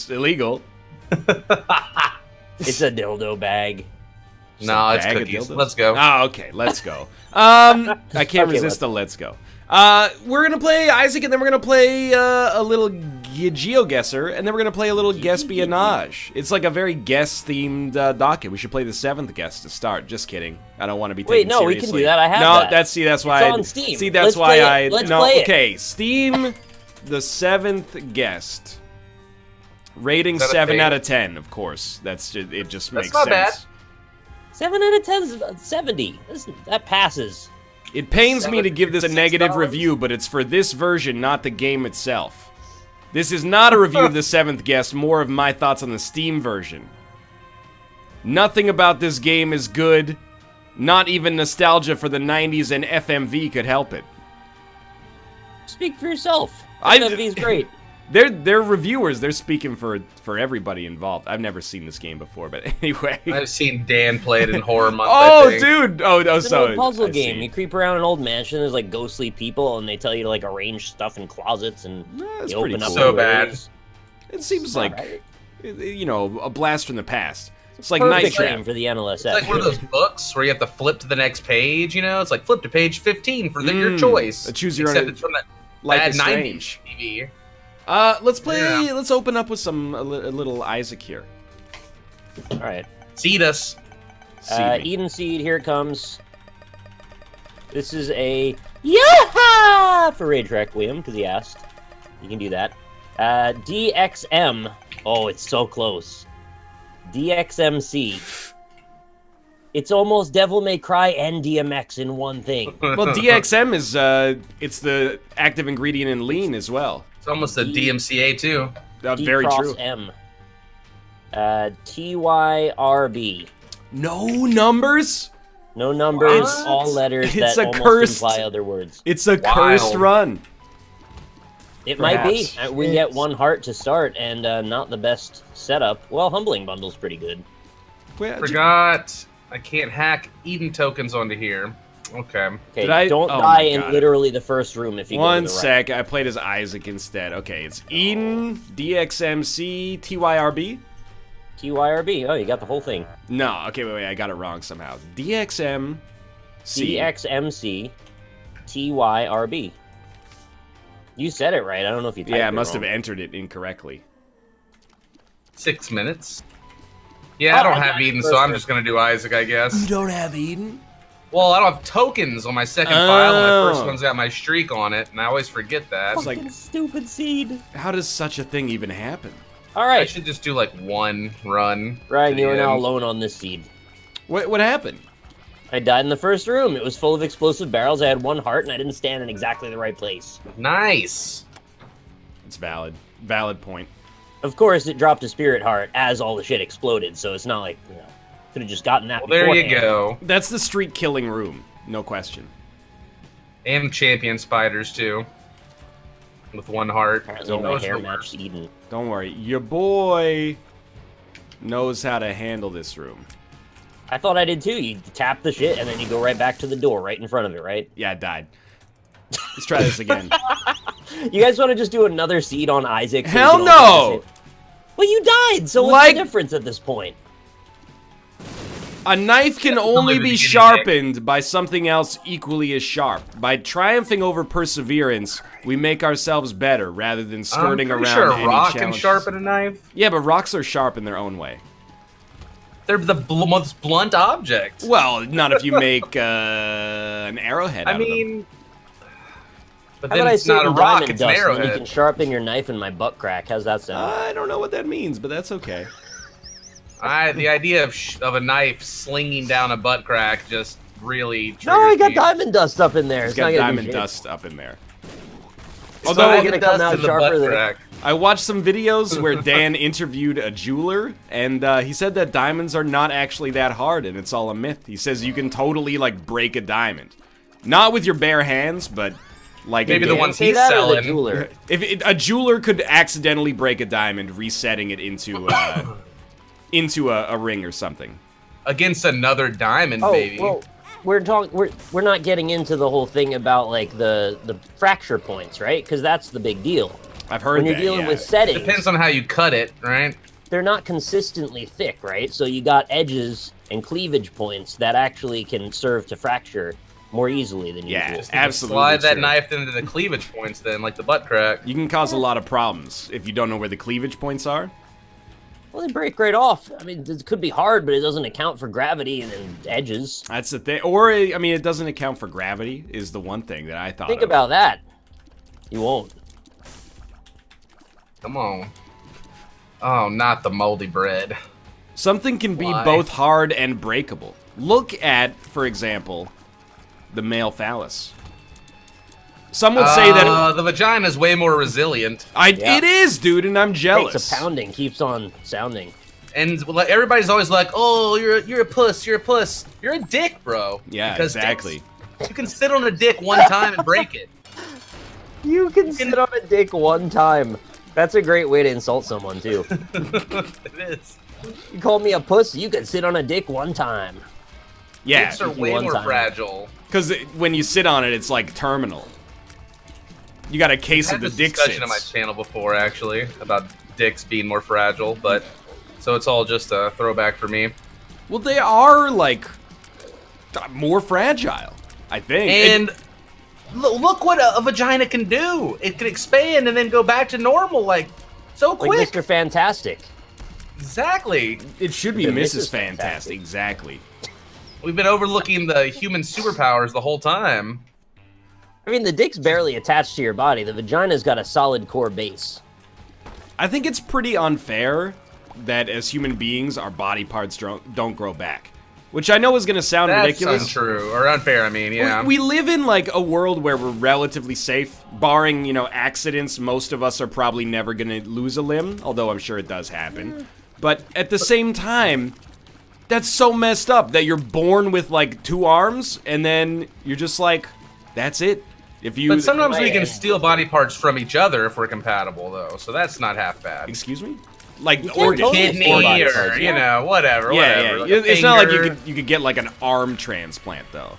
It's illegal. It's a dildo bag. No, it's bag of cookies. dildos? Let's go. Oh, okay, let's go. I can't Okay, resist the let's go. We're gonna play Isaac, and then we're gonna play a little GeoGuessr, and then we're gonna play a little Guesspionage. It's like a very guess-themed docket. We should play the 7th guess to start. Just kidding. I don't want to be taken Wait, no, seriously. we can do that. I have no, that. that's why. It's on Steam. See, that's Let's why play it. Let's no. play it. Okay, Steam, the 7th guest. Rating Is that a 7 thing? out of 10, of course. That's just, it. Just That's makes not sense. bad. 7 out of 10 is 70. That passes. It pains me to give this a negative $76. review, but it's for this version, not the game itself. This is not a review of the 7th guest, more of my thoughts on the Steam version. Nothing about this game is good. Not even nostalgia for the 90s and FMV could help it. Speak for yourself. I- FMV's great. They're reviewers. They're speaking for everybody involved. I've never seen this game before, but anyway. I've seen Dan play it in Horror Month. Oh, I think. dude! Oh, It's an so old puzzle I game. see. You creep around an old mansion, there's like ghostly people, and they tell you to like arrange stuff in closets, and That's you pretty open up cool. So bad. doors. It seems like, Alright. you know, a blast from the past. It's like Perfect Night Trap. game for the NLSS. It's like one of those books where you have to flip to the next page, you know? It's like flip to page 15 for your choice. Choose your Except own. it's from that Life bad is 90s Strange. TV. Let's play. Yeah. Let's open up with some a little Isaac here. All right. Seed us. See me. Eden Seed, here it comes. This is a yeah for Rage Requiem because he asked. You can do that. DXM. Oh, it's so close. DXMC. It's almost Devil May Cry and DMX in one thing. Well, DXM is it's the active ingredient in lean as well. It's almost a DMCA too. Very true. M. TYRB. No numbers. No numbers, What? all letters It's that a almost cursed- imply other words. It's a Wild. cursed run. It might be. Perhaps. We get one heart to start, and not the best setup. Well, Humbling Bundle's pretty good. Well, Forgot. I can't hack Eden tokens onto here. Okay. Okay, Did I- don't oh die my in God. literally the first room if you One go to the right. sec. I played as Isaac instead. Okay, it's Eden, DXMC, TYRB. TYRB. Oh, you got the whole thing. No, okay, wait, I got it wrong somehow. DXMC. DXMC, TYRB. You said it right. I don't know if you typed Yeah, I it must wrong. have entered it incorrectly. 6 minutes. Yeah, I Oh, don't I have got it Eden, first so I'm one. just gonna do Isaac, I guess. don't have Eden? Well, I don't have tokens on my second file, and my first Oh. one's got my streak on it, and I always forget that. It's like, Fucking stupid seed. how does such a thing even happen? All I right, should just do like one run. Ryan, to you the are now end. alone on this seed. What happened? I died in the first room. It was full of explosive barrels. I had one heart, and I didn't stand in exactly the right place. Nice. It's valid. Valid point. Of course, it dropped a spirit heart as all the shit exploded, so it's not like, you know, could have just gotten that Well, there you beforehand. go. That's the streak killing room, no question. And champion spiders too. With one heart. Apparently, my Those hair are the matched worst. Eden. Don't worry, your boy knows how to handle this room. I thought I did too. You tap the shit, and then you go right back to the door right in front of it, right? Yeah, I died. Let's try this again. You guys want to just do another seed on Isaac? so we Hell can all no! finish it? Well, you died, so what's Like- the difference at this point? A knife can only only the be beginning, sharpened by something else equally as sharp. By triumphing over perseverance, we make ourselves better rather than skirting I'm pretty around sure any a rock can challenges. sharpen a knife. Yeah, but rocks are sharp in their own way. They're the most blunt object. Well, not if you make an arrowhead out I of them. mean, but How then about I it's say not a rock; diamond it's an dust, and then you arrowhead. can sharpen your knife in my butt crack. How's that sound? I don't know what that means, but that's okay. The idea of a knife slinging down a butt crack just really No, I triggers got me. diamond dust up in there. It's It's got not gonna do diamond shit. dust up in there. It's Although- diamond Gonna come dust out in the sharper butt than- crack. I watched some videos where Dan interviewed a jeweler, and he said that diamonds are not actually that hard, and it's all a myth. He says you can totally, like, break a diamond. Not with your bare hands, but, like... Maybe a the game. ones Say he's that or the selling. jeweler? If a jeweler could accidentally break a diamond, resetting it into a ring or something. Against another diamond, Oh, baby. well, we're not getting into the whole thing about like the fracture points, right? Because that's the big deal. I've heard when you're that, dealing yeah. with settings, Depends on how you cut it, right? I've heard when you're that, dealing yeah. with settings, Depends on how you cut it, right? they're not consistently thick, right? So you got edges and cleavage points that actually can serve to fracture more easily than Yeah. usual. Just need to Absolutely slide that true. knife into the cleavage points, then, like the butt crack. You can cause a lot of problems if you don't know where the cleavage points are. Well, they break right off. I mean, it could be hard, but it doesn't account for gravity and edges. That's the thing. Or, I mean, it doesn't account for gravity is the one thing that I thought Think of. about that. You won't. Come on. Oh, not the moldy bread. Something can be Why? both hard and breakable. Look at, for example, the male phallus. Some would say that the vagina is way more resilient, Yeah. it is, dude, and I'm jealous. Takes a pounding, keeps on sounding. and like everybody's always like, "Oh, you're a puss, you're a puss, you're a dick, bro." Yeah, Because exactly. you can sit on a dick one time and break it. You can sit on a dick one time. That's a great way to insult someone, too. It is. You call me a puss, you can sit on a dick one time. Yeah, Dicks are you way one more time. fragile. because when you sit on it, it's like terminal. You got a case I of had the this dick discussion on my sits. channel before, actually, about dicks being more fragile, but so it's all just a throwback for me. Well, they are, like, more fragile, I think. And look what a vagina can do. It can expand and then go back to normal, like, so Like quick. Mr. Fantastic. Exactly. It should be The Mrs. Mrs. Fantastic, Fantastic. exactly. We've been overlooking the human superpowers the whole time. I mean, the dick's barely attached to your body. The vagina's got a solid core base. I think it's pretty unfair that as human beings, our body parts don't grow back. Which I know is going to sound That's ridiculous. untrue, or unfair, I mean, yeah. We live in, like, a world where we're relatively safe. Barring, you know, accidents, most of us are probably never going to lose a limb, although I'm sure it does happen. But at the same time, that's so messed up that you're born with, like, 2 arms, and then you're just like, that's it. If you... But sometimes we can Right. steal body parts from each other if we're compatible, though, so that's not half bad. Excuse me? Like, You can't organ. totally Kidney steal body or, parts, you yeah. know, whatever, Yeah, whatever. yeah. Like a It's not like finger. you could get, like, an arm transplant, though.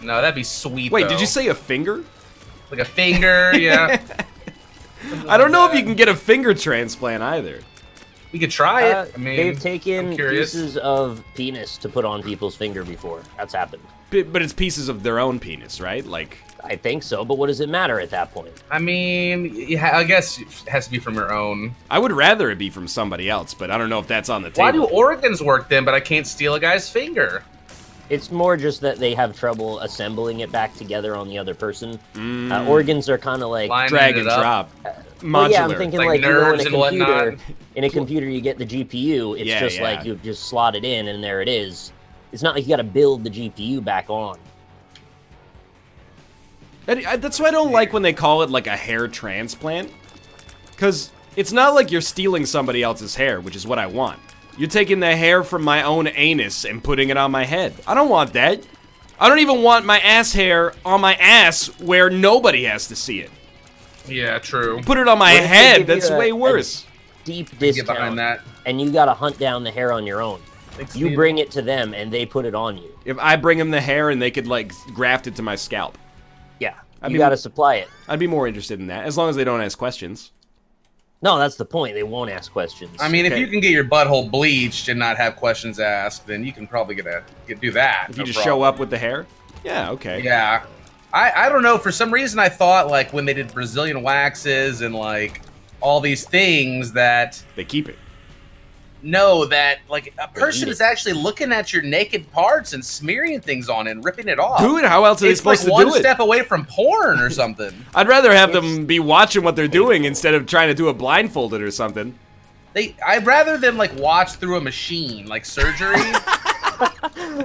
No, that'd be sweet, Wait, though. did you say a finger? Like a finger, yeah. I don't know if you can get a finger transplant either. We could try it. I mean, They've I'm taken curious. pieces of penis to put on people's finger before. That's happened. But it's pieces of their own penis, right? Like, I think so, but what does it matter at that point? I mean, yeah, I guess it has to be from your own. I would rather it be from somebody else, but I don't know if that's on the Why do table. organs work then, but I can't steal a guy's finger? It's more just that they have trouble assembling it back together on the other person. Organs are kind of like... Lining Drag it and up. drop. Well, Modular. yeah, I'm thinking Like like, you know, in nerves a and computer, whatnot. in a computer you get the GPU. It's Yeah, just yeah. like you just slot it in and there it is. It's not like you got to build the GPU back on. That's why I don't like when they call it like a hair transplant. Because it's not like you're stealing somebody else's hair, which is what I want. You're taking the hair from my own anus and putting it on my head. I don't want that. I don't even want my ass hair on my ass where nobody has to see it. Yeah, true. Put it on my What if they head. give you That's a- way a worse. Deep Get discount, behind that. and you got to hunt down the hair on your own. Thanks, You Steve. bring it to them and they put it on you. If I bring them the hair and they could like graft it to my scalp, Yeah, I you mean- got to supply it. I'd be more interested in that, as long as they don't ask questions. No, that's the point. They won't ask questions. I mean, Okay. if you can get your butthole bleached and not have questions asked, then you can probably do that. If you no just problem. show up with the hair, yeah, okay. Yeah. I don't know. For some reason, I thought, like, when they did Brazilian waxes and, like, all these things that... They keep it. No, that, like, a person eat is it. actually looking at your naked parts and smearing things on it and ripping it off. Do it. How else are they It's like supposed to one do it? step away from porn or something. I'd rather have them be watching what they're doing instead of trying to do it blindfolded or something. I'd rather them, like, watch through a machine, like surgery.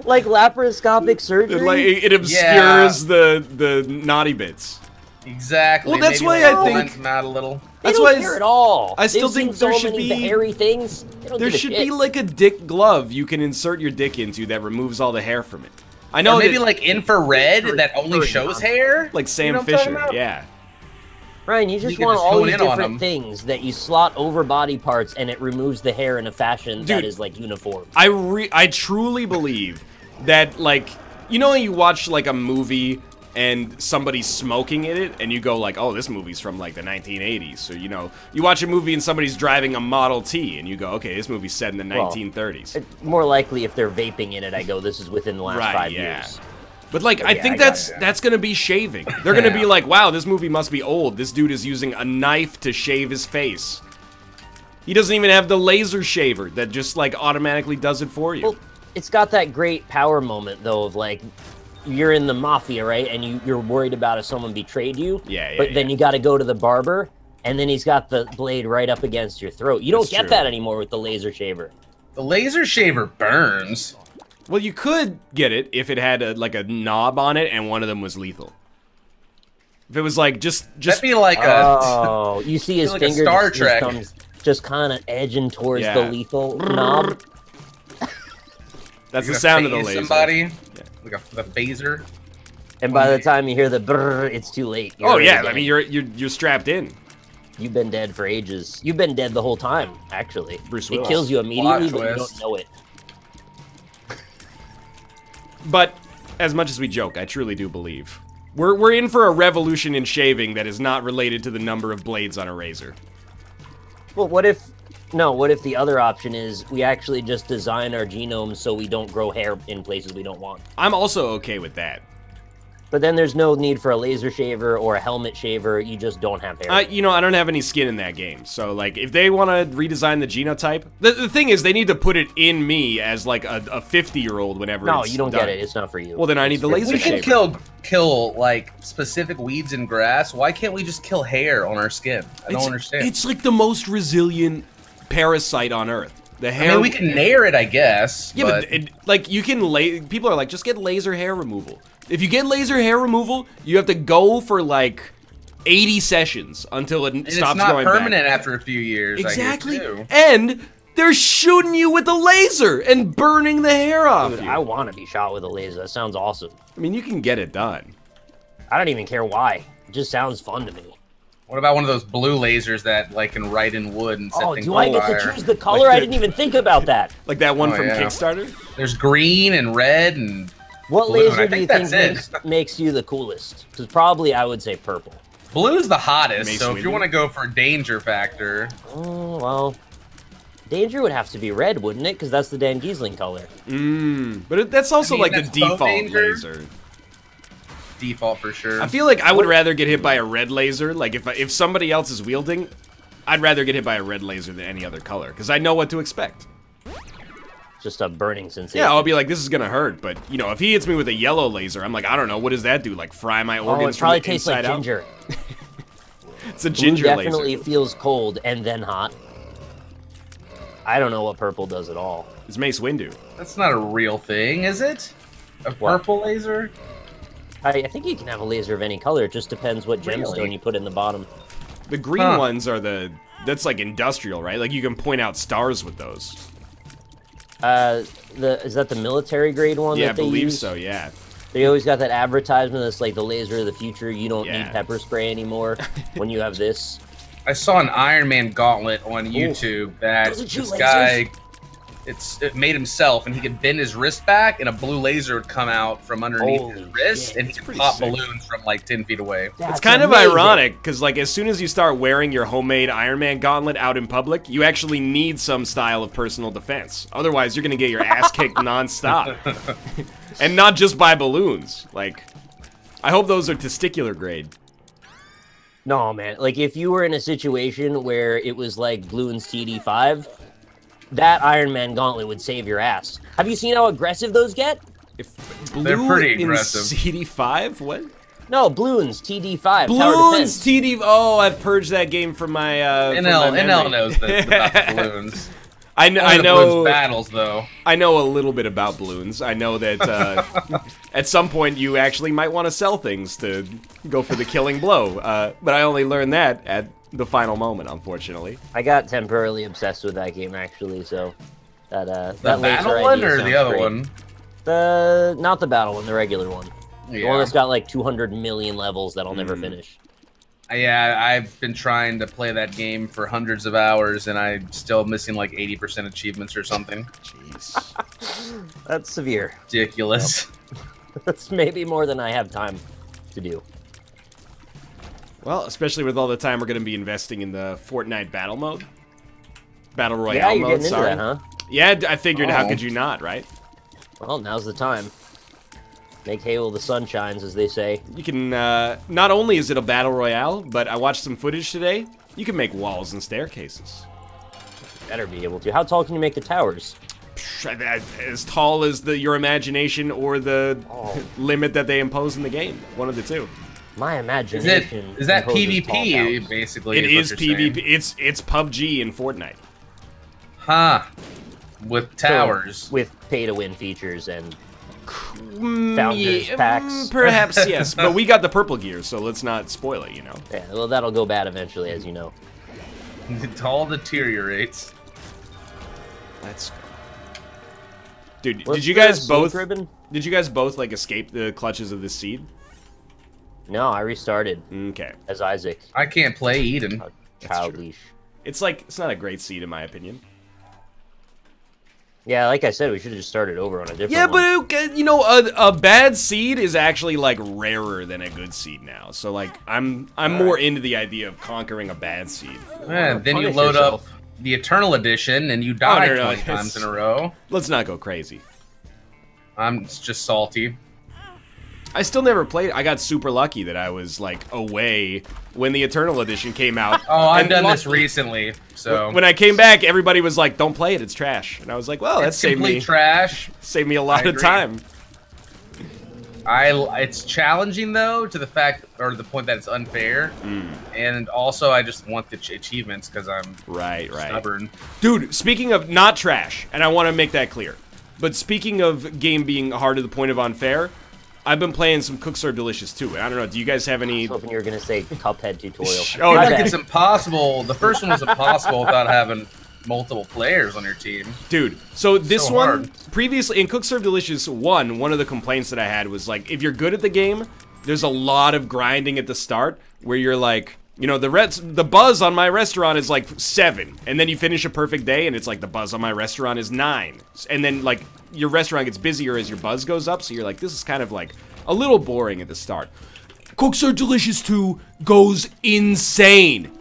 like laparoscopic surgery. Like it obscures the naughty bits. Exactly. Well, that's Maybe, why like, I think- blends them out a little. They That's don't why care it's- at all. I still They've think seen so there should many be- hairy things. They don't There give a should shit. be like a dick glove you can insert your dick into that removes all the hair from it. I know Or maybe that- like infrared that only Furry shows on. hair. like Sam You know what I'm talking Fisher, about? yeah. Ryan, you just can want just all hone these in on different them. things that you slot over body parts and it removes the hair in a fashion that Dude. is like uniform. I truly believe that, like, you know when you watch like a movie and somebody's smoking in it, and you go like, oh, this movie's from like the 1980s. So, you know, you watch a movie and somebody's driving a Model T, and you go, okay, this movie's set in the 1930s. More likely if they're vaping in it, I go, this is within the last 5 years. But like, I think that's gonna be shaving. They're gonna be like, wow, this movie must be old. This dude is using a knife to shave his face. He doesn't even have the laser shaver that just like automatically does it for you. Well, it's got that great power moment though of like, you're in the mafia, right? And you're worried about if someone betrayed you. But then you got to go to the barber, and then he's got the blade right up against your throat. You don't get that anymore with the laser shaver. The laser shaver burns. Well, you could get it if it had like a knob on it and one of them was lethal. If it was like just that'd be like a you see his like finger Star Trek. Just kind of edging towards the lethal knob. That's the sound of the laser. Somebody like the phaser. And by the time you hear the brrr, it's too late. Oh yeah, I mean you're strapped in. You've been dead for ages. You've been dead the whole time, actually. Bruce Willis. It kills you immediately, but you don't know it. But as much as we joke, I truly do believe we're in for a revolution in shaving that is not related to the number of blades on a razor. Well, what if the other option is we actually just design our genomes so we don't grow hair in places we don't want? I'm also okay with that. But then there's no need for a laser shaver or a helmet shaver. You just don't have hair. You know, I don't have any skin in that game. So, like, if they want to redesign the genotype... The thing is, they need to put it in me as, like, a 50-year-old whenever No, it's you don't done. get it. It's not for you. Well, then I need the laser shaver. We can kill, like, specific weeds and grass. Why can't we just kill hair on our skin? I don't understand. It's, like, the most resilient parasite on Earth. The hair... I mean, we can nair it, I guess. Yeah, but like, you can... People are like, just get laser hair removal. If you get laser hair removal, you have to go for like 80 sessions until it stops going back. It's not permanent after a few years. Exactly. I hear too. And they're shooting you with a laser and burning the hair off you. I want to be shot with a laser. That sounds awesome. I mean, you can get it done. I don't even care why. It just sounds fun to me. What about one of those blue lasers that like can write in wood and set things on fire? Do I get to choose the color? I didn't even think about that. Like that one from Kickstarter? There's green and red and... What laser do you think makes you the coolest? Because probably I would say purple. Blue's the hottest, so if you want to go for danger factor... Oh, well... Danger would have to be red, wouldn't it? Because that's the Dan Giesling color. But that's also like the default laser. Default for sure. I feel like I would rather get hit by a red laser. Like if somebody else is wielding, I'd rather get hit by a red laser than any other color. Because I know what to expect. Just a burning sensation. Yeah, I'll be like, this is gonna hurt, but you know, if he hits me with a yellow laser, I'm like, I don't know, what does that do? Like fry my organs from the inside out? It probably tastes like ginger. It's a ginger laser. Definitely feels cold and then hot. I don't know what purple does at all. It's Mace Windu. That's not a real thing, is it? A purple laser? I think you can have a laser of any color. It just depends what gemstone you put in the bottom. The green ones are that's like industrial, right? Like you can point out stars with those. Is that the military grade one? Yeah, that they I believe use? so. Yeah. They always got that advertisement that's like the laser of the future. You don't need pepper spray anymore when you have this. I saw an Iron Man gauntlet on YouTube that this guy, it made himself, and he could bend his wrist back, and a blue laser would come out from underneath his wrist, and he could pop balloons from like 10 feet away. It's kind of ironic, because like as soon as you start wearing your homemade Iron Man gauntlet out in public, you actually need some style of personal defense. Otherwise, you're gonna get your ass kicked nonstop, and not just by balloons. Like, I hope those are testicular grade. No, man. Like, if you were in a situation where it was like Bloons TD5, that Iron Man gauntlet would save your ass. Have you seen how aggressive those get? They're pretty aggressive. In CD5? What? No, Bloons TD5. Bloons TD. Oh, I've purged that game from my. NL knows about the balloons. I know battles though. I know a little bit about balloons. I know that at some point you actually might want to sell things to go for the killing blow. But I only learned that at the final moment, unfortunately. I got temporarily obsessed with that game actually, so that the battle one or the other one? Not the battle one, the regular one. Yeah. The one that's got like 200 million levels that I'll never finish. Yeah, I've been trying to play that game for hundreds of hours, and I'm still missing like 80% achievements or something. Jeez. That's severe. Ridiculous. That's maybe more than I have time. to do. Well, especially with all the time we're going to be investing in the Fortnite battle mode. Battle Royale Yeah, you're mode, getting into sorry. that, huh? Yeah, I figured, how Oh. could you not, right? Well, now's the time. Make hay while the sun shines, as they say. You can, not only is it a battle royale, but I watched some footage today. You can make walls and staircases. Better be able to. How tall can you make the towers? As tall as your imagination or the Oh. limit that they impose in the game. One of the two. My Is imagination. that imposes tall PvP towers. basically? It is what you're PvP. saying? It's PUBG in Fortnite. Huh. With towers. With pay-to-win features and Mm, Founders packs. Perhaps, yes. But we got the purple gear, so let's not spoil it, you know. yeah, well, that'll go bad eventually, as you know. It all deteriorates. That's... Dude, What's did you the guys Snake both... Ribbon? Did you guys both, like, escape the clutches of the seed? No, I restarted Okay. as Isaac. I can't play Eden. Child true. leash. It's like, it's not a great seed, in my opinion. Yeah, like I said, we should have just started over on a different Yeah, one. but you know, a bad seed is actually like rarer than a good seed now. So like, I'm more into the idea of conquering a bad seed. Yeah, then you Punish load yourself. up the Eternal Edition and you die no, 20 times in a row. Let's not go crazy. I'm just salty. I still never played. I got super lucky that I was like away when the Eternal Edition came out. Oh, I've And done this lucky- recently, so When I came back, everybody was like, "Don't play it; it's trash." And I was like, "Well, that it's saved complete me trash. saved me a lot I of agree. time." It's challenging though to the fact or the point that it's unfair, and also I just want the achievements because I'm Right. stubborn. Dude, speaking of not trash, and I want to make that clear, but speaking of game being hard to the point of unfair, I've been playing some Cook Serve Delicious too. And I don't know, do you guys have I any? was hoping you were going to say Cuphead tutorial. Oh, My Like bad. it's impossible. The first one was impossible without having multiple players on your team. Dude, so this So one, hard. previously, in Cook Serve Delicious 1, one of the complaints that I had was like, if you're good at the game, there's a lot of grinding at the start where you're like, you know, the buzz on my restaurant is like 7, and then you finish a perfect day and it's like the buzz on my restaurant is 9. And then like your restaurant gets busier as your buzz goes up, so you're like, this is kind of like a little boring at the start. Cook Serve Delicious 2 goes insane.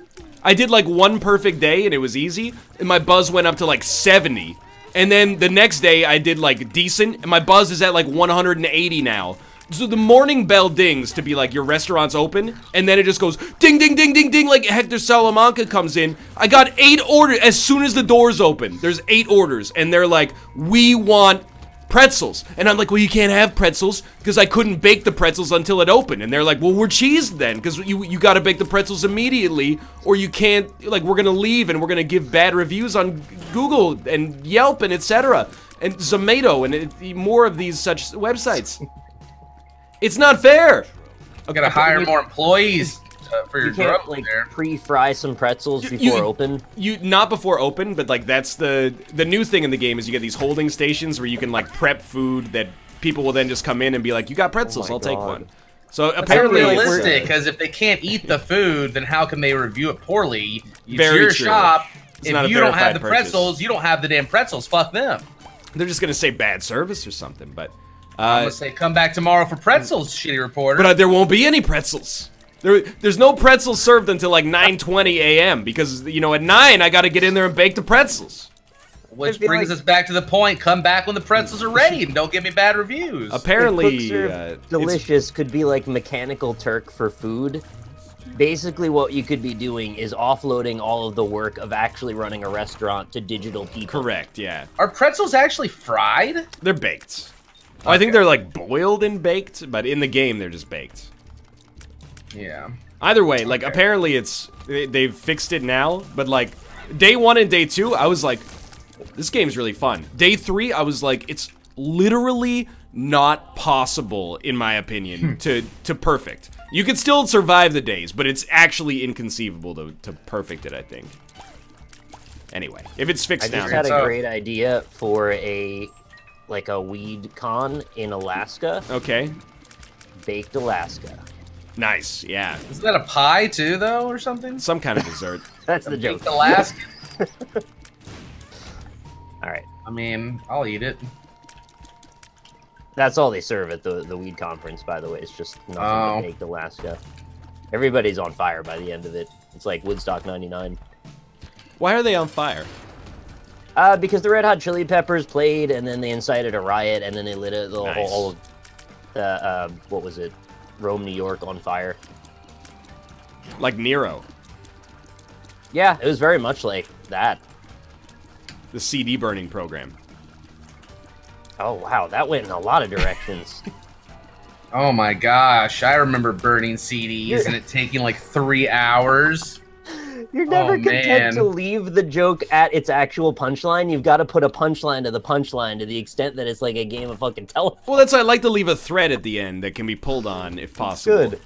I did like one perfect day and it was easy, and my buzz went up to like 70. And then the next day I did like decent, and my buzz is at like 180 now. So the morning bell dings to be like, your restaurant's open, and then it just goes ding, ding, ding, ding, ding, like Hector Salamanca comes in. I got 8 orders as soon as the doors open. There's 8 orders, and they're like, we want pretzels. And I'm like, well, you can't have pretzels because I couldn't bake the pretzels until it opened. And they're like, well, we're cheesed then because you got to bake the pretzels immediately, or you can't, like, we're going to leave and we're going to give bad reviews on Google and Yelp and etc. and Zomato and more of these such websites. It's not fair. You gotta hire more employees for your You can't, growth like, there. pre-fry some pretzels before open. You not before open, but like that's the new thing in the game is you get these holding stations where you can like prep food that people will then just come in and be like, you got pretzels, my I'll take God. one. So It's apparently, unrealistic because if they can't eat the food, then how can they review it poorly? It's Very your true. shop. It's not a If you don't verified have the purchase. pretzels, you don't have the damn pretzels. Fuck them. they're just gonna say bad service or something. But I'm gonna say come back tomorrow for pretzels, shitty reporter. but there won't be any pretzels. There's no pretzels served until like 9:20 a.m. because you know at 9 I got to get in there and bake the pretzels. Which I feel brings like- us back to the point. Come back when the pretzels are ready and don't give me bad reviews. Apparently, Cook Serve it's- Delicious could be like Mechanical Turk for food. Basically, what you could be doing is offloading all of the work of actually running a restaurant to digital people. correct. Yeah, Are pretzels actually fried? they're baked. Oh, I think they're like boiled and baked, but in the game they're just baked. Yeah. Either way, like apparently they've fixed it now, but like day 1 and day 2, I was like, this game's really fun. Day 3, I was like, it's literally not possible, in my opinion, to perfect. You could still survive the days, but it's actually inconceivable to perfect it, I think. Anyway, if it's I fixed now, just had So- a great idea for a weed con in Alaska. okay, Baked Alaska. nice, yeah, Is that a pie too, though, or something? some kind of dessert. That's the joke. Baked Alaska. All right. I mean, I'll eat it. That's all they serve at the weed conference, by the way. It's just nothing but baked Alaska. Everybody's on fire by the end of it. It's like Woodstock 99. Why are they on fire? Because the Red Hot Chili Peppers played, and then they incited a riot, and then they lit all of, what was it? Rome, New York on fire. Like Nero. Yeah, it was very much like that. The CD burning program. Oh, wow, that went in a lot of directions. Oh my gosh, I remember burning CDs and it taking like 3 hours. You're never content to leave the joke at its actual punchline. You've got to put a punchline to the punchline to the extent that it's like a game of fucking telephone. Well, that's why I like to leave a thread at the end that can be pulled on if possible. Good.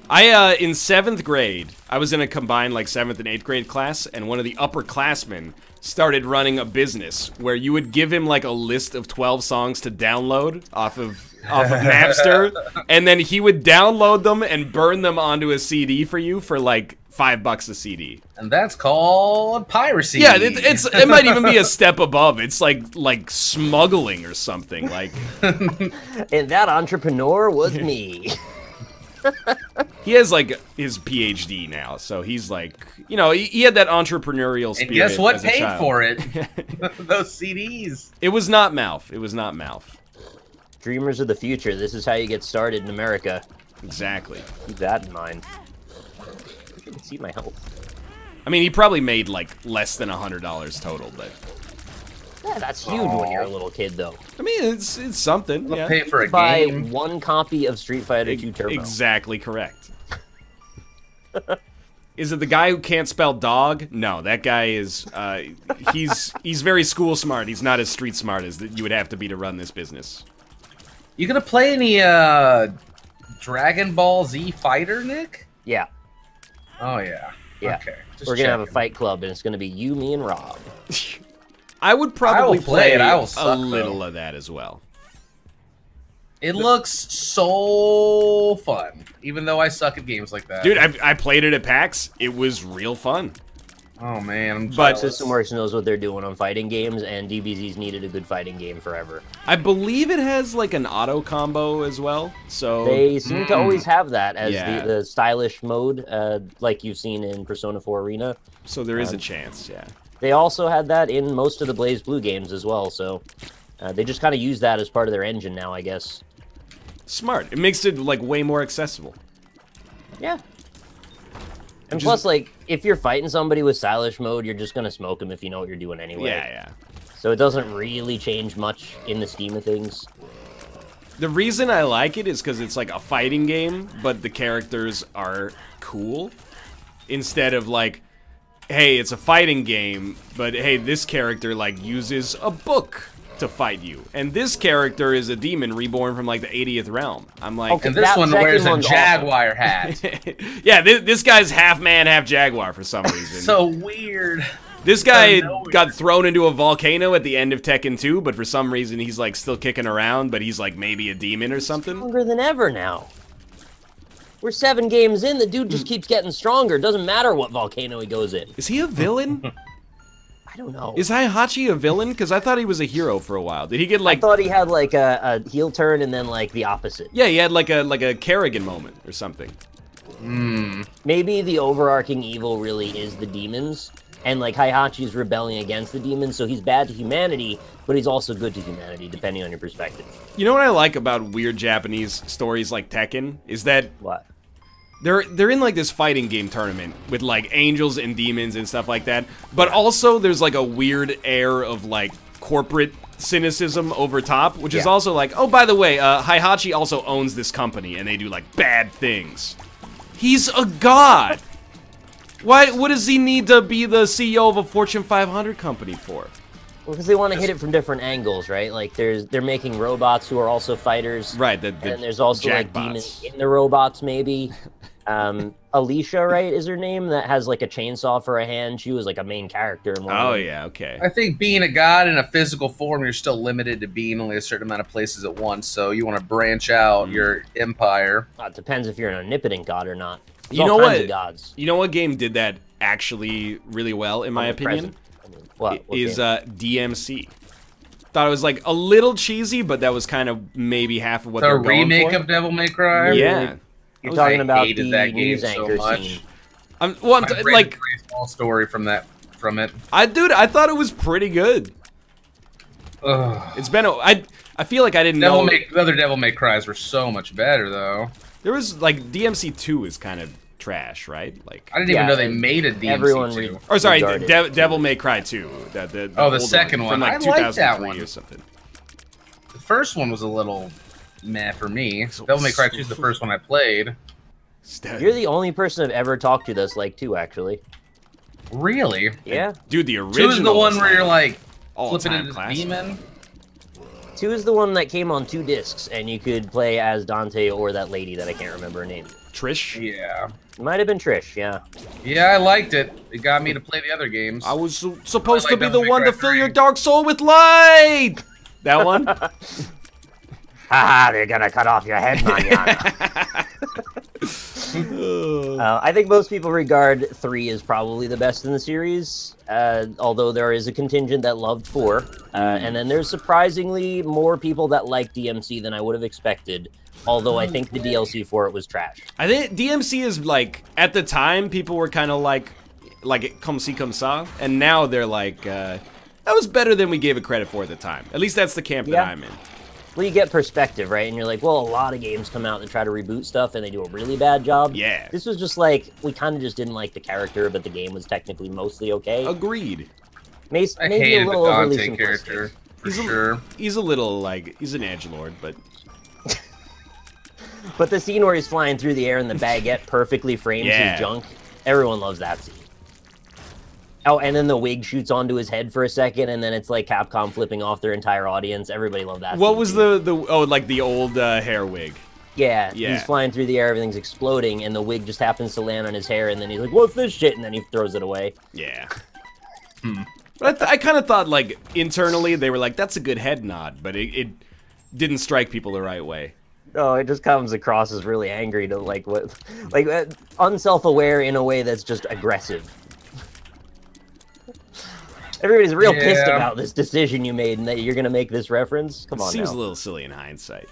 In 7th grade, I was in a combined like 7th and 8th grade class, and one of the upperclassmen started running a business where you would give him like a list of 12 songs to download off of Napster, and then he would download them and burn them onto a CD for you for like $5 a CD. And that's called piracy. Yeah, it might even be a step above. It's like smuggling or something. Like, and that entrepreneur was me. He has like his PhD now, so he's like, you know, he had that entrepreneurial spirit. And guess what as a paid child. for it? Those CDs. It was not Malf. It was not Malf. Dreamers of the future. This is how you get started in America. Exactly. Keep that in mind. You can see my health. I mean, he probably made like less than $100 total, but Yeah, that's huge when you're a little kid, though. I mean, it's something. I'll Yeah. pay for a Buy game. one copy of Street Fighter 2 Turbo. Exactly correct. Is it the guy who can't spell dog? No, that guy is. He's very school smart. He's not as street smart as you would have to be to run this business. You gonna play any Dragon Ball Z Fighter, Nick? Yeah. Oh yeah. Yeah. Okay. Just We're gonna have a checking. fight club, and it's gonna be you, me, and Rob. I would probably I will play it. I will a suck, little though. of that as well. It looks so fun, even though I suck at games like that. Dude, I played it at PAX. It was real fun. Oh man, I'm But- jealous. System Works knows what they're doing on fighting games, and DBZ's needed a good fighting game forever. I believe it has like an auto combo as well. So They seem to always have that as Yeah. the stylish mode, like you've seen in Persona 4 Arena. there is a chance, yeah. They also had that in most of the Blaze Blue games as well, so they just kind of use that as part of their engine now, I guess. Smart. It makes it like way more accessible. Yeah. And Just- plus, like, if you're fighting somebody with stylish mode, you're just gonna smoke them if you know what you're doing anyway. Yeah. So it doesn't really change much in the scheme of things. The reason I like it is because it's like a fighting game, but the characters are cool. Instead of like, hey, it's a fighting game, but hey, this character like uses a book to fight you, and this character is a demon reborn from like the 80th realm. I'm like, Okay. And this That one second wears a one's Jaguar hat. yeah, this guy's half man, half jaguar for some reason. So weird. This guy out of nowhere. got thrown into a volcano at the end of Tekken 2, but for some reason he's like still kicking around, but he's like maybe a demon or something. Stronger than ever now. We're 7 games in, the dude just keeps getting stronger. Doesn't matter what volcano he goes in. Is he a villain? I don't know. Is Heihachi a villain? Because I thought he was a hero for a while. Did he get I like? thought he had like a heel turn and then like the opposite. Yeah, he had like a Kerrigan moment or something. Maybe the overarching evil really is the demons, and like Heihachi's rebelling against the demons, so he's bad to humanity, but he's also good to humanity, depending on your perspective. You know what I like about weird Japanese stories like Tekken is that What? they're in like this fighting game tournament with like angels and demons and stuff like that, but also there's like a weird air of like corporate cynicism over top, which is Yeah. also like, oh, by the way, Heihachi also owns this company and they do like bad things. He's a god. What does he need to be the CEO of a Fortune 500 company for? Well, because they want to hit it from different angles, right? Like they're making robots who are also fighters, Right, the and there's also like jackbots. demons in the robots, maybe. Alicia, right, is her name, that has like a chainsaw for a hand. She was like a main character in one of Oh them. yeah, okay. I think being a god in a physical form, you're still limited to being only a certain amount of places at once. So you want to branch out your empire. It depends if you're an omnipotent god or not. There's You all know kinds what? of gods. You know what game did that actually really well, in my opinion? Omnipresent. I mean, what Is game? DMC. Thought it was like a little cheesy, but that was kind of maybe half of what The they're going remake for. of Devil May Cry. Yeah. You're talking about hated the that game news so anchor much. scene. I'm I've read like, a pretty small story from it. I thought it was pretty good. Ugh. It's been I feel like I didn't know. The other Devil May Cries were so much better though. There was like DMC 2 is kind of trash, right? Like I didn't even know they made a DMC 2. or sorry, regarded Devil May Cry 2. The the old second one. from like I liked that 2003 one. or something. The first one was a little meh for me. Devil May Cry 2 is the first one I played. You're the only person I've ever talked to that's like 2, actually. Really? Yeah. Dude, the original 2 is the one where you're like flipping all-time into classic. demon. 2 is the one that came on 2 discs, and you could play as Dante or that lady that I can't remember her name. Trish. Yeah. It might have been Trish, yeah. Yeah, I liked it. It got me to play the other games. I was supposed I to like be Devil the May one Cry to fill 3. your dark soul with light. That one. Haha, they're gonna cut off your head, manana. I think most people regard 3 as probably the best in the series, although there is a contingent that loved 4. And then there's surprisingly more people that like DMC than I would have expected, although I think the DLC for it was trash. I think DMC is like, at the time, people were kind of like comme ci comme ça, and now they're like, that was better than we gave it credit for at the time. At least that's the camp that I'm in. Well, you get perspective, right? And you're like, well, a lot of games come out and try to reboot stuff, and they do a really bad job. Yeah. This was just like, we kind of just didn't like the character, but the game was technically mostly okay. Agreed. Maybe I a hated the little overly Dante simplistic. character, for He's sure. He's a little, like, he's an edgelord, but... But the scene where he's flying through the air and the baguette perfectly frames Yeah. his junk, everyone loves that scene. Oh, and then the wig shoots onto his head for a second, and then it's like Capcom flipping off their entire audience. Everybody loved that What scene, was too. like the old hair wig? Yeah, Yeah. he's flying through the air, everything's exploding, and the wig just happens to land on his hair, and then he's like, what's this shit? And then he throws it away. Yeah. But I kind of thought, like, internally, they were like, that's a good head nod, but it didn't strike people the right way. Oh, it just comes across as really angry to, like, unself-aware in a way that's just aggressive. Everybody's real pissed Yeah. about this decision you made and that you're going to make this reference. Come on Seems now. a little silly in hindsight.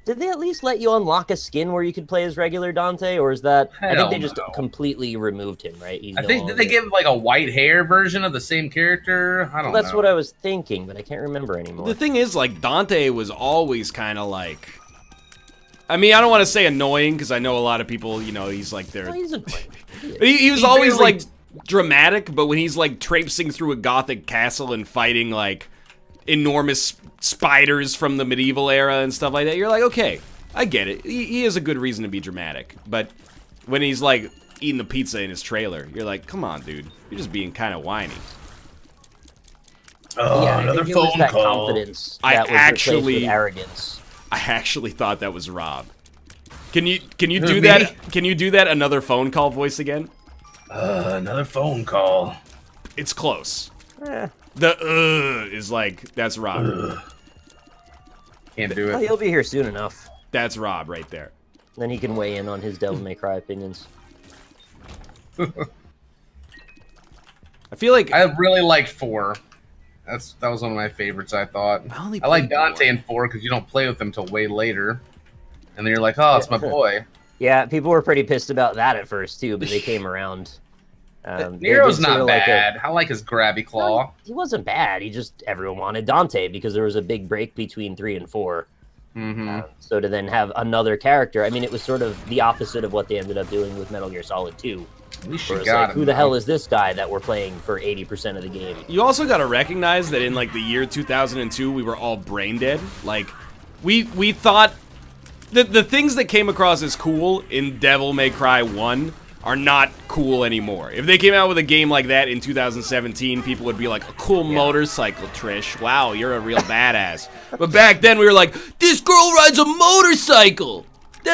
Did they at least let you unlock a skin where you could play as regular Dante, or is that... I think Hell they just no. completely removed him, right? He's I no think did they longer- give like a white hair version of the same character? I don't Well, that's know. what I was thinking, but I can't remember anymore. The thing is, like, Dante was always kind of like... I mean, I don't want to say annoying, because I know a lot of people, you know, he's like their... Well, he's a... He was He always, barely- like, dramatic, but when he's, like, traipsing through a gothic castle and fighting, like, enormous spiders from the medieval era and stuff like that, you're like, okay, I get it. He has a good reason to be dramatic. But when he's, like, eating the pizza in his trailer, you're like, come on, dude. You're just being kind of whiny. Oh, Yeah, I another think it was phone that call. confidence I that was replaced actually- with arrogance. I actually thought that was Rob. Can you Who, do me? that? Can you do that another phone call voice again? Another phone call. It's close. Eh. The is like, that's Rob. Can't do Well, it. he'll be here soon enough. That's Rob right there. Then he can weigh in on his Devil May Cry opinions. I feel like I really liked 4. That was one of my favorites. I thought. only I like played Dante one. in 4 because you don't play with him till way later, and then you're like, oh, it's my boy. Yeah, people were pretty pissed about that at first, too, but they came around. They Nero's did sorta not like a- bad. I like his grabby claw. He wasn't bad. He just, everyone wanted Dante because there was a big break between 3 and 4. Mm-hmm. So to then have another character, I mean, it was sort of the opposite of what they ended up doing with Metal Gear Solid 2. At least Where you it's got like, him. who the though. hell is this guy that we're playing for 80% of the game? You also got to recognize that in like the year 2002, we were all brain dead. Like, we thought the things that came across as cool in Devil May Cry 1 are not cool anymore. If they came out with a game like that in 2017, people would be like, a cool motorcycle, Trish. Wow, you're a real badass. But back then, we were like, this girl rides a motorcycle.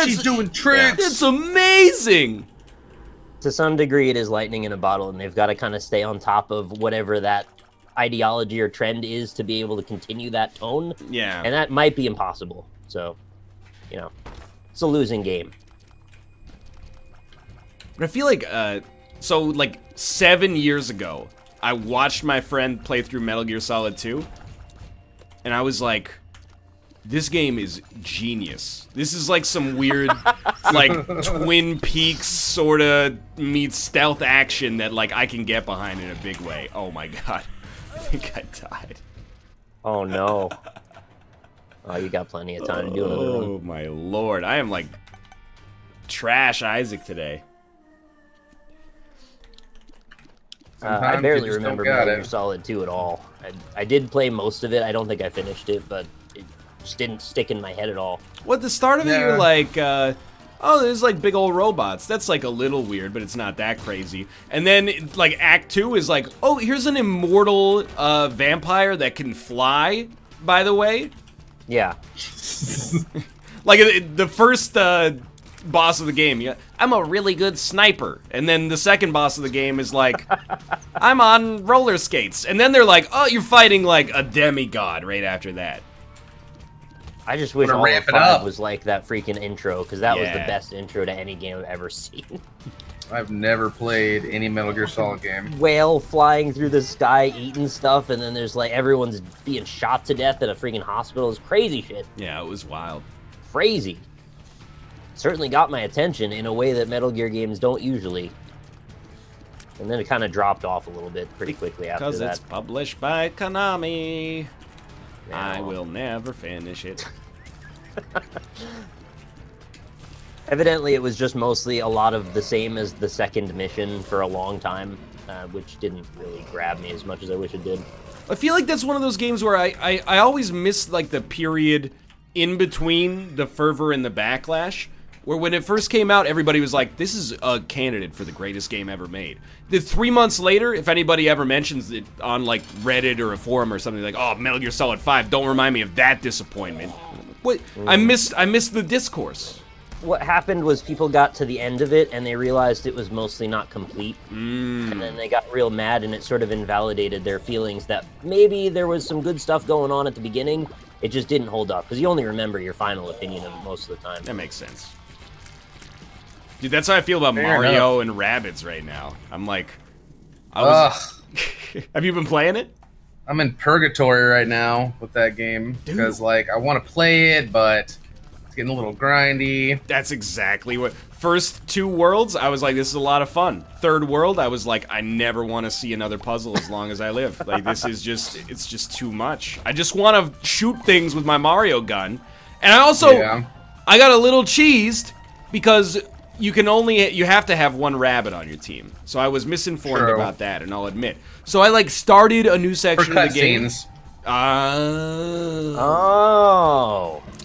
She's doing tricks. That's amazing. To some degree, it is lightning in a bottle, and they've got to kind of stay on top of whatever that ideology or trend is to be able to continue that tone. Yeah. And that might be impossible. So, you know, it's a losing game. But I feel like, so like 7 years ago, I watched my friend play through Metal Gear Solid 2, and I was like, this game is genius. This is like some weird, like, Twin Peaks sort of meets stealth action that, like, I can get behind in a big way. Oh my god. I think I died. Oh no. Oh, you got plenty of time to do another one. Oh my lord. I am like trash Isaac today. I barely remember Metal Gear Solid 2 at all. I did play most of it. I don't think I finished it, but it just didn't stick in my head at all. Well, at the start of it, you're like, oh, there's like big old robots. That's like a little weird, but it's not that crazy. And then, like, Act 2 is like, oh, here's an immortal vampire that can fly, by the way. Yeah. Like, the first boss of the game, yeah, I'm a really good sniper. And then the second boss of the game is like, I'm on roller skates. And then they're like, oh, you're fighting like a demigod right after that. I just wish all of 5 was like that freaking intro, because that was the best intro to any game I've ever seen. I've never played any Metal Gear Solid game. Whale flying through the sky, eating stuff, and then there's like everyone's being shot to death at a freaking hospital. It's crazy shit. Yeah, it was wild. Crazy. Certainly got my attention in a way that Metal Gear games don't usually. And then it kind of dropped off a little bit pretty quickly after that. Because it's published by Konami. No. I will never finish it. Evidently, it was just mostly a lot of the same as the second mission for a long time, which didn't really grab me as much as I wish it did. I feel like that's one of those games where I always miss, like, the period in between the fervor and the backlash, where when it first came out, everybody was like, this is a candidate for the greatest game ever made. The 3 months later, if anybody ever mentions it on, like, Reddit or a forum or something, like, oh, Metal Gear Solid 5, don't remind me of that disappointment. What? I missed the discourse. What happened was people got to the end of it, and they realized it was mostly not complete. And then they got real mad, and it sort of invalidated their feelings that maybe there was some good stuff going on at the beginning. It just didn't hold up, because you only remember your final opinion of it most of the time. That makes sense. Dude, that's how I feel about Mario and Rabbids right now. I'm like, have you been playing it? I'm in purgatory right now with that game because, like, I want to play it, but it's getting a little grindy. That's exactly what. First 2 worlds, I was like, this is a lot of fun. Third world, I was like, I never want to see another puzzle as long as I live. Like, this is just, it's just too much. I just want to shoot things with my Mario gun. And I also, I got a little cheesed because you have to have 1 rabbit on your team. So I was misinformed about that, and I'll admit. So I, like, started a new section of the game.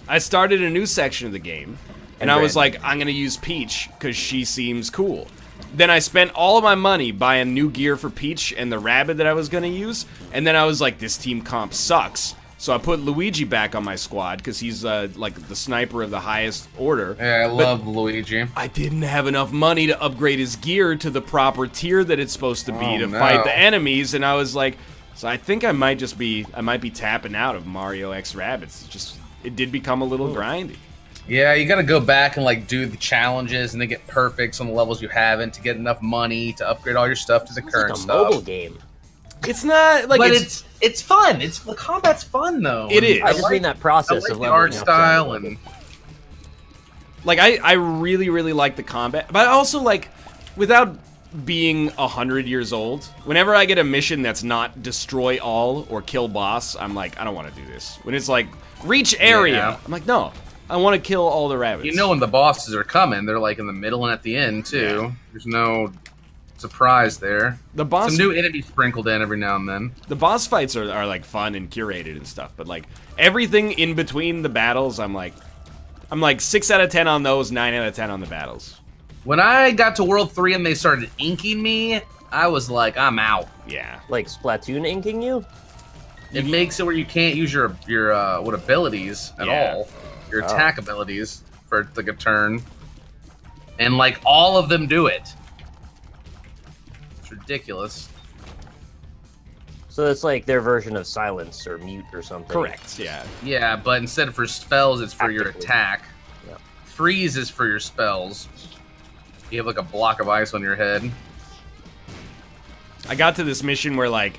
I started a new section of the game, and I was like, I'm gonna use Peach, because she seems cool. Then I spent all of my money buying new gear for Peach and the rabbit that I was gonna use, and then I was like, this team comp sucks. So I put Luigi back on my squad, because he's, like, the sniper of the highest order. Yeah, I love Luigi. I didn't have enough money to upgrade his gear to the proper tier that it's supposed to be to fight the enemies, and I was like, so I think I might be tapping out of Mario X Rabbids. It did become a little grindy. Yeah, you gotta go back and, like, do the challenges and then get perfects on the levels you haven't to get enough money to upgrade all your stuff to the current stuff. It's a mobile game. It's not like, but it's fun. The combat's fun though. It is. I just mean that process of the art style and like I really like the combat, but I also, like, without being 100 years old, whenever I get a mission that's not destroy all or kill boss, I'm like, I don't want to do this. When it's like reach area, I'm like, no, I want to kill all the rabbits. You know when the bosses are coming, they're like in the middle and at the end too. Yeah. There's no surprise there. Some new enemies sprinkled in every now and then. The boss fights are like fun and curated and stuff, but like everything in between the battles, I'm like 6 out of 10 on those, 9 out of 10 on the battles. When I got to World 3 and they started inking me, I was like, I'm out. Yeah. Like Splatoon inking you? It makes it where you can't use your what abilities at all. Your attack abilities for like a turn. And like all of them do it. It's ridiculous. So it's like their version of silence or mute or something. Correct, yeah. Yeah, but instead of for spells, it's for your attack. Yeah. Freeze is for your spells. You have like a block of ice on your head. I got to this mission where, like,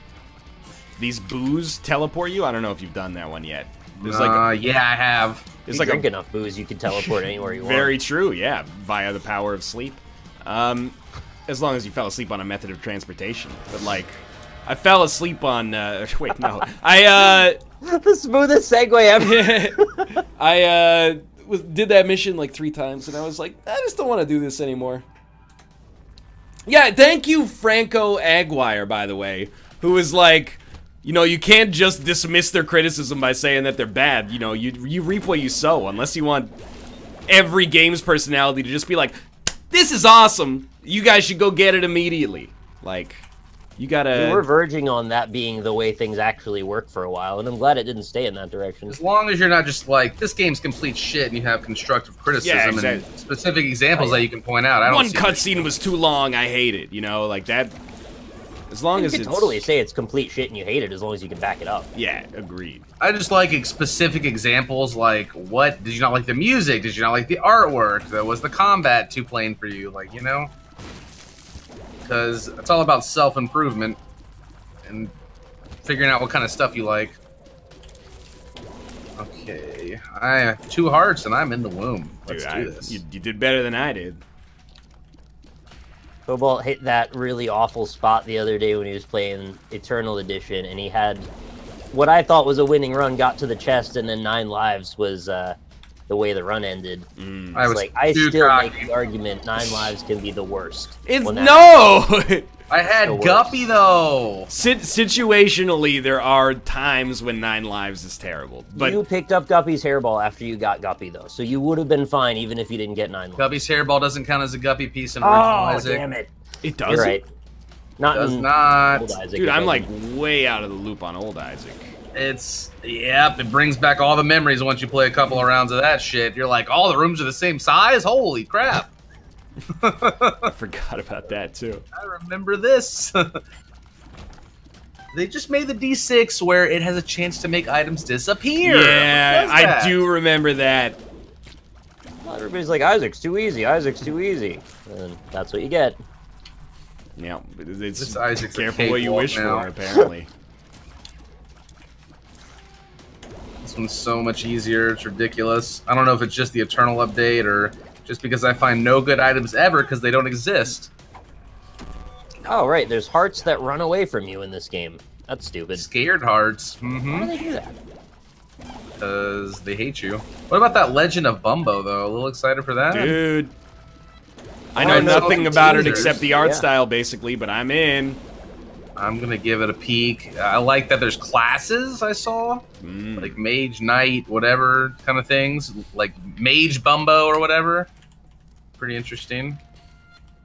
these boos teleport you. I don't know if you've done that one yet. There's yeah, I have. If you drink enough booze, you can teleport anywhere you want. Very true, yeah, via the power of sleep. As long as you fell asleep on a method of transportation. But, like, I fell asleep on, wait, no. The smoothest segue ever. I did that mission like 3 times, and I was like, I just don't want to do this anymore. Yeah, thank you, Franco Aguirre, by the way, who was like, you know, you can't just dismiss their criticism by saying that they're bad. You know, you reap what you sow, unless you want every game's personality to just be like, this is awesome. You guys should go get it immediately. Like, you gotta... We were verging on that being the way things actually work for a while, and I'm glad it didn't stay in that direction. As long as you're not just like, this game's complete shit, and you have constructive criticism and specific examples that you can point out. I don't One cutscene was too long, I hate it, you know, like that... As long as you it's... can totally say it's complete shit and you hate it, as long as you can back it up. Yeah, agreed. I just like specific examples, like, what? Did you not like the music? Did you not like the artwork? Was the combat too plain for you? Like, you know? Because it's all about self-improvement and figuring out what kind of stuff you like. Okay, I have 2 hearts and I'm in the womb. Let's do this. You did better than I did. Cobalt hit that really awful spot the other day when he was playing Eternal Edition, and he had what I thought was a winning run, got to the chest, and then 9 lives was the way the run ended. I still make the argument 9 lives can be the worst. It's no! I had Guppy, though! Situationally, there are times when 9 lives is terrible. But you picked up Guppy's hairball after you got Guppy, though, so you would have been fine even if you didn't get 9 lives. Guppy's hairball doesn't count as a Guppy piece in original Isaac. Oh, damn it. It doesn't? You're right. Does not. Old Isaac, dude, I'm like way out of the loop on old Isaac. Yep, it brings back all the memories once you play a couple of rounds of that shit. You're like, all the rooms are the same size? Holy crap. I forgot about that too. I remember this. They just made the D6 where it has a chance to make items disappear. Yeah, I do remember that. Well, everybody's like, Isaac's too easy, Isaac's too easy. And that's what you get. Yeah, it's Isaac's careful what you wish for, apparently. This one's so much easier, it's ridiculous. I don't know if it's just the Eternal update or just because I find no good items ever because they don't exist. Oh, right, there's hearts that run away from you in this game. That's stupid. Scared hearts. Why do they do that? Because they hate you. What about that Legend of Bumbo, though? A little excited for that? Dude. I know nothing about it except the art style, basically, but I'm in. I'm gonna give it a peek. I like that there's classes I saw. Like Mage, Knight, whatever kind of things. Like Mage Bumbo or whatever. Pretty interesting.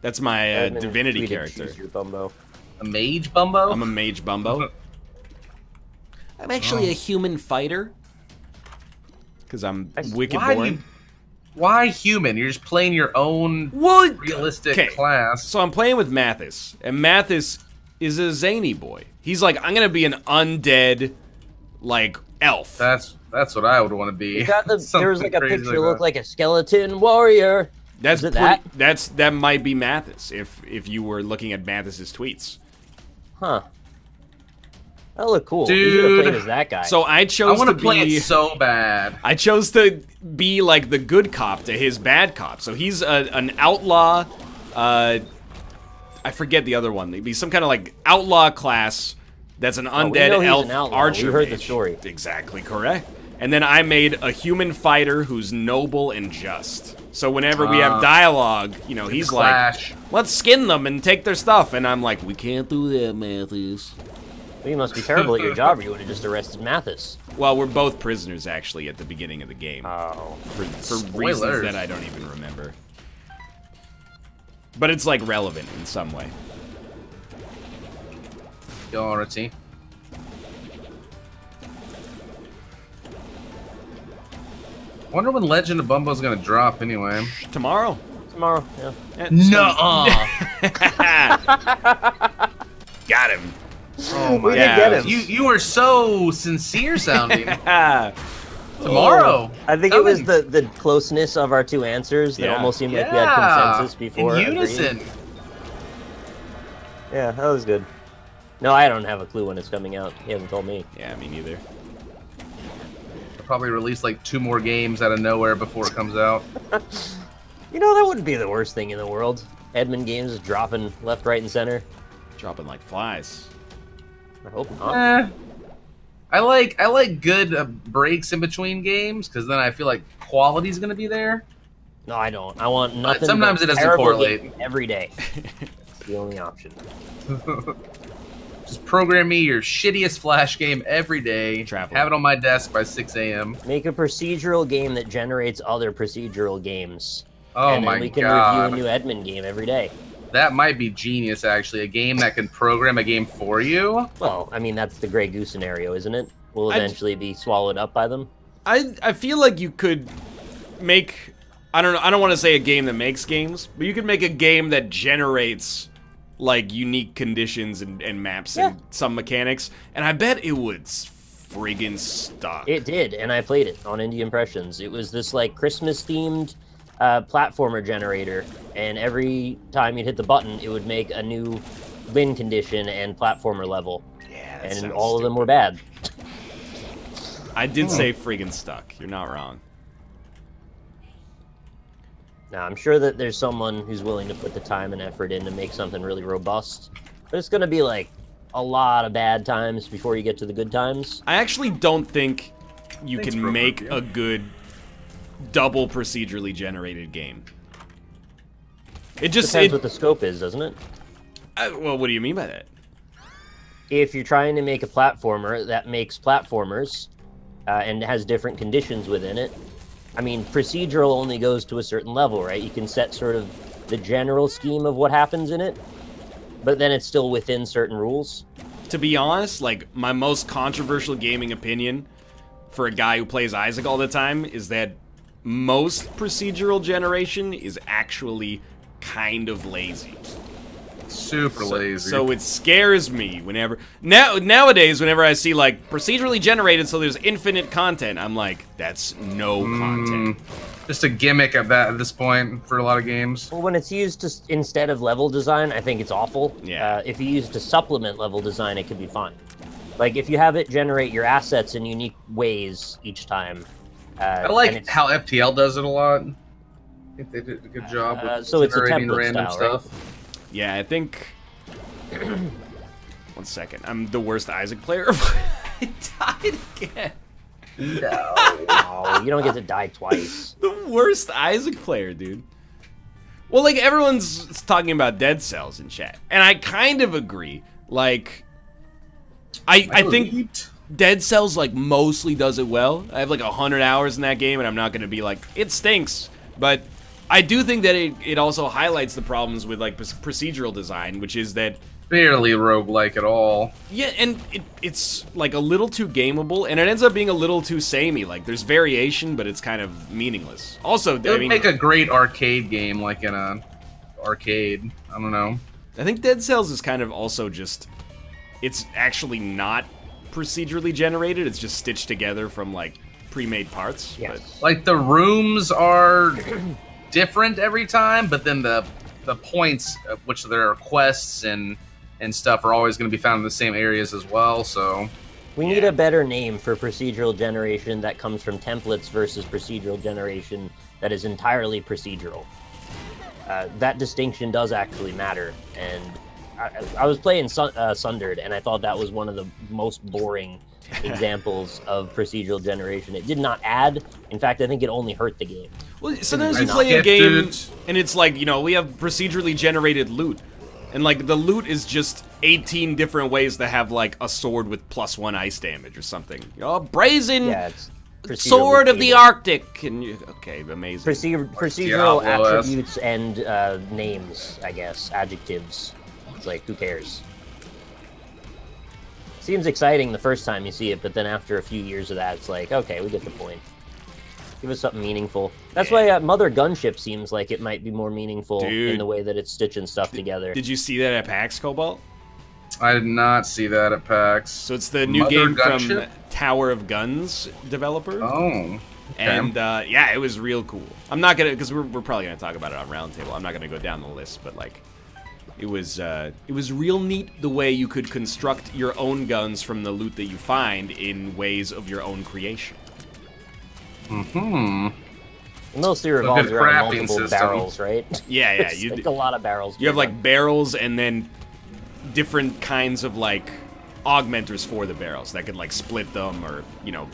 That's my divinity character. Bumbo. A Mage Bumbo? I'm a Mage Bumbo. I'm actually a human fighter. Because I'm wicked born. Why human? You're just playing your own realistic class. So I'm playing with Mathis, and Mathis is a zany boy. He's like, I'm gonna be an undead, like, elf. That's what I would want to be. There was like a picture that looked like a skeleton warrior. That might be Mathis if you were looking at Mathis's tweets. Huh. That look cool. Dude, you should have played as that guy. So I chose to play it so bad. I chose to be like the good cop to his bad cop. So he's an outlaw. I forget the other one. They'd be some kind of like outlaw class that's an undead elf archer. We heard the story. Exactly correct. And then I made a human fighter who's noble and just. So whenever we have dialogue, you know, he's like, let's skin them and take their stuff. And I'm like, we can't do that, Mathis. Well, you must be terrible at your job, or you would have just arrested Mathis. Well, we're both prisoners, actually, at the beginning of the game. Oh. For reasons that I don't even remember. But it's, like, relevant in some way. Dorothy. Wonder when Legend of Bumbo's gonna drop anyway. Tomorrow. Tomorrow, yeah. Nuh-uh. Got him. Oh my God. You were so sincere sounding. Tomorrow. I think it was the closeness of our two answers that almost seemed like we had consensus before. In unison. Yeah, that was good. No, I don't have a clue when it's coming out. He hasn't told me. Yeah, me neither. They'll probably release like 2 more games out of nowhere before it comes out. You know, that wouldn't be the worst thing in the world. Edmund Games is dropping left, right, and center. Dropping like flies. I hope not. I like good breaks in between games because then I feel like quality's gonna be there. No, I don't. I want nothing. Sometimes but it doesn't terrible correlate. game every day. It's the only option. Just program me your shittiest Flash game every day. Traveler. Have it on my desk by 6 a.m. Make a procedural game that generates other procedural games. Oh and then my we can god. review a new Edmund game every day. That might be genius, actually. A game that can program a game for you. Well, I mean, that's the Grey Goose scenario, isn't it? We'll eventually be swallowed up by them. I feel like you could make, I don't know, I don't want to say a game that makes games, but you could make a game that generates like unique conditions and maps and some mechanics, and I bet it would friggin' suck. It did, and I played it on Indie Impressions. It was this like Christmas-themed platformer generator, and every time you'd hit the button, it would make a new win condition and platformer level. Yeah, that and all of them were bad. I did say friggin' stuck. You're not wrong. Now, I'm sure that there's someone who's willing to put the time and effort in to make something really robust, but it's going to be like a lot of bad times before you get to the good times. I actually don't think you can make a good double procedurally generated game. It just depends what the scope is, doesn't it? Well, what do you mean by that? If you're trying to make a platformer that makes platformers and has different conditions within it, I mean, procedural only goes to a certain level, right? You can set sort of the general scheme of what happens in it, but then it's still within certain rules. To be honest, like, my most controversial gaming opinion for a guy who plays Isaac all the time is that most procedural generation is actually kind of lazy. Super lazy. So it scares me whenever nowadays whenever I see like procedurally generated so there's infinite content, I'm like, that's no content. Just a gimmick of that at this point for a lot of games. Well, when it's used to instead of level design, I think it's awful. Yeah. If you use it to supplement level design, it could be fun. Like if you have it generate your assets in unique ways each time. I like how FTL does it a lot. I think they did a good job with so it's a generating template random style, stuff. right? Yeah, I think 1 second. I'm the worst Isaac player. I died again. No, you don't get to die twice. The worst Isaac player, dude. Well, like, everyone's talking about Dead Cells in chat, and I kind of agree. Like, I think Dead Cells, like, mostly does it well. I have, like, 100 hours in that game, and I'm not going to be like, it stinks. But I do think that it also highlights the problems with, like, procedural design, which is that barely roguelike at all. yeah, and it's like a little too gameable, and it ends up being a little too samey. Like, there's variation, but it's kind of meaningless. Also, It would I mean, make a great arcade game, like in a arcade. I don't know. I think Dead Cells is kind of also just, it's actually not procedurally generated. It's just stitched together from like pre-made parts. Yes. But Like the rooms are different every time, but then the points, which there are quests and stuff, are always going to be found in the same areas as well. So We need a better name for procedural generation that comes from templates versus procedural generation that is entirely procedural. That distinction does actually matter, and I was playing Sundered, and I thought that was one of the most boring examples of procedural generation. It did not add. In fact, I think it only hurt the game. well, sometimes you Nice play a game gifted. and it's like, you know, we have procedurally generated loot. And like the loot is just 18 different ways to have like a sword with +1 ice damage or something. You know, brazen Yeah, it's sword of the procedurally Arctic. And you, okay, amazing. procedural Diablo-esque. attributes and names, I guess, adjectives. It's like, who cares? Seems exciting the first time you see it, but then after a few years of that, it's like, okay, we get the point. Give us something meaningful. That's why Mother Gunship seems like it might be more meaningful in the way that it's stitching stuff together. Did you see that at PAX, Cobalt? I did not see that at PAX. So it's the new Mother game Gunship? from Tower of Guns developer. Oh. Okay. And yeah, it was real cool. I'm not gonna, because we're probably gonna talk about it on Roundtable. I'm not gonna go down the list, but like, It was real neat the way you could construct your own guns from the loot that you find in ways of your own creation. It mostly revolves around multiple barrels, right? Yeah. You like a lot of barrels. You have like barrels and then different kinds of like augmenters for the barrels that could like split them or, you know,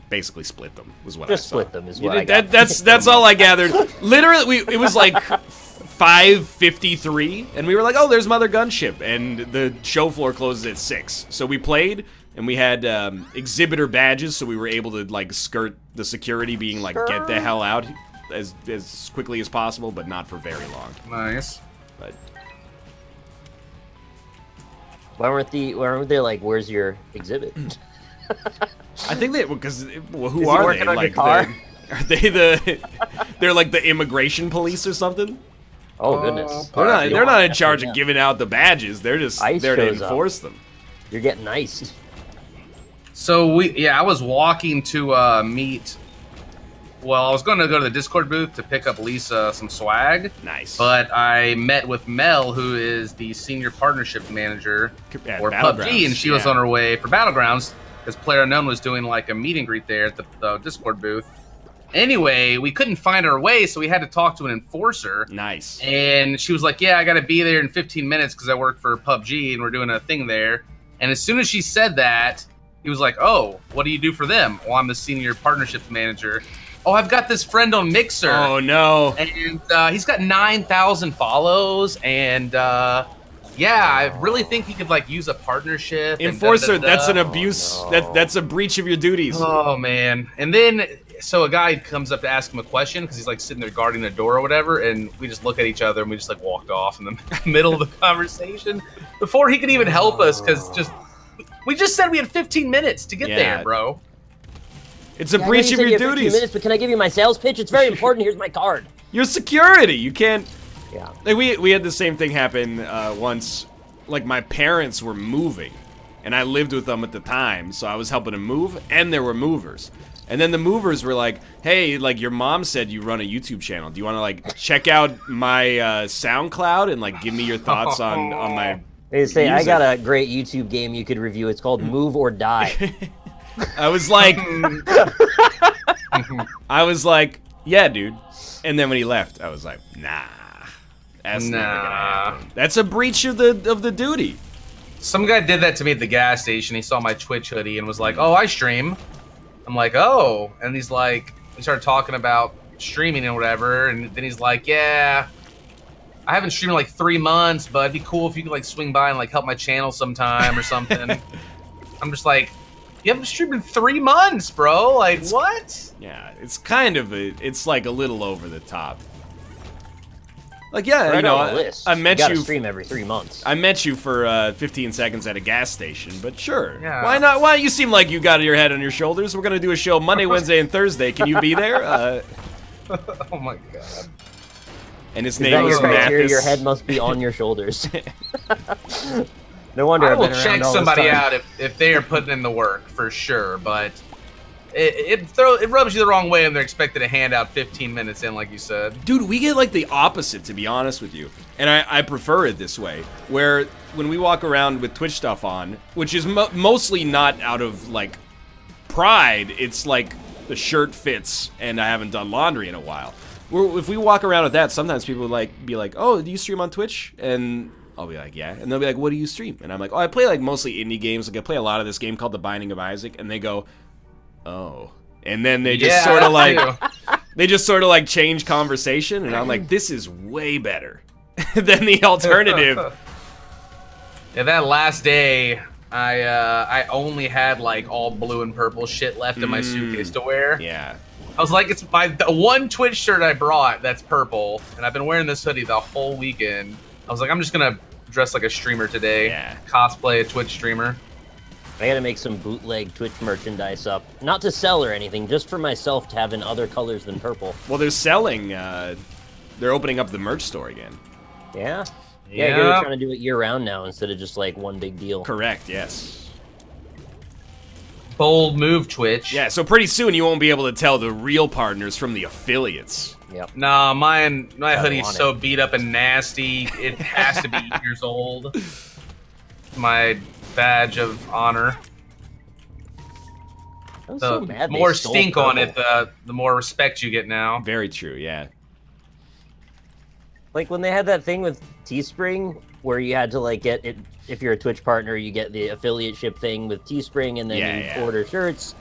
basically split them was what I saw. Just split them is what I got. That's all I gathered. Literally, it was like 5:53, and we were like, oh, there's Mother Gunship, and the show floor closes at 6. So we played, and we had exhibitor badges, so we were able to like skirt the security being like, get the hell out as quickly as possible, but not for very long. Nice. But why weren't they like, where's your exhibit? I think they, because who Is are he working they? on Like, your car? are they they're like the immigration police or something? Oh goodness. They're not in charge of giving out the badges. They're just ICE there to shows up. enforce them. You're getting iced. So I was walking to meet. Well, I was going to go to the Discord booth to pick up Lisa some swag. Nice. But I met with Mel, who is the senior partnership manager for PUBG, and she was on her way for Battlegrounds because PlayerUnknown was doing like a meet and greet there at the Discord booth. Anyway, we couldn't find our way, so we had to talk to an enforcer. Nice. And she was like, yeah, I got to be there in 15 minutes because I work for PUBG and we're doing a thing there. And as soon as she said that, he was like, oh, what do you do for them? Well, I'm the senior partnerships manager. Oh, I've got this friend on Mixer. Oh, no. And he's got 9,000 follows. And yeah, I really think he could like use a partnership. Enforcer, that's an abuse. Oh, no. That's a breach of your duties. Oh, man. And then... So a guy comes up to ask him a question because he's like sitting there guarding the door or whatever, and we just look at each other and we just like walked off in the middle of the conversation before he could even help us because we just said we had 15 minutes to get there, bro. It's a breach of your duties. 15 minutes, but can I give you my sales pitch? It's very important. Here's my card. Your security. You can't. Yeah. Like we had the same thing happen once. Like my parents were moving, and I lived with them at the time, so I was helping them move, and there were movers. And then the movers were like, hey, like your mom said you run a YouTube channel. Do you want to like check out my SoundCloud and like give me your thoughts on my They say, music? I got a great YouTube game you could review. It's called Move or Die. I was like, yeah, dude. And then when he left, I was like, nah. That's never gonna happen. That's a breach of the duty. Some guy did that to me at the gas station. He saw my Twitch hoodie and was like, oh, I stream. I'm like, oh, and he's like, we started talking about streaming and whatever, and then he's like, yeah, I haven't streamed in like 3 months, but it'd be cool if you could like swing by and like help my channel sometime or something. I'm just like, you haven't streamed in 3 months, bro. Like, what? Yeah, it's kind of it's like a little over the top. Like, yeah, Right you know, on the list. I met you. Stream every 3 months. I met you for 15 seconds at a gas station, but sure. Yeah. Why not? Why you seem like you got your head on your shoulders? We're gonna do a show Monday, Wednesday, and Thursday. Can you be there? Oh my god. And his Is name that was your criteria? Mathis. Your head must be on your shoulders. No wonder I I've will been around check all this somebody time. out if they are putting in the work for sure, but it rubs you the wrong way and they're expected to hand out 15 minutes in, like you said. Dude, we get like the opposite, to be honest with you. And I prefer it this way, where when we walk around with Twitch stuff on, which is mostly not out of like pride, it's like the shirt fits and I haven't done laundry in a while. If we walk around with that, sometimes people would be like, oh, do you stream on Twitch? And I'll be like, yeah. And they'll be like, what do you stream? And I'm like, oh, I play like mostly indie games. Like I play a lot of this game called The Binding of Isaac. And they go, oh. And then they just sort of like change conversation. And I'm like, this is way better than the alternative. Yeah, that last day, I only had like all blue and purple shit left in my suitcase to wear. Yeah. I was like, it's the one Twitch shirt I brought that's purple, and I've been wearing this hoodie the whole weekend. I was like, I'm just gonna dress like a streamer today. Yeah. Cosplay a Twitch streamer. I gotta make some bootleg Twitch merchandise up. Not to sell or anything, just for myself to have in other colors than purple. Well, they're selling, they're opening up the merch store again. Yeah? Yeah, you're trying to do it year-round now instead of just, like, one big deal. Correct, yes. Bold move, Twitch. Yeah, so pretty soon you won't be able to tell the real partners from the affiliates. Yep. Nah, my hoodie's so beat up and nasty, it has to be years old. My badge of honor. I'm The so mad more they stole stink on purple. it, the more respect you get now. Very true, yeah. Like when they had that thing with Teespring, where you had to like get it. If you're a Twitch partner, you get the affiliateship thing with Teespring, and then you order shirts.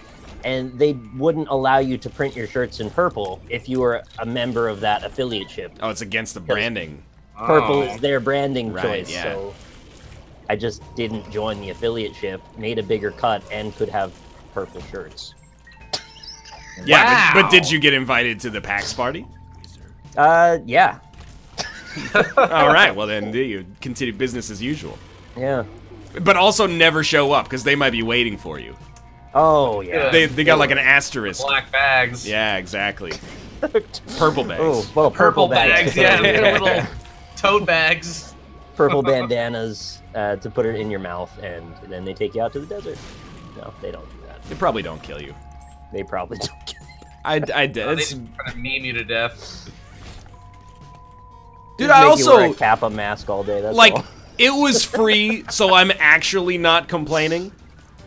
And they wouldn't allow you to print your shirts in purple if you were a member of that affiliateship. Oh, it's against the branding. Purple is their branding Right, choice, yeah. so I just didn't join the affiliateship, made a bigger cut, and could have purple shirts. Yeah, Wow. but did you get invited to the PAX party? Yeah. All right, well then you continue business as usual. Yeah. But also never show up, because they might be waiting for you. Oh, yeah. They got like an asterisk. Black bags. Yeah, exactly. Purple bags. Oh, well, Purple bags, yeah, they're little tote bags. Purple bandanas to put it in your mouth, and then they take you out to the desert. No, they don't do that. They probably don't kill you. They probably don't kill you. I They it's, just try to meme you to death. dude, Just I make you wear also a Kappa mask all day. That's like all. it was free, so I'm actually not complaining.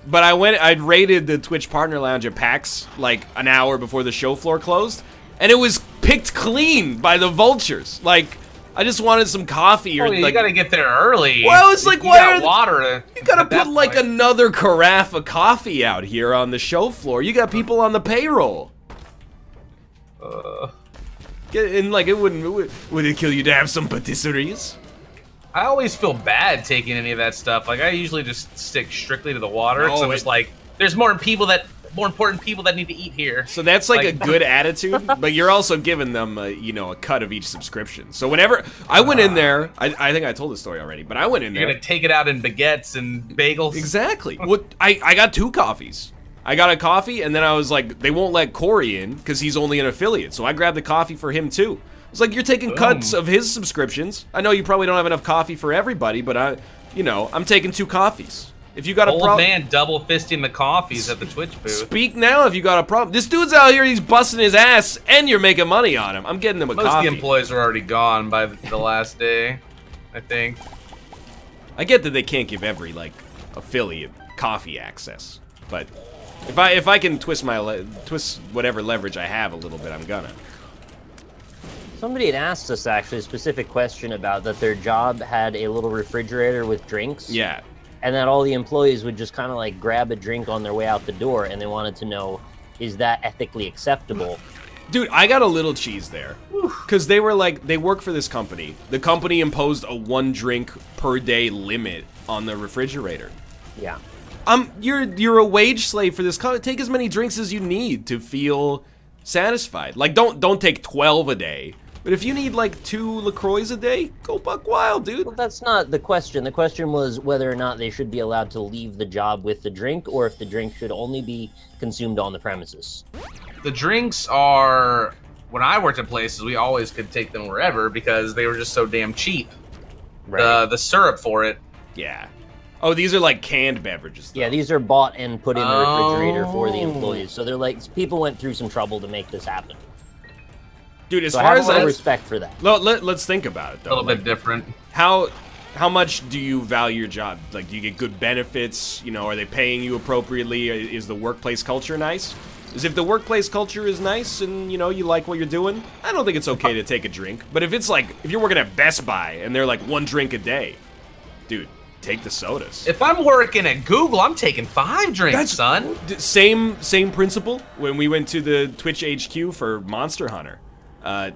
But I raided the Twitch Partner Lounge at PAX like an hour before the show floor closed, and it was picked clean by the vultures. Like, I just wanted some coffee or Oh, you like. gotta get there early. Well, it's like, you why got are water? You gotta at that put like point. another carafe of coffee out here on the show floor. You got people on the payroll. And like, would it kill you to have some patisseries? I always feel bad taking any of that stuff. Like, I usually just stick strictly to the water. No, So I'm just like, there's more important people that need to eat here. So that's like a good attitude, but you're also giving them, you know, a cut of each subscription. So whenever I went in there, I think I told this story already, but I went in You're there. gonna take it out in baguettes and bagels. Exactly. What I got 2 coffees. I got a coffee, and then I was like, they won't let Corey in because he's only an affiliate. So I grabbed the coffee for him too. It's like, you're taking cuts of his subscriptions. I know you probably don't have enough coffee for everybody, but I'm taking 2 coffees. If you got a Old problem, man double fisting the coffees at the Twitch booth. speak now if you got a problem. This dude's out here, he's busting his ass, and you're making money on him. I'm getting him a Most of coffee. the employees are already gone by the last day, I think. I get that they can't give every like affiliate coffee access, but if I can twist whatever leverage I have a little bit, I'm gonna. Somebody had asked us actually a specific question about that their job had a little refrigerator with drinks. Yeah. And that all the employees would just kind of like grab a drink on their way out the door, and they wanted to know, is that ethically acceptable? Dude, I got a little cheese there. Because they were like, they work for this company. The company imposed a 1 drink per day limit on the refrigerator. Yeah. You're a wage slave for this company. Take as many drinks as you need to feel satisfied. Like, don't take 12 a day. But if you need like 2 LaCroix a day, go buck wild, dude. Well, that's not the question. The question was whether or not they should be allowed to leave the job with the drink, or if the drink should only be consumed on the premises. The drinks are, when I worked at places, we always could take them wherever because they were just so damn cheap. Right. The syrup for it. Yeah. Oh, these are like canned beverages, though. Yeah, these are bought and put in the refrigerator for the employees. So they're like, people went through some trouble to make this happen. Dude, as So I far have as a lot of respect for that. let's think about it, A though. little Like, bit different. How much do you value your job? Like, do you get good benefits? You know, are they paying you appropriately? Is the workplace culture nice? Because if the workplace culture is nice and, you know, you like what you're doing, I don't think it's okay to take a drink. But if it's like, if you're working at Best Buy and they're like 1 drink a day, dude, take the sodas. If I'm working at Google, I'm taking 5 drinks, son. Same principle when we went to the Twitch HQ for Monster Hunter.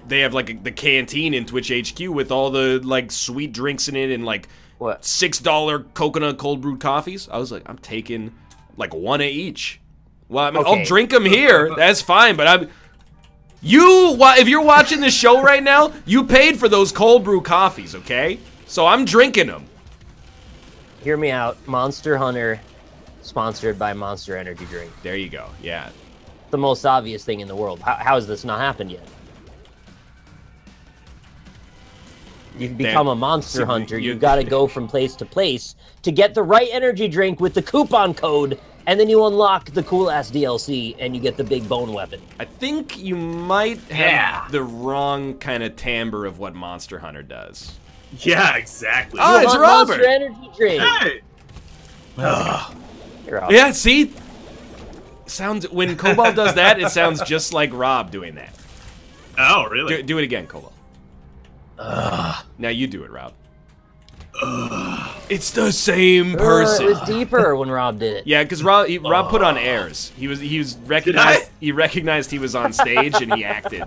They have like the canteen in Twitch HQ with all the like sweet drinks in it and like What? $6 coconut cold brewed coffees. I was like, I'm taking like 1 of each. Well, I mean, Okay. I'll drink them here. That's fine, but if you're watching this show right now, you paid for those cold brew coffees, okay? So I'm drinking them. Hear me out. Monster Hunter, sponsored by Monster Energy Drink. There you go. Yeah. The most obvious thing in the world. How has this not happened yet? You've become a monster so hunter. you- You've got to go from place to place to get the right energy drink with the coupon code And then you unlock the cool-ass DLC, and you get the big bone weapon. I think you might have the wrong kind of timbre of what Monster Hunter does. Yeah, exactly. Oh, it's Robert! Monster Energy Drink! Hey! Yeah, see? Sounds when Cobalt does that, it sounds just like Rob doing that. Oh, really? Do it again, Cobalt. Now you do it, Rob. It's the same person. It was deeper when Rob did it. Yeah, because Rob put on airs. He was recognized. He recognized he was on stage and he acted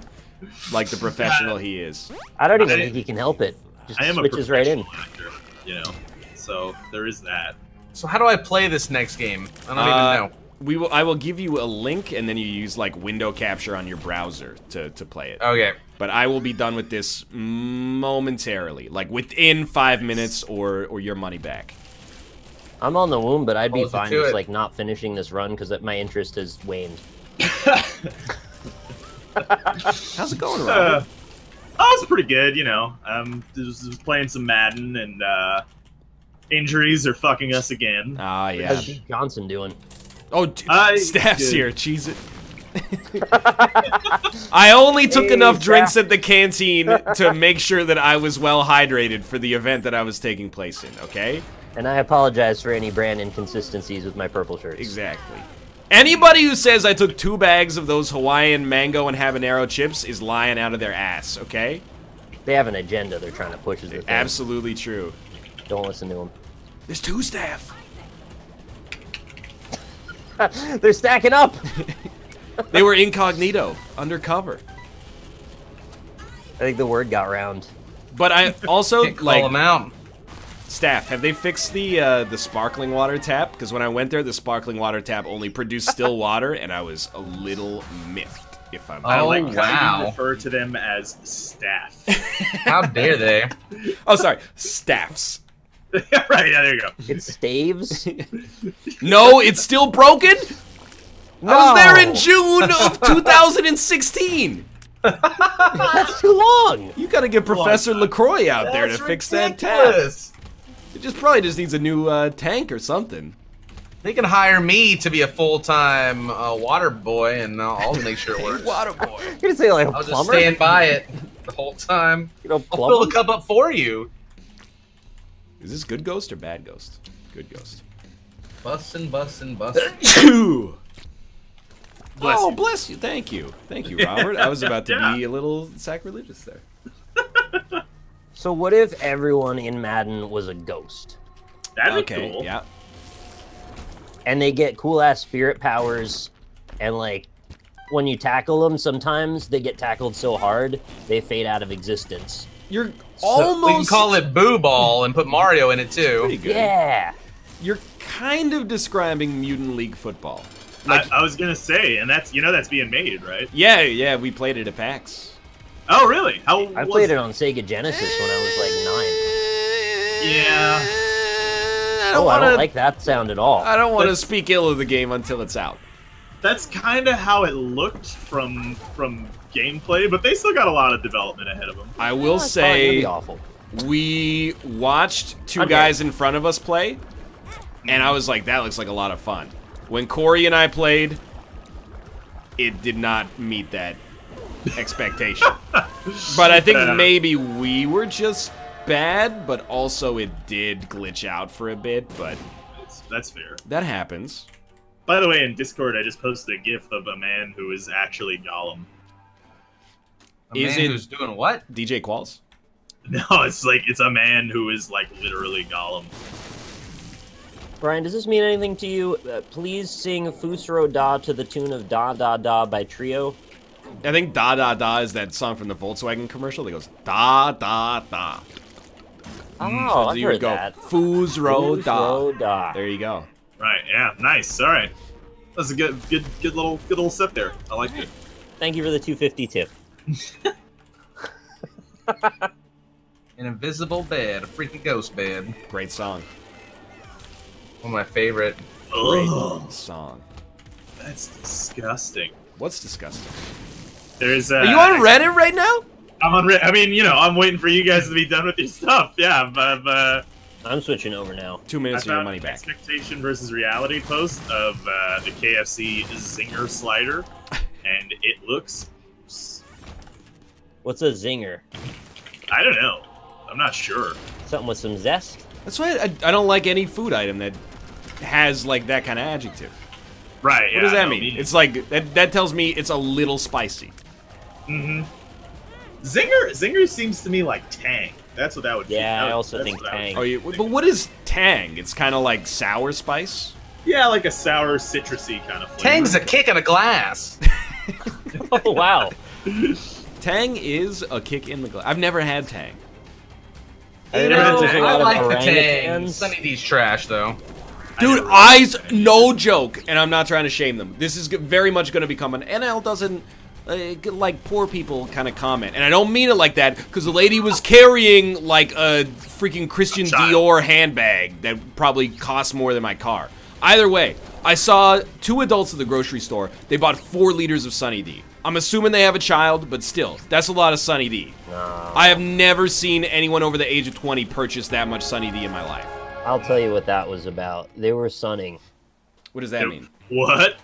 like the professional he is. I don't even think he can help it. Just I am switches a right in. actor, you know. So there is that. So how do I play this next game? I don't even know. I will give you a link and then you use like window capture on your browser to play it. Okay. But I will be done with this momentarily, like within 5 minutes or your money back. I'm on the womb, but I'd be Close it fine to just it. like not finishing this run because my interest has waned. How's it going, Rob? Oh, it's pretty good, you know. Just playing some Madden, and injuries are fucking us again. Ah, yeah. How's Johnson doing? Oh, Staff's good. here. Cheese it. I only took enough drinks Staff. at the canteen to make sure that I was well hydrated for the event that I was taking place in, okay? And I apologize for any brand inconsistencies with my purple shirts. Exactly. Anybody who says I took 2 bags of those Hawaiian mango and habanero chips is lying out of their ass, okay? They have an agenda they're trying to push as the thing. Absolutely true. Don't listen to them. There's 2 staff. They're stacking up! They were incognito, undercover. I think the word got round. But I also, Can't call like, them out. staff, have they fixed the sparkling water tap? Because when I went there, the sparkling water tap only produced still water, and I was a little miffed, if I'm I Oh, like how wow. you refer to them as staff. How dare they? Oh, sorry, staffs. Right, yeah, there you go. It's staves? No, it's still broken? I was there in June of 2016. That's too long! You gotta get Professor LaCroix out there to fix that tap. ridiculous. It probably just needs a new tank or something. They can hire me to be a full-time water boy, and I'll make sure it works. Water boy. You're gonna say like a I'll just plumber? stand by it the whole time. You know, I'll fill plumber? the cup up for you. Is this good ghost or bad ghost? Good ghost. Bussin', bussin', bussin'. Bless Oh, you. bless you. Thank you. Thank you, Robert. I was about to Yeah. be a little sacrilegious there. So what if everyone in Madden was a ghost? That'd be Okay, cool. yeah. And they get cool-ass spirit powers, and like, when you tackle them, sometimes they get tackled so hard, they fade out of existence. You're So we can almost call it Boo Ball and put Mario in it pretty too. good. Yeah! You're kind of describing Mutant League football. I was gonna say, and that's that's being made, right? Yeah, we played it at PAX. Oh, really? How I was played it on Sega Genesis when I was like 9. Yeah. I Oh, I wanna, don't like that sound at all. I don't want to speak ill of the game until it's out. That's kind of how it looked from gameplay, but they still got a lot of development ahead of them. I will That's probably gonna say be awful. we watched 2 Okay. guys in front of us play, and I was like, that looks like a lot of fun. When Corey and I played, it did not meet that expectation. But I think maybe we were just bad, but also it did glitch out for a bit, but That's fair. that happens. By the way, in Discord, I just posted a GIF of a man who is actually Gollum. A Is man it- who's doing what? DJ Qualls? No, it's a man who is like literally Gollum. Brian, does this mean anything to you? Please sing Fusro Da to the tune of Da Da Da by Trio. I think Da Da Da is that song from the Volkswagen commercial that goes Da Da Da. Oh, I've you would heard go that. Fusro Da. Fusro Da. There you go. Right? Yeah. Nice. All right. That's a good little set there. I like it. Thank you for the 250 tip. An invisible bed, a freaking ghost bed. Great song. One of my favorite. Great Ugh, song. that's disgusting. What's disgusting? There's Are you on Reddit right now? I'm on Reddit. I mean, I'm waiting for you guys to be done with your stuff. Yeah, but I'm switching over now. 2 I minutes of your found money an back. expectation versus reality post of the KFC Zinger slider, and it looks. What's a zinger? I don't know. I'm not sure. Something with some zest? That's why I don't like any food item that has like that kind of adjective. Right. What does that mean? It's like that tells me it's a little spicy. Mm-hmm. Zinger seems to me like Tang. That's what that would. Yeah, feel. I also That's think what that would- Tang. Oh, yeah, but what is Tang? It's kind of like sour spice. Yeah, like a sour, citrusy kind of flavor. Tang's a kick in a glass. Oh, wow. Tang is a kick in the glass. I've never had Tang. I You know know, there's a I lot of like the Tang. orangutans. Sunny D's trash though. Dude, eyes, no joke, and I'm not trying to shame them. This is very much going to become an NL doesn't like poor people kind of comment, and I don't mean it like that because the lady was carrying like a freaking Christian Dior handbag that probably cost more than my car. Either way, I saw 2 adults at the grocery store. They bought 4 liters of Sunny D. I'm assuming they have a child, but still, that's a lot of Sunny D. I have never seen anyone over the age of 20 purchase that much Sunny D in my life. I'll tell you what that was about. They were sunning. What does that mean? What?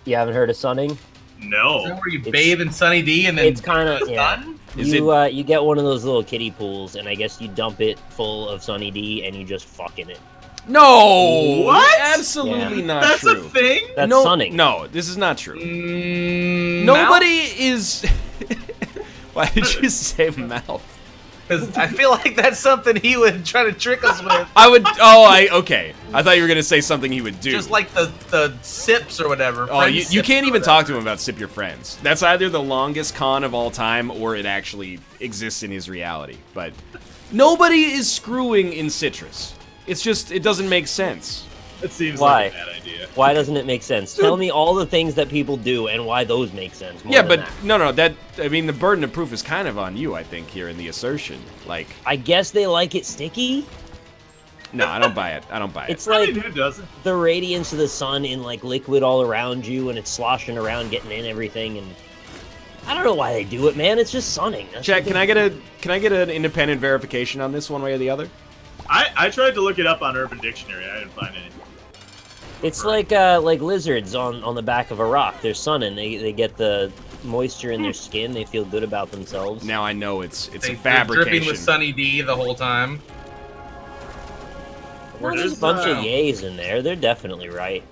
You haven't heard of sunning? Is that No. where you bathe in Sunny D and then It's kind of, yeah. Is You get one of those little kiddie pools, and I guess you dump it full of Sunny D, and you just fuck in it. No! What? Absolutely Yeah. not That's true. a thing. That's no, sunning. No, this is not true. Nobody. Nobody is... Why did you say mouth? Because I feel like that's something he would try to trick us with. I would... Oh, okay. I thought you were going to say something he would do. Just like the sips or whatever. Oh, Friend you sips can't or even whatever. talk to him about Sip Your Friends. That's either the longest con of all time or it actually exists in his reality. But nobody is screwing in citrus. It's just, it doesn't make sense. It seems Why? like a bad idea. Why doesn't it make sense? Tell me all the things that people do and why those make sense. More Yeah, than but that. no, I mean, the burden of proof is kind of on you, I think, here in the assertion. Like, I guess they like it sticky. no, I don't buy it. I don't buy it. It's I like mean, who doesn't? the radiance of the sun in like liquid all around you, and it's sloshing around, getting in everything, and I don't know why they do it, man. It's just sunning. That's Chat, what can they- I get an independent verification on this one way or the other? I tried to look it up on Urban Dictionary. I didn't find anything. It's like lizards on the back of a rock. They're sunning. They get the moisture in their skin. They feel good about themselves. Now I know it's They're a dripping fabrication. with Sunny D the whole time. Well, there's a There's, bunch of yays in there. They're definitely right.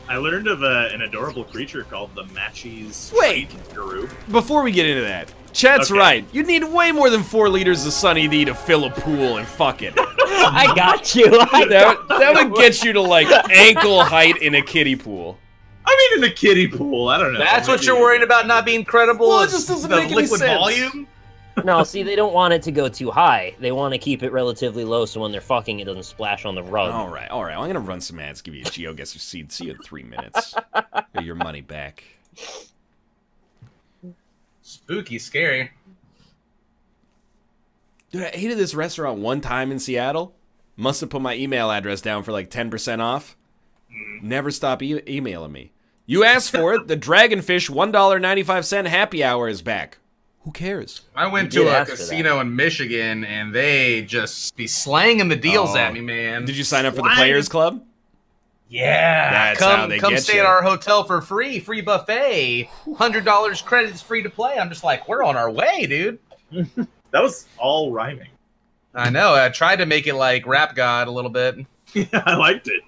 I learned of an adorable creature called the Matchies Wait. Guru. Before we get into that, Chat's Okay. right. You'd need way more than 4 liters of Sunny D to fill a pool and fuck it. I got you. That would get you to like ankle height in a kiddie pool. I mean, in a kiddie pool. I don't know. That's what Maybe- you're worried about not being credible? Well, it is just doesn't the make any liquid sense. volume? No, see, they don't want it to go too high. They want to keep it relatively low so when they're fucking, it doesn't splash on the rug. All right. I'm gonna run some ads. Give you a GeoGuessr seed. See you in 3 minutes. Get your money back. Spooky, scary. Dude, I hated this restaurant one time in Seattle. Must have put my email address down for like 10% off. Never stop emailing me. You asked for it. The Dragonfish $1.95 happy hour is back. Who cares? I went You to did a ask for casino in Michigan, and they just be slanging the deals Oh. at me, man. Did you sign up for the Why? Players Club? Yeah, That's come how they come get stay you. at our hotel for free buffet. $100 credits free to play. I'm just like, we're on our way, dude. That was all rhyming. I know. I tried to make it like Rap God a little bit. Yeah, I liked it.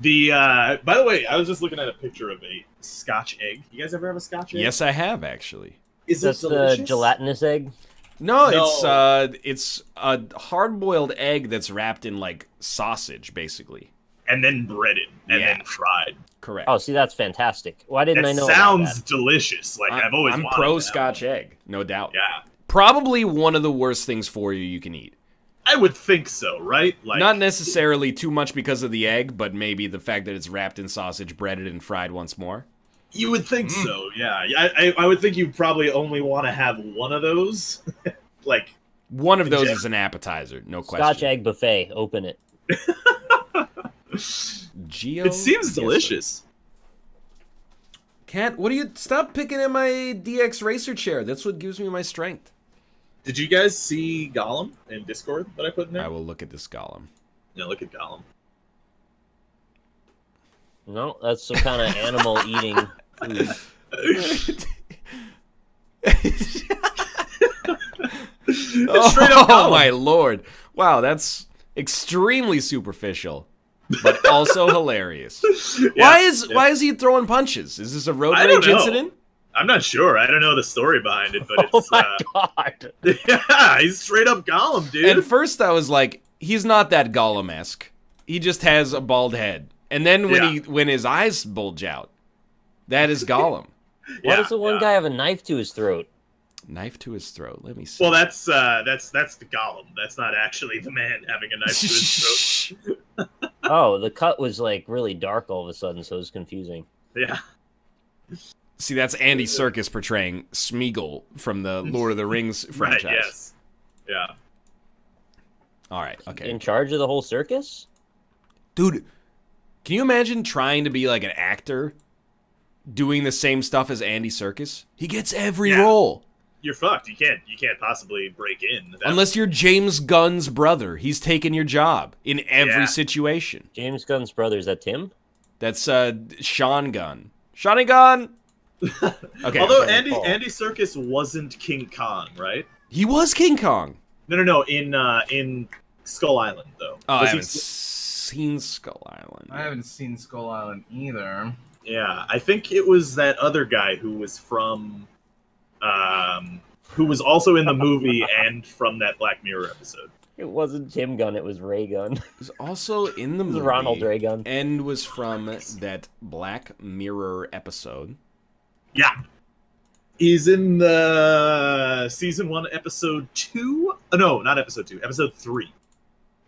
By the way, I was just looking at a picture of a Scotch egg. You guys ever have a Scotch egg? Yes, I have actually. Is That's it the delicious? gelatinous egg. No, No. it's a hard-boiled egg that's wrapped in like sausage, basically. And then breaded and Yeah. then fried. Correct. Oh, see, that's fantastic. Why didn't I It know sounds about delicious. Like I've always I'm wanted pro that. Scotch egg, no doubt. Yeah, Probably one of the worst things for you can eat. I would think so, right? Like Not necessarily too much because of the egg, but maybe the fact that it's wrapped in sausage, breaded, and fried once more. you would think so. Yeah, I would think you probably only want to have one of those. Like One of those Yeah. is an appetizer, no that? question. Scotch egg buffet. Open it. Geo. it seems Yes, delicious. Cat, what do you stop picking at my DX racer chair? That's what gives me my strength. Did you guys see Gollum in Discord that I put in there? I will look at this Gollum. Yeah, look at Gollum. No, that's some kind of animal eating food. Straight up Oh Gollum. my lord! Wow, that's extremely superficial, but also hilarious. Yeah, Why is he throwing punches? Is this a road I don't rage know. incident? I'm not sure. I don't know the story behind it, but Oh it's my god! yeah, he's straight up Gollum, dude. At first, I was like, he's not that Gollum-esque. He just has a bald head, and then when his eyes bulge out, that is Gollum. Why does the one guy have a knife to his throat? Knife to his throat. Let me see. Well, that's the Gollum. That's not actually the man having a knife to his throat. Oh, the cut was like really dark all of a sudden, so it was confusing. Yeah. See, that's Andy Serkis portraying Smeagol from the Lord of the Rings franchise. Right. Yes. Yeah. All right. Okay. In charge of the whole circus? Dude, can you imagine trying to be like an actor doing the same stuff as Andy Serkis? He gets every role. You're fucked. You can't possibly break in. Unless you're James Gunn's brother. He's taking your job in every situation. James Gunn's brother, is that Tim? That's Sean Gunn. Shawnee Gunn! Okay. Although okay, Andy Serkis wasn't King Kong, right? He was King Kong. No. In Skull Island, though. Oh, I Was he- haven't seen Skull Island. I haven't seen Skull Island either. Yeah, I think it was that other guy who was from, who was also in the movie and from that Black Mirror episode. It wasn't Tim Gunn, it was Ray Gunn. He was also in the It was movie. Ronald Ray Gunn. And was from that Black Mirror episode. Yeah. He's in the season 1, episode 2. Oh, no, not episode 2, episode 3,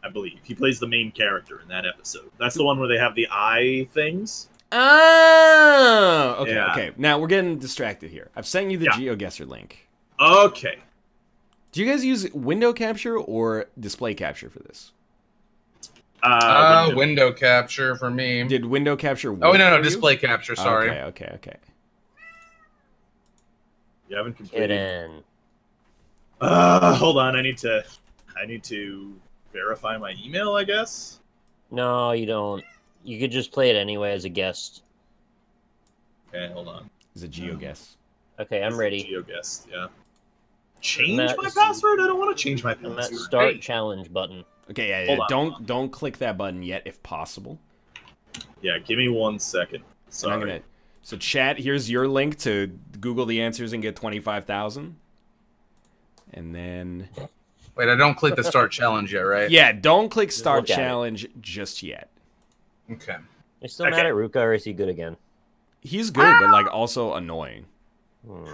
I believe. He plays the main character in that episode. That's the one where they have the eye things. Oh! Okay, Yeah. okay. Now, we're getting distracted here. I've sent you the GeoGuessr link. Okay. Do you guys use window capture or display capture for this? Window capture for me. Did window capture work Oh, no, for you? display capture, sorry. Okay. You haven't Get completed. in. Hold on. I need to verify my email, I guess. No, you don't. You could just play it anyway as a guest. Okay, hold on. It's a GeoGuess. Okay, I'm ready. GeoGuessed, yeah. Change Matt, my password? I don't want to change my I'm at password. start Hey. challenge button. Okay, yeah. Hold on. Don't click that button yet, if possible. Yeah, give me 1 second. And Sorry. I'm gonna. So, chat. Here's your link to Google the answers and get 25,000. And then, Wait, I don't click the start challenge yet, right? yeah, don't click start look at it. challenge just yet. Okay. You're still mad Okay. at Ruka, or is he good again? He's good, but like also annoying. Hmm.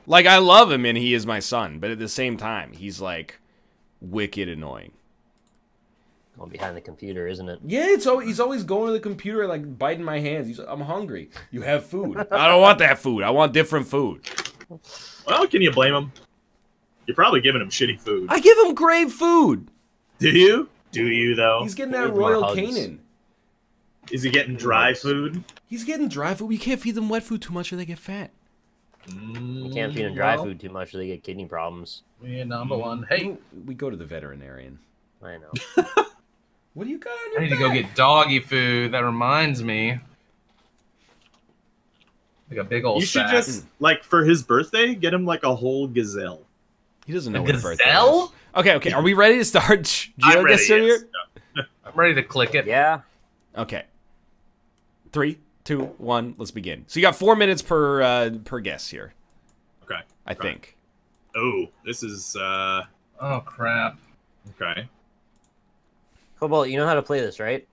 Like I love him and he is my son, but at the same time, he's like wicked annoying. Going behind the computer, isn't it? Yeah, he's always going to the computer and like biting my hands. He's like, I'm hungry. You have food. I don't want that food. I want different food. Well, can you blame him? You're probably giving him shitty food. I give him great food. Do you? Do you, though? He's getting that Need more Royal hugs. Canin. Is he getting dry food? He's getting dry food. We can't feed them wet food too much or they get fat. You can't feed them dry food too much, or they get kidney problems. We're number one. Hey, We go to the veterinarian. I know. What do you got on I your need to go back? get doggy food. That reminds me. Like a big old You should sack. just, like, for his birthday, get him, like, a whole gazelle. He doesn't know A what a birthday gazelle? is. Okay. Are we ready to start I'm ready, GeoGuessr yes. here? I'm ready to click it. Yeah. Okay. 3, 2, 1. Let's begin. So you got 4 minutes per guess here. Okay. I think. Oh, this is, Oh crap. okay. Cobalt, you know how to play this, right?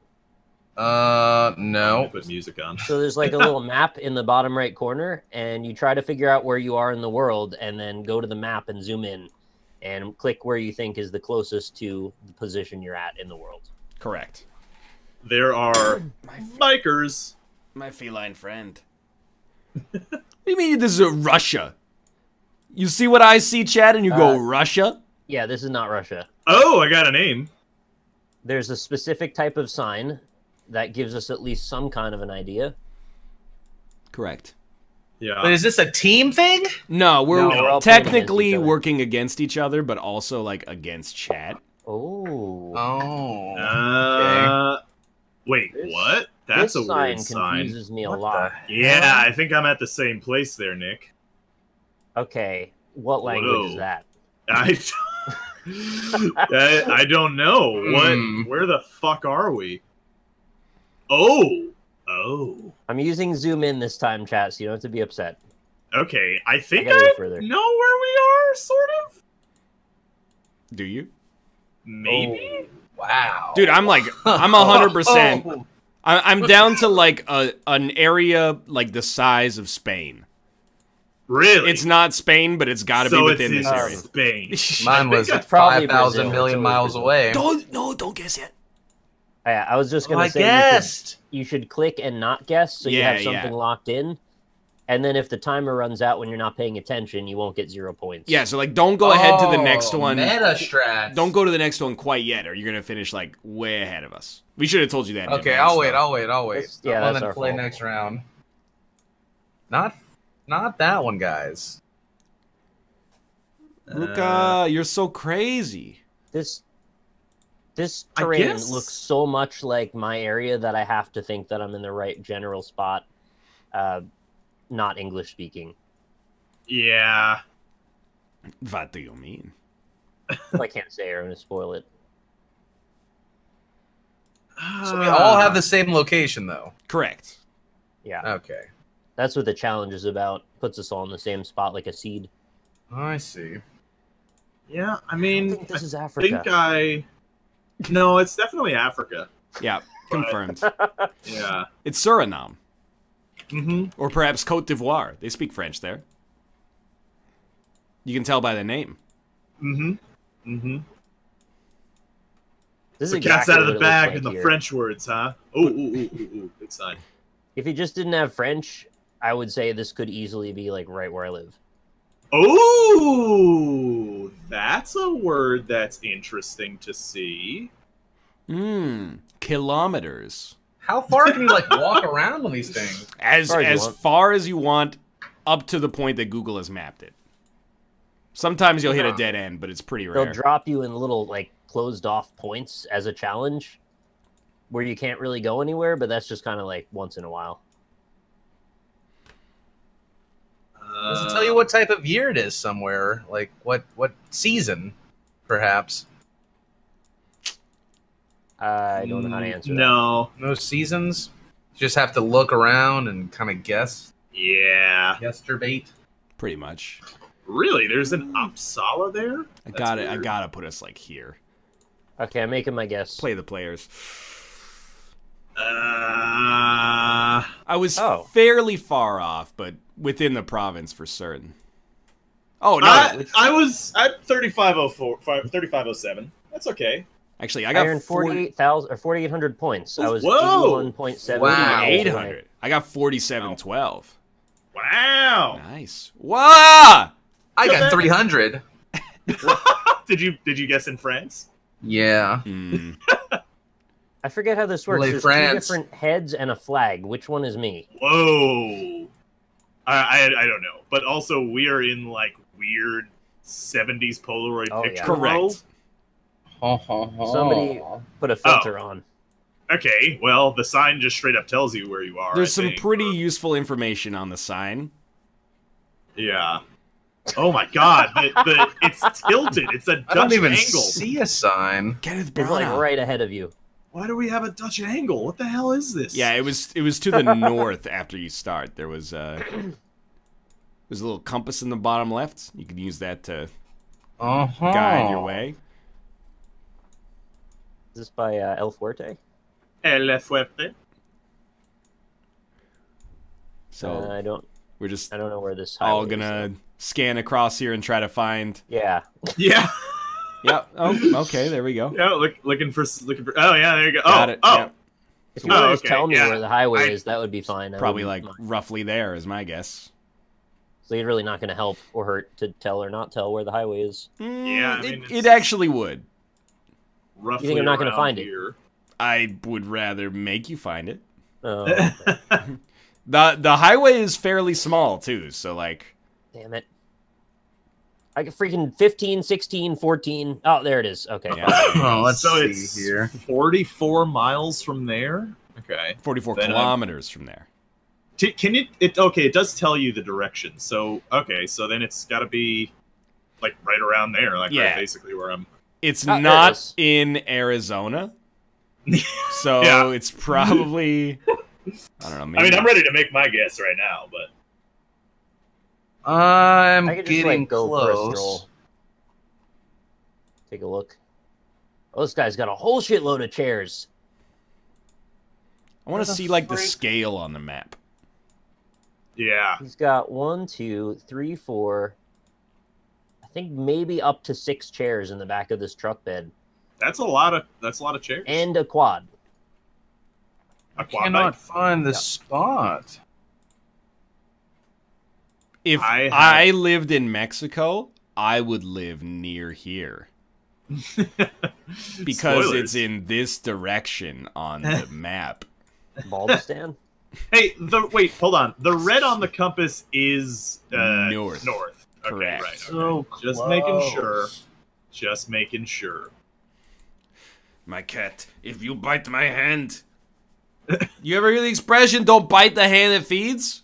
No. Put music on. So there's like a little map in the bottom right corner, and you try to figure out where you are in the world, and then go to the map and zoom in, and click where you think is the closest to the position you're at in the world. Correct. There are bikers. My feline friend. What do you mean this is Russia? You see what I see, Chad, and you go, Russia? Yeah, this is not Russia. Oh, I got a name. There's a specific type of sign that gives us at least some kind of an idea. Correct. Yeah. But is this a team thing? No, we're No, we're all playing against technically each other. working against each other, but also like against chat. Oh. Oh. Wait, This- what? That's a this weird sign sign. confuses me a What lot. Yeah, I think I'm at the same place there, Nick. Okay, what language is Whoa. that? I don't know. Hmm. Where the fuck are we? Oh. I'm using zoom in this time, chat, so you don't have to be upset. Okay, I think gotta I go further. know where we are, sort of. Do you? Maybe. Wow. Dude, I'm 100%. Oh. I'm down to like an area like the size of Spain. Really? It's not Spain, but it's got to be so within it's this in area. Spain. Mine was I think probably 5,000 Brazil. million It's miles always away. Don't guess yet. Yeah, I was just Oh, gonna I say guessed. you should click and not guess, so you Yeah, have something locked in. And then if the timer runs out when you're not paying attention, you won't get 0 points. Yeah, so like don't go ahead to the next Oh, one. Meta strats. Don't go to the next one quite yet, or you're gonna finish like way ahead of us. We should have told you that. in Okay, advance, I'll wait. though. I'll wait. Yeah, I'll that's then our play fault. next round. Not that one, guys. Luca, you're so crazy. This I terrain guess- looks so much like my area that I have to think that I'm in the right general spot. Not English speaking. Yeah. What do you mean? If I can't say it, I'm gonna spoil it. So we all have the same location, though. Correct. Yeah, Okay. that's what the challenge is about. Puts us all in the same spot like a seed. I see. Yeah, I I mean, think this is I Africa. think No, it's definitely Africa. Yeah, confirmed. Yeah. It's Suriname, Mm-hmm. or perhaps Cote d'Ivoire. They speak French there. You can tell by the name. Mm-hmm. Mm-hmm. This is The cat's exactly out of what the it bag looks in like the here. French words, huh? Ooh. Big sign. If you just didn't have French, I would say this could easily be like right where I live. Oh, that's a word that's interesting to see. Kilometers. How far can you like walk around on these things? As far as you as want. far as you want, up to the point that Google has mapped it. Sometimes you'll hit a Huh. dead end, but it's pretty They'll rare. drop you in little like closed off points as a challenge where you can't really go anywhere, but that's just kind of like once in a while. Does it tell you what type of year it is somewhere? Like what season, perhaps? I don't know how to answer that. No. No seasons. You just have to look around and kind of guess. Yeah. Yesterday. Pretty much. Really? There's an Uppsala there? I That's got it. I weird. gotta put us like here. Okay, I'm making my guess. Play the players. I I was Oh. fairly far off, but within the province for certain. Oh no! I was at 3504, 3507. That's okay. Actually, I got Iron 48,000 or 4,800 points. I was Whoa! 81.7. Wow. 800. I got 4712. Wow. Nice. Wow! I got 300. Did you guess in France? Yeah. I forget how this works. Lay There's France. 2 different heads and a flag. Which one is me? Whoa. I don't know. But also we are in like weird 70s Polaroid Oh, picture yeah. world. Somebody put a filter on. Okay, well, the sign just straight up tells you where you are. There's I some think. pretty useful information on the sign. Yeah. Oh my god, it's tilted. It's a I Dutch don't even angle. see a sign. Kenneth It's like Branagh. right ahead of you. Why do we have a Dutch angle? What the hell is this? Yeah, it was to the north after you start. There's a little compass in the bottom left. You can use that to guide your way. Is this by El Fuerte? El Fuerte. So I don't we're just know where this all highway is, gonna though. scan across here and try to find. Yeah. Yeah. Yep. Oh, okay. There we go. Yeah, looking for. Oh yeah, there you go. Got oh, it. oh. Yep. If you want to just okay, tell me yeah. where the highway I- is, that would be fine. I Probably wouldn't like mind. roughly there is my guess. So you're really not going to help or hurt to tell or not tell where the highway is. Yeah, I mean, it it's- actually would. Roughly You think I'm not gonna around find it? here. I would rather make you find it. Oh, The highway is fairly small too, so like. Damn it. I get freaking 15, 16, 14. Oh, there it is. Okay. Yeah. Oh, let's So see it's here. 44 miles from there. Okay. 44 Then, kilometers from there. Can it? Okay, it does tell you the direction. So okay, so then it's got to be like right around there, like Yeah. right basically where I'm. It's there it not is. in Arizona, so Yeah. it's probably. I don't know. Maybe I mean, I'm ready to make my guess right now, but I'm I could just getting like go for a close. stroll. Take a look. Oh, this guy's got a whole shitload of chairs. I want to see like the scale on the map. yeah, He's got 1, 2, 3, 4. I think maybe up to 6 chairs in the back of this truck bed, that's a lot of chairs. and a quad. A quad Cannot bike. find the spot. If I I, have- lived in Mexico, I would live near here because Spoilers. it's in this direction on the map. Baldistan? Hey, wait, hold on. The red on the compass is North. North. Okay, Correct. right. Okay. So Just making close. sure. Just making sure. My cat, if you bite my hand. You ever hear the expression, don't bite the hand that feeds?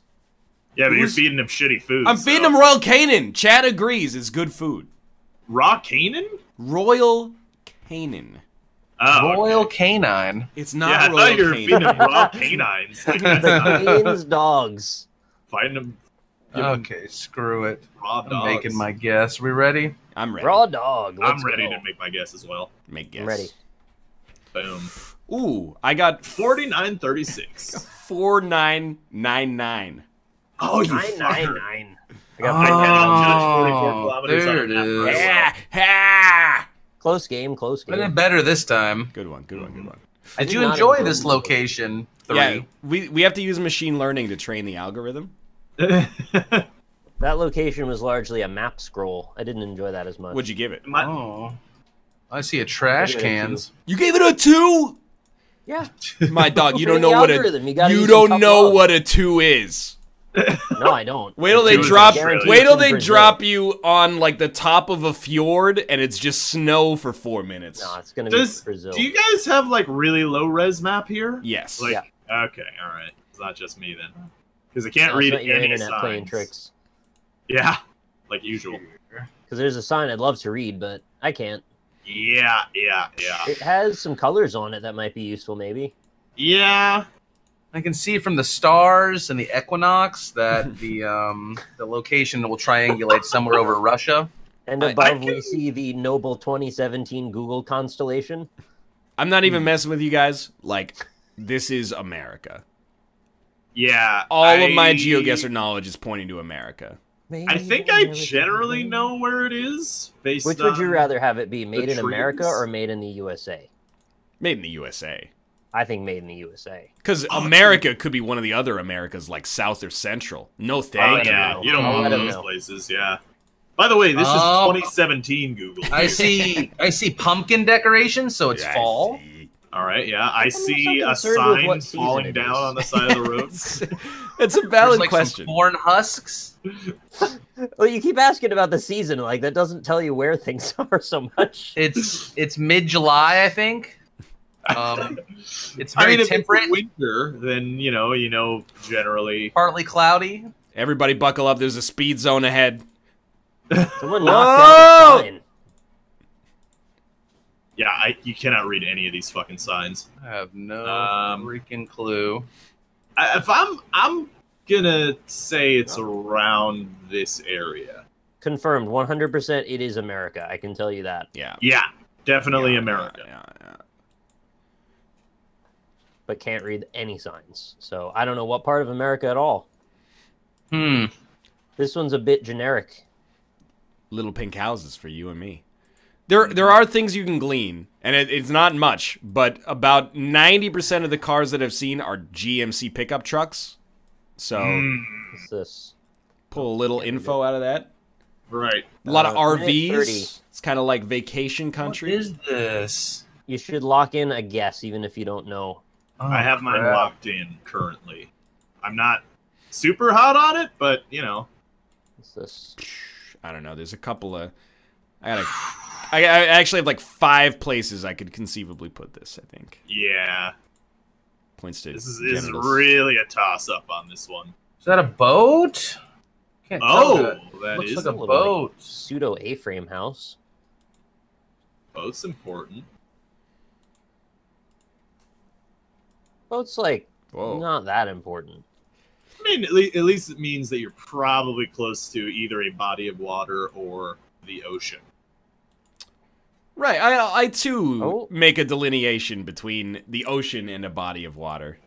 Yeah, but you're Who's- feeding him shitty food. I'm feeding him Royal Canin. Chad agrees, it's good food. raw Canaan. Royal Canin. Oh, Royal okay. Canine. It's Yeah, not I Royal thought you were Canin. feeding him raw canines. Like, that's The not- Cane's dogs. Fighting him. give him Okay, screw it. Raw I'm dogs. making my guess. We ready? I'm ready. Raw dog. I'm Let's ready go. to make my guess as well. Make guess. I'm ready. Boom. Ooh, I got 49.36. 4999. Oh, you 999. fucker. I I got cannot judge 44 Oh, kilometers there on a it map is. very well. Yeah, ha! close game, close I did game. better this time. Good one, good one, good one. I Did did you not enjoy enjoy this the- location? 3. Yeah, we have to use machine learning to train the algorithm. That location was largely a map scroll. I didn't enjoy that as much. What'd you give it? Oh. I see a trash I give it a cans. You gave it a 2? Yeah. My dog, you Train don't the know what algorithm. a You gotta you use some don't tough know love. what a 2 is. No, I don't. Wait till they Two is drop. Australia. Wait till It's in they Brazil. drop you on like the top of a fjord, and it's just snow for 4 minutes. No, it's gonna be Brazil. Do you guys have like really low res map here? Yes. Like, Yeah. okay, all right. It's not just me then, because I can't No, it's read not your any internet signs. playing tricks. Yeah, like usual. Because there's a sign I'd love to read, but I can't. Yeah. It has some colors on it that might be useful, maybe. Yeah. I can see from the stars and the equinox that the location will triangulate somewhere over Russia. And I above, we can- see the Noble 2017 Google constellation. I'm not even messing with you guys. Like, this is America. Yeah. All of my GeoGuessr knowledge is pointing to America. I think I generally know where it is based Which on... would you rather have it be, made in America trees. or made in the USA? Made in the USA. I think made in the USA. Because Oh, America could be one of the other Americas, like South or Central. No Oh, thank yeah, you. you don't I'll want let him those know. places, yeah. By the way, this is Oh. 2017 Google. I see pumpkin decorations, so it's Yeah, I fall. see. All right, yeah. I so see a concerned with sign what season falling it down is. on the side of the road. It's a There's valid like question. some corn husks. Well, you keep asking about the season, like that doesn't tell you where things are so much. It's mid-July, I think. It's I very mean, if temperate, it's winter, then you know, generally. partly cloudy. Everybody buckle up. There's a speed zone ahead. Someone Whoa! knocked down a sign. Yeah, you cannot read any of these fucking signs. I have no Um, freaking clue. If I'm gonna say it's around this area. Confirmed, 100%. It is America. I can tell you that. Yeah. Yeah, definitely Yeah, America. yeah. But can't read any signs. So I don't know what part of America at all. This one's a bit generic. Little pink houses for you and me. There are things you can glean, and it's not much, but about 90% of the cars that I've seen are GMC pickup trucks. So What's this? pull a little info out of that. Right. A lot of minute 30. RVs. It's kind of like vacation country. What is this? You should lock in a guess, even if you don't know. Oh, I have mine crap. locked in currently. I'm not super hot on it, but you know. What's this? I don't know. There's a couple of. I actually have like 5 places I could conceivably put this. I think. Yeah. Points to. This is genitals. really a toss-up on this one. Is that a boat? Can't tell Oh, that that looks is like a a boat. Pseudo A-frame house. boat's important. Boat's like Whoa. not that important. I mean, at least it means that you're probably close to either a body of water or the ocean. Right. I too Oh. make a delineation between the ocean and a body of water.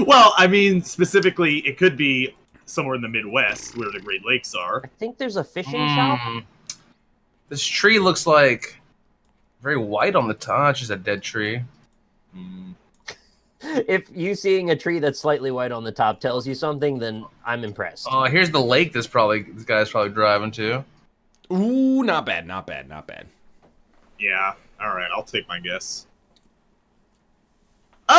Well, I mean, specifically, it could be somewhere in the Midwest where the Great Lakes are. I think there's a fishing shop. This tree looks like very white on the top. It's just a dead tree. Mm. If you seeing a tree that's slightly white on the top tells you something, then I'm impressed. Oh, here's the lake. This guy's probably driving to. Ooh, not bad, not bad, not bad. Yeah. All right, I'll take my guess.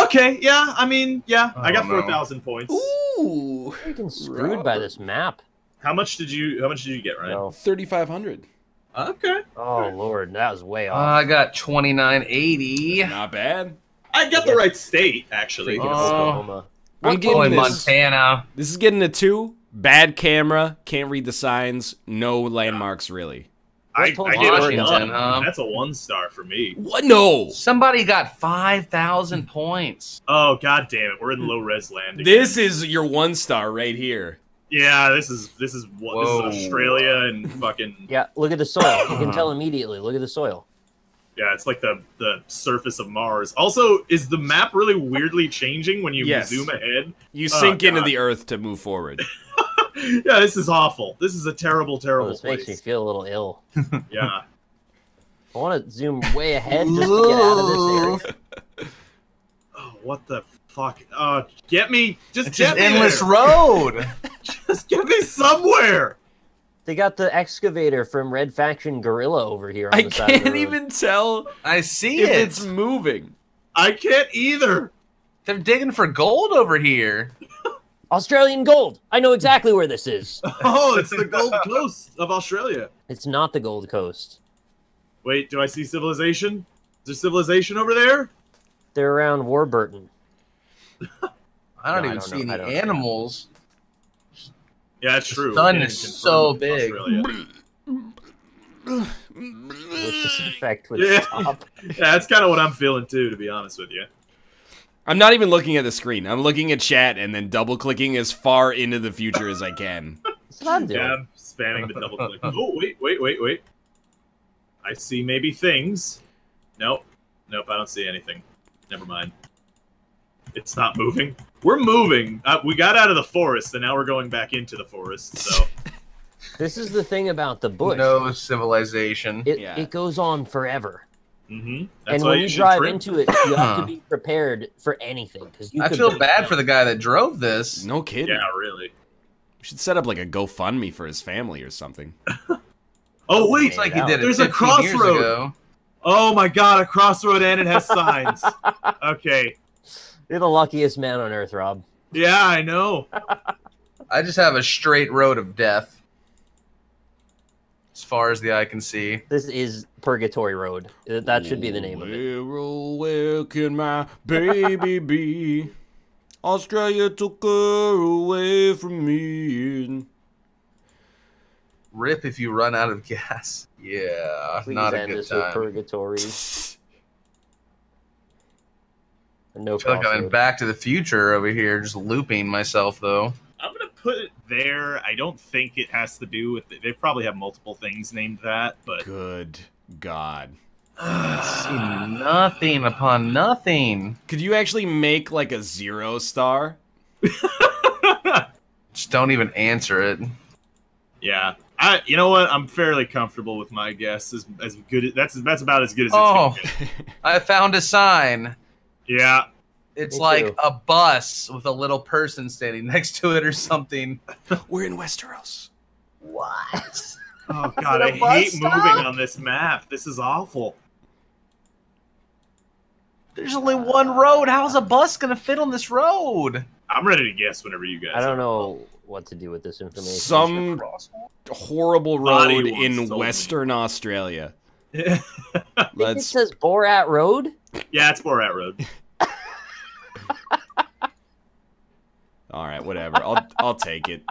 Okay. Yeah. I mean, yeah. I got Oh, no. 4,000 points. Ooh, I'm freaking screwed by this map. How much did you get, Ryan? No. 3,500. Okay. Oh lord, that was way off. I got 2980. Not bad. I got the right state, actually. Freaking Oh. Oklahoma. I'm Oh, getting in this. Montana. This is getting a 2. Bad camera. Can't read the signs. No landmarks really. I told get you a Washington, 1. huh? That's a 1-star for me. What? No. Somebody got 5,000 points. Oh, god damn it. We're in low res land again. This is your 1-star right here. Yeah, this is Whoa. Australia and fucking Yeah, look at the soil. You can tell immediately. Look at the soil. yeah, it's like the surface of Mars. Also, is the map really weirdly changing when you Yes. zoom ahead? You Oh, sink into God. the earth to move forward. Yeah, this is awful. This is a terrible, Oh, terrible this makes me place. feel a little ill. Yeah. I want to zoom way ahead just to get out of this area. Oh, what the fuck? Get me. Just It's get just me endless there. road. Just get me somewhere. They got the excavator from Red Faction Gorilla over here on I the side of the can't road. even tell I see if it. it's moving. I can't either. They're digging for gold over here. Australian gold! I know exactly where this is. Oh, it's the Gold Coast of Australia. It's not the Gold Coast. Wait, do I see civilization? Is there civilization over there? They're around Warburton. I don't No, I even don't see know. I any don't know. animals. Yeah, that's true. sun Can't is confirm so with big. Australia. Which this effect would Yeah. stop. Yeah, that's kind of what I'm feeling too, to be honest with you. I'm not even looking at the screen. I'm looking at chat and then double clicking as far into the future as I can. That's what I'm doing. Yeah, I'm spamming the double click. Oh, wait. I see maybe things. Nope, I don't see anything. Never mind. It's not moving. We're moving. We got out of the forest, and now we're going back into the forest, so... This is the thing about the bush. No civilization. Yeah. It goes on forever. Mm-hmm. And when you drive into it, you have to be prepared for anything. I feel bad for the guy that drove this. No kidding. Yeah, really. We should set up like a GoFundMe for his family or something. Oh, wait! It's like he did it There's a 15 years crossroad. ago. Oh my god, a crossroad and it has signs. Okay. You're the luckiest man on earth, Rob. Yeah, I know. I just have a straight road of death. As far as the eye can see. This is Purgatory Road. That should be the name of it. Where can my baby be? Australia took her away from me. Rip if you run out of gas. Yeah, Please not a end good this with time. Purgatory. No I feel like I'm in crossroad. Back to the Future over here, just looping myself, though. I'm gonna put it there. I don't think it has to do with it. They probably have multiple things named that, but Good God. See nothing upon nothing. Could you actually make like a 0-star? Just don't even answer it. yeah. You know what? I'm fairly comfortable with my guess. As good. That's about as good as it's Oh, gonna get. I found a sign. Yeah. It's Me like too. a bus with a little person standing next to it or something. We're in Westeros. What? Oh god, it I a bus hate stop? moving on this map. This is awful. There's only one road. How's a bus gonna fit on this road? I'm ready to guess whenever you guys. I don't know what to do with this information. Some horrible road Buddy once in told me. Western Australia. I think it Let's. says Borat Road. Yeah, it's Borat Road. All right, whatever. I'll take it.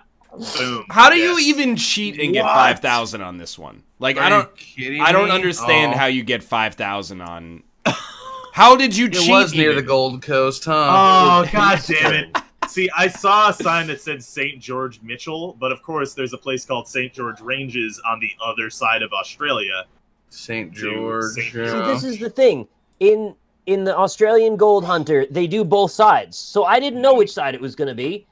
Boom. How do you Yes. even cheat and get What? 5,000 on this one? Like Are I don't. you kidding I don't me? understand Oh. how you get 5,000 on. How did you It cheat? was near even? the Gold Coast, huh? Oh, god damn it. See, I saw a sign that said St. George Mitchell, but of course there's a place called St. George Ranges on the other side of Australia. St. George. St. See, yeah. this is the thing. In the Australian Gold Hunter, they do both sides, so I didn't know which side it was going to be.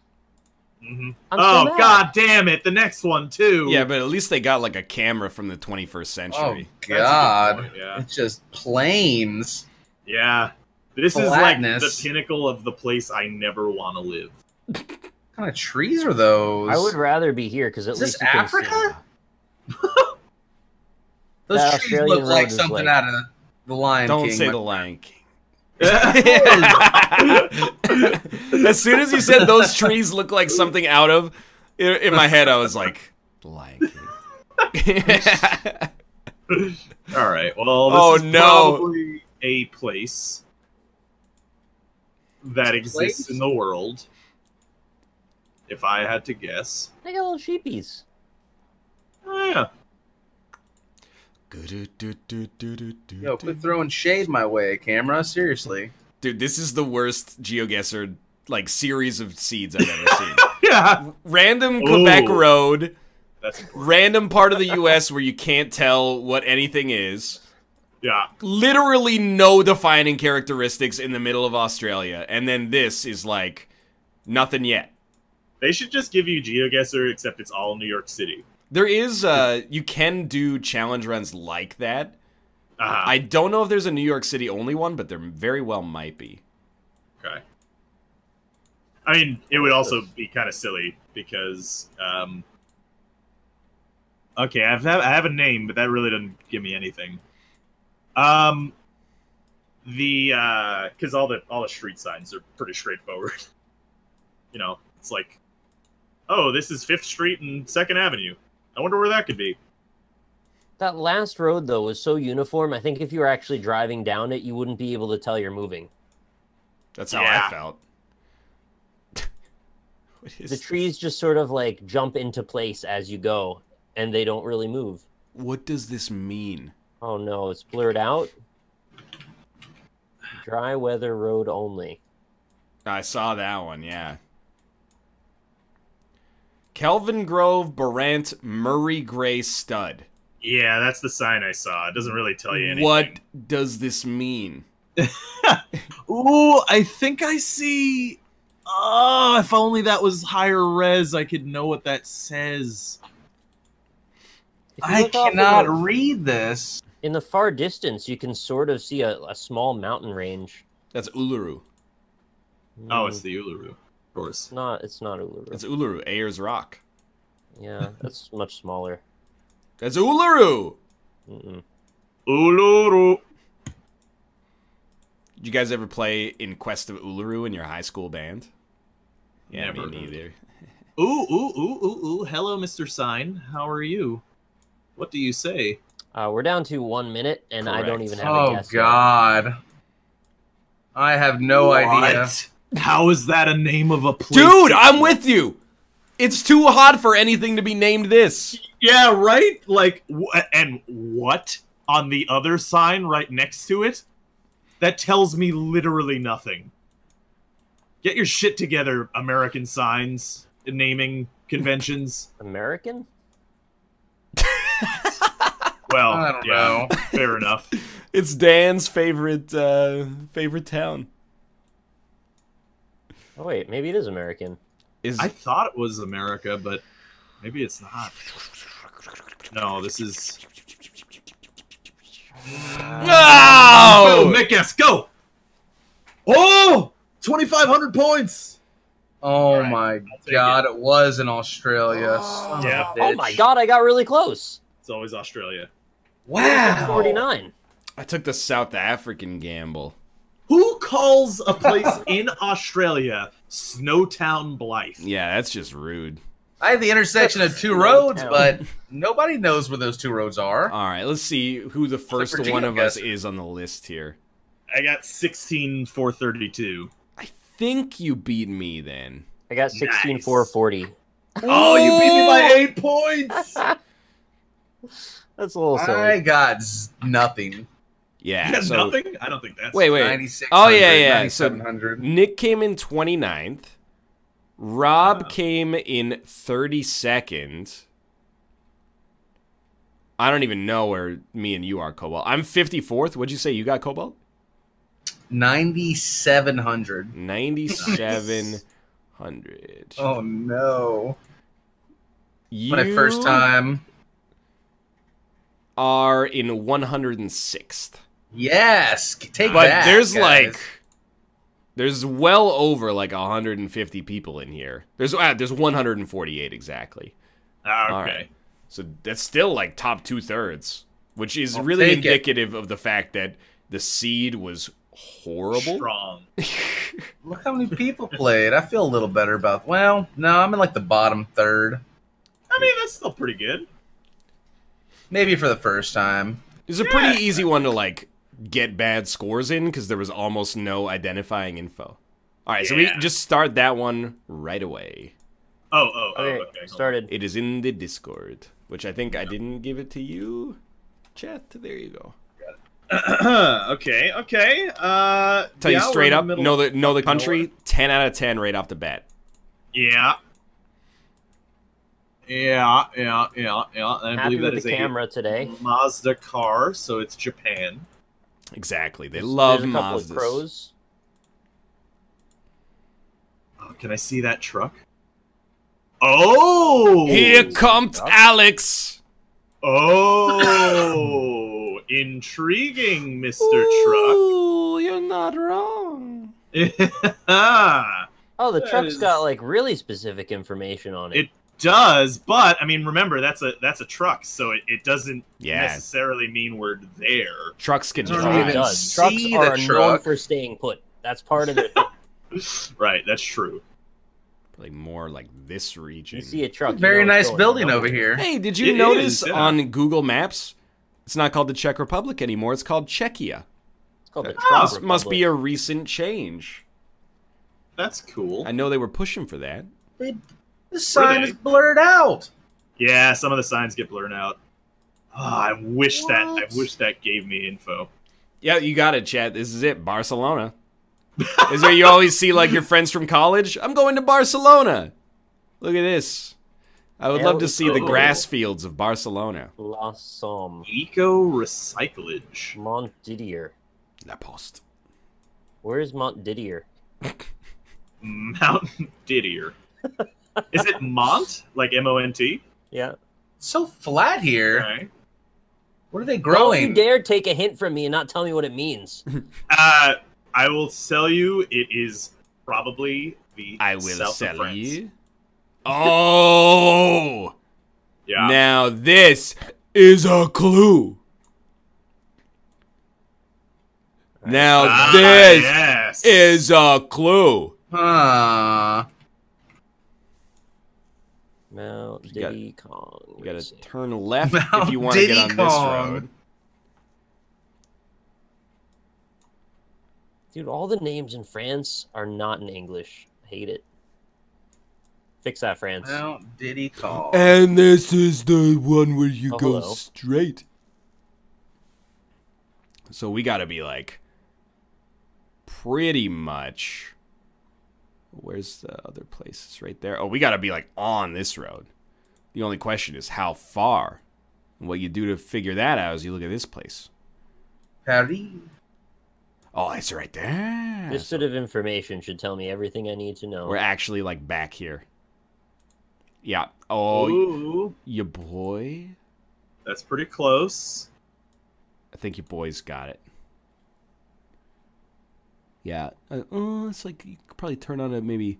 Mm-hmm. I'm so Oh, mad. god damn it. The next one, too. Yeah, but at least they got like a camera from the 21st Oh century. That's a good God! point, yeah. It's just plains. Yeah. This is Flatness. like the pinnacle of the place I never want to live. What kind of trees are those? I would rather be here because at Is least this you can Africa? see. Those That trees Australian look like road is something like- out of the Lion Don't King. say the Lion King. As soon as you said those trees look like something out of, in my head I was like, the Lion King. All right. Well, this Oh, is no. probably a place that exists in the world. If I had to guess. They got little sheepies. Oh, yeah. Yo, quit throwing shade my way, camera. Seriously. Dude, this is the worst GeoGuessr like series of seeds I've ever seen. Yeah. Random Quebec Ooh. road, That's important. random part of the US where you can't tell what anything is. Yeah. Literally no defining characteristics in the middle of Australia. And then this is like nothing yet. They should just give you GeoGuessr, except it's all New York City. There is you can do challenge runs like that. Uh-huh. I don't know if there's a New York City only one, but there very well might be. Okay. I mean, it would also be kind of silly because, okay, I have a name, but that really doesn't give me anything. Because all the street signs are pretty straightforward. You know, it's like, oh, this is 5th Street and 2nd Avenue. I wonder where that could be. That last road, though, was so uniform, I think if you were actually driving down it, you wouldn't be able to tell you're moving. That's how Yeah. I felt. What is The trees just sort of, like, jump into place as you go, and they don't really move. What does this mean? Oh, no, it's blurred out. Dry weather road only. I saw that one, yeah. Kelvin Grove, Barant, Murray Gray Stud. Yeah, that's the sign I saw. It doesn't really tell you anything. What does this mean? Ooh, I think I see. Oh, if only that was higher res, I could know what that says. If you I look off in cannot the- read this. In the far distance, you can sort of see a small mountain range. That's Uluru. Oh, it's the Uluru, of course. It's not Uluru. It's Uluru, Ayers Rock. Yeah, that's much smaller. That's Uluru! Mm-mm. Uluru. Did you guys ever play in Quest of Uluru in your high school band? Yeah, Never. me neither. Ooh. Hello, Mr. Sign. How are you? What do you say? We're down to 1 minute, and I don't Correct. even have a Oh guess. yet. God. I have no idea. What? How is that a name of a place? Dude, I'm with you! It's too hot for anything to be named this. Yeah, right? Like, and what? On the other sign right next to it? That tells me literally nothing. Get your shit together, American signs, naming conventions. American? Well, I don't yeah, know. fair enough. It's Dan's favorite town. Oh wait, maybe it is American. Is I thought it was America, but maybe it's not. No, this is... No! Go, Mick, go! Oh! 2,500 points! Oh Alright, my take God, it was in Australia. Oh. Son of a Yeah. Oh my bitch. god, I got really close. It's always Wow. 49. I took the South African gamble. Who calls a place in Australia Snowtown Blythe? Yeah, that's just rude. I have the intersection of two roads, but nobody knows where those two roads are. All right, let's see who the first Virginia, one of us guess. is on the list here. I got 16,432. I think you beat me then. I got 16,440. Oh, you beat me by 8 points. That's a little silly. I got nothing. Yeah. You got So nothing? I don't think that's. wait. 9,600, Oh yeah. So 9,700. Nick came in 29th. Rob came in 32nd. I don't even know where me and you are, Cobalt. I'm 54th. What'd you say you got, Cobalt? 9,700. 9,700. Oh no! You My first time. are in 106th. Yes, take But that. there's guys. there's well over like 150 people in here. There's 148 exactly. Ah, okay. All right. So that's still like top 2/3, which is I'll really take it. indicative of the fact that the seed was horrible. Strong. Look how many people played. I feel a little better about. Well, no, I'm in like the bottom third. I mean, that's still pretty good. Maybe for the first time. It's a pretty easy one to like get bad scores in because there was almost no identifying info. All right, so we Yeah. just start that one right away. Okay, Okay. started. It is in the Discord, which I think I didn't give it to you. Chat, there you go. Okay. Tell you yeah, straight we're up, in the know middle the of country, 10 out of 10 right off the bat. Yeah. I Happy believe that with is the camera today. a Mazda car, so it's Japan. Exactly, they There's love a couple of Mazdas. crows. Oh, can I see that truck? Oh! Here comes Alex. Oh! Intriguing, Mr. Ooh, you're not wrong. Truck. Oh, the That truck's is- got like really specific information on it. It does, but I mean, remember that's a truck, so it doesn't Yeah. necessarily mean we're there. Trucks can I don't It drive. even does. see Trucks the are known truck. for staying put. That's part of it. Right, that's true. Like more like this region. You see a truck. you Very know it's nice going building nowhere. over here. Hey, did you It notice is, yeah. on Google Maps, it's not called the Czech Republic anymore, it's called Czechia. It's called the That Truck must be Republic. a recent change. That's cool. I know they were pushing for that. The sign they? is blurred out. Yeah, some of the signs get blurred out. Oh, I wish What? that gave me info. Yeah, you got it, Chad. This is it, Barcelona. Is where you always see like your friends from college? I'm going to Barcelona. Look at this. I would love to see the Oh. grass fields of Barcelona. La Somme. Eco recyclage. Montdidier. La Poste. Where is Montdidier? Mount Didier. Is it Mont? Like M-O-N-T? Yeah. It's so flat here. Okay. What are they Don't you growing? dare take a hint from me and not tell me what it means. I will tell you, it is probably the I will south of sell France. you. Oh! Yeah. Now this is a clue. Now this yes. is a clue. Huh. Mount You got- Diddy Kong. You gotta Let's see. turn left Mount if you want to get on Diddy this Kong. road. Dude, all the names in France are not in English. I hate it. Fix that, France. Mount Diddy Kong. And this is the one where you Oh, go hello. straight. So we gotta be like pretty much. Where's the other places? Right there. Oh, we gotta be like on this road. The only question is how far. And what you do to figure that out is you look at this place. Paris. Oh, it's right there. This bit of information should tell me everything I need to know. We're actually like back here. Yeah. Oh, Ooh, your boy. that's pretty close. I think your boy's got it. Yeah. It's like you could probably turn on it maybe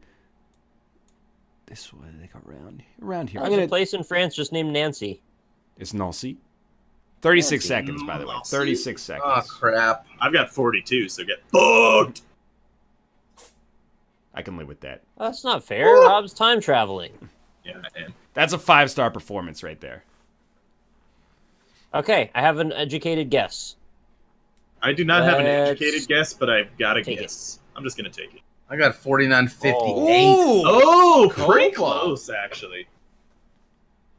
this way. Like around here. I'm There's gonna. a place in France just named Nancy. It's Nancy. 36 Nancy. seconds, by the way. Nancy. 36 Oh seconds. crap. I've got 42, so get fucked. I can live with that. That's not fair. Rob's time traveling. Yeah, I am. That's a 5-star performance right there. Okay, I have an educated guess. I do not have an Let's educated guess, but I've got a take guess. I'm just gonna take it. I got 49.58. Oh, pretty Copa. close, actually.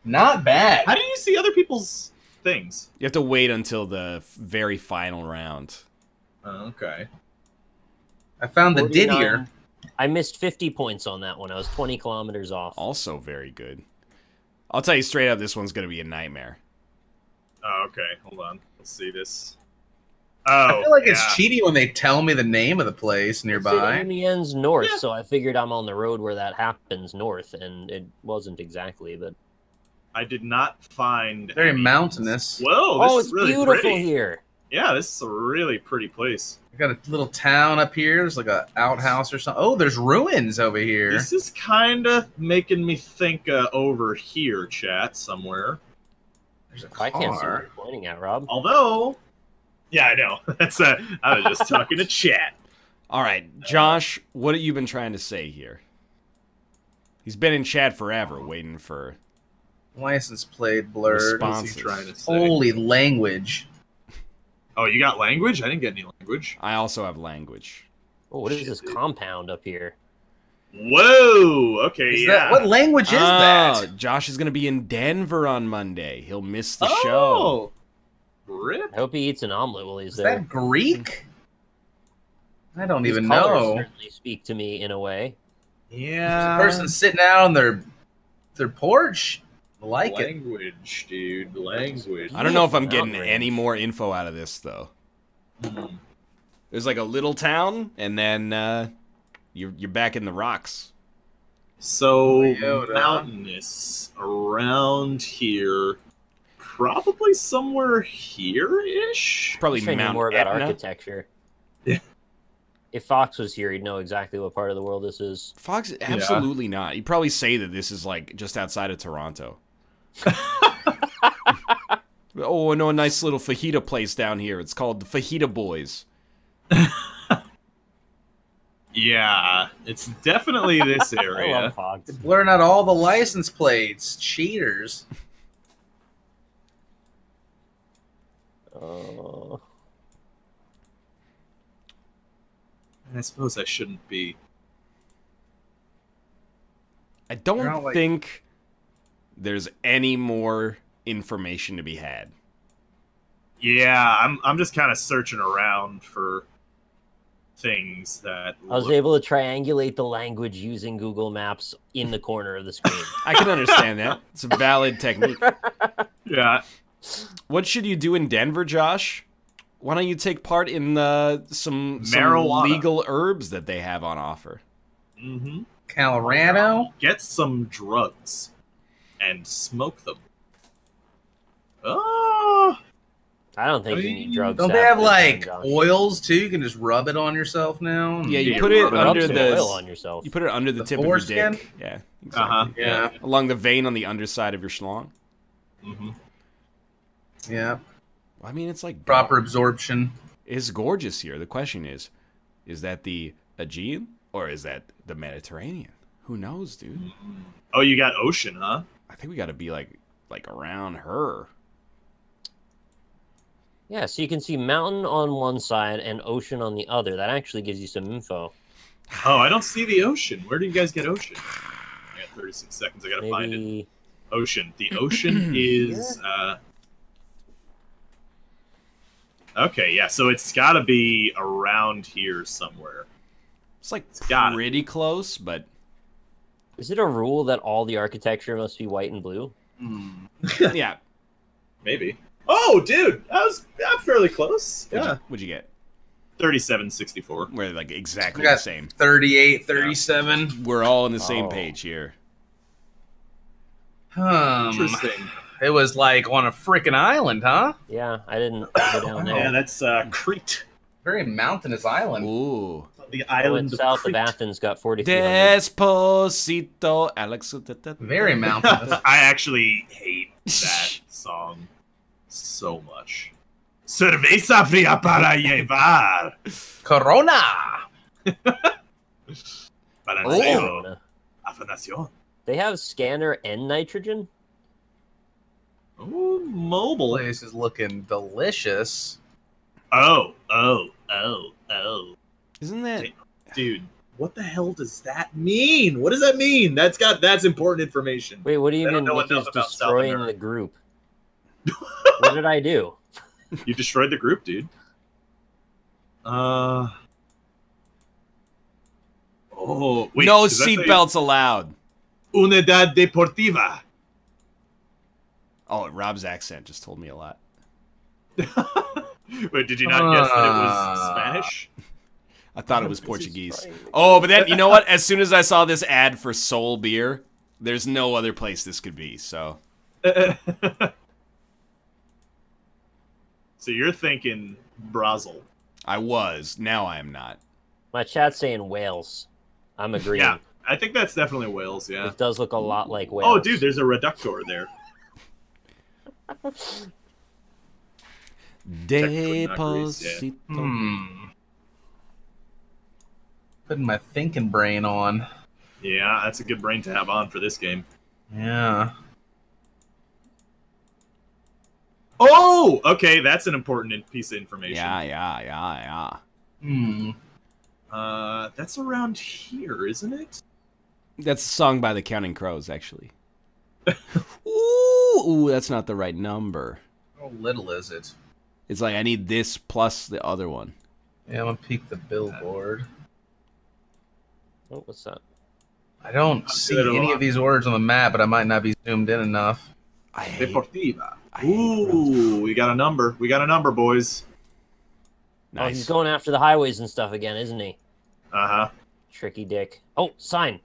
Not bad. How do you see other people's things? You have to wait until the very final round. Oh, okay. I found the 49. Didier. I missed 50 points on that one. I was 20 kilometers off. Also very good. I'll tell you straight up, this one's going to be a nightmare. Oh, okay. Hold on. Let's see this. I Oh, feel like yeah. it's cheating when they tell me the name of the place nearby. It only ends north, Yeah. so I figured I'm on the road where that happens north, and it wasn't exactly, but... I did not find Very any- mountainous. Whoa, this it's is really beautiful pretty. here. Yeah, this is a really pretty place. I got a little town up here. There's like a outhouse or something. Oh, there's ruins over here. This is kind of making me think over here, chat, somewhere. There's a I can't see what car. you're pointing at, Rob. Although, yeah, I know. That's I was just talking to chat. All right, Josh, what have you been trying to say here? He's been in chat forever waiting for... License plate blurred. Response. What's he trying to say? Holy language. Oh, you got language? I didn't get any language. I also have language. Oh, what is Shit, this dude. compound up here? Whoa. Okay, Is yeah. that, what language is that? Josh is going to be in Denver on Monday. He'll miss the Oh, show. rip. I hope he eats an omelet while he's Is there. that Greek? I don't These even colors know. certainly speak to me in a way. Yeah. There's a person sitting out on their porch. I like it. Language, dude. Language. I don't know if I'm getting Mountain any range. more info out of this, though. Hmm. There's like a little town, and then you're back in the rocks. So Toyota. mountainous around here, probably somewhere here-ish. Probably Wish I knew Mount more about Etna. architecture. Yeah. If Fox was here, he'd know exactly what part of the world this is. Fox, absolutely not. He'd probably say that this is like just outside of Toronto. Oh, I know a nice little fajita place down here. It's called the Fajita Boys. Yeah, it's definitely this I area. love Fox. Blurring out all the license plates. Cheaters. Oh. I suppose I shouldn't be. I don't They're not like- think there's any more information to be had. Yeah, I'm just kind of searching around for things that. I was able to triangulate the language using Google Maps in the corner of the screen. I can understand that. It's a valid technique. Yeah. What should you do in Denver, Josh? Why don't you take part in some Marijuana. legal herbs that they have on offer? Mm-hmm. Colorado? Get some drugs and smoke them. Oh, I don't think you need drugs. Don't to they have a good time, like Josh. oils too? You can just rub it on yourself now. Yeah, you Yeah, put it rub it Rub under some the oil on yourself. you put it under the The tip of your foreskin? dick. Yeah, exactly. uh-huh. Yeah. Along the vein on the underside of your schlong. Mm-hmm. Yeah. I mean, it's like Proper absorption. It's gorgeous here. The question is that the Aegean or is that the Mediterranean? Who knows, dude? Oh, you got ocean, huh? I think we got to be like around her. Yeah, so you can see mountain on one side and ocean on the other. That actually gives you some info. Oh, I don't see the ocean. Where do you guys get ocean? I got 36 seconds. I gotta find it. Maybe Ocean. The ocean is. Okay, yeah. So it's got to be around here somewhere. It's like got it. pretty close, but is it a rule that all the architecture must be white and blue? yeah. Maybe. Oh, dude, I'm fairly close. Yeah, What'd you get? 3764. We're like We exactly got the same. 38, 37. We're all on the same Oh. page here. Interesting. It was like on a freaking island, huh? Yeah, I didn't go down there. Yeah, that's Crete. Very mountainous island. Ooh. The I island went of south Crete. of Athens, got 4,300. Desposito, Alex. Very mountainous. I actually hate that song so much. Cerveza fría para llevar. Corona. Balanceo. Afinación. They have scanner and nitrogen. Oh, mobile. Place is looking delicious. Oh. Isn't that? Dude, what the hell does that mean? What does that mean? That's important information. Wait, what do you I don't mean? know Nick enough is about South destroying the America. group. What did I do? You destroyed the group, dude. Oh, wait. No does that say seatbelts allowed. Unidad Deportiva. Oh, Rob's accent just told me a lot. Wait, did you not guess that it was Spanish? I thought it was Portuguese. Oh, but then, you know what? As soon as I saw this ad for Soul Beer, there's no other place this could be, so. So you're thinking Brazil. I was. Now I am not. My chat's saying Wales. I'm agreeing. Yeah, I think that's definitely Wales, yeah. It does look a lot like Wales. Oh, dude, there's a reductor there. Deposito. Putting my thinking brain on. Yeah, that's a good brain to have on for this game. Yeah. Oh, okay, that's an important piece of information. Yeah. That's around here, isn't it? That's a song by the Counting Crows, actually. Ooh, that's not the right number. How little is it? It's like I need this plus the other one. Yeah, I'm gonna peek the billboard. Oh, what's that? I don't see any of these words on the map, but I might not be zoomed in enough. Deportiva. Ooh, we got a number. We got a number, boys. Oh, he's Nice. going after the highways and stuff again, isn't he? Uh-huh. Tricky dick. Oh, sign.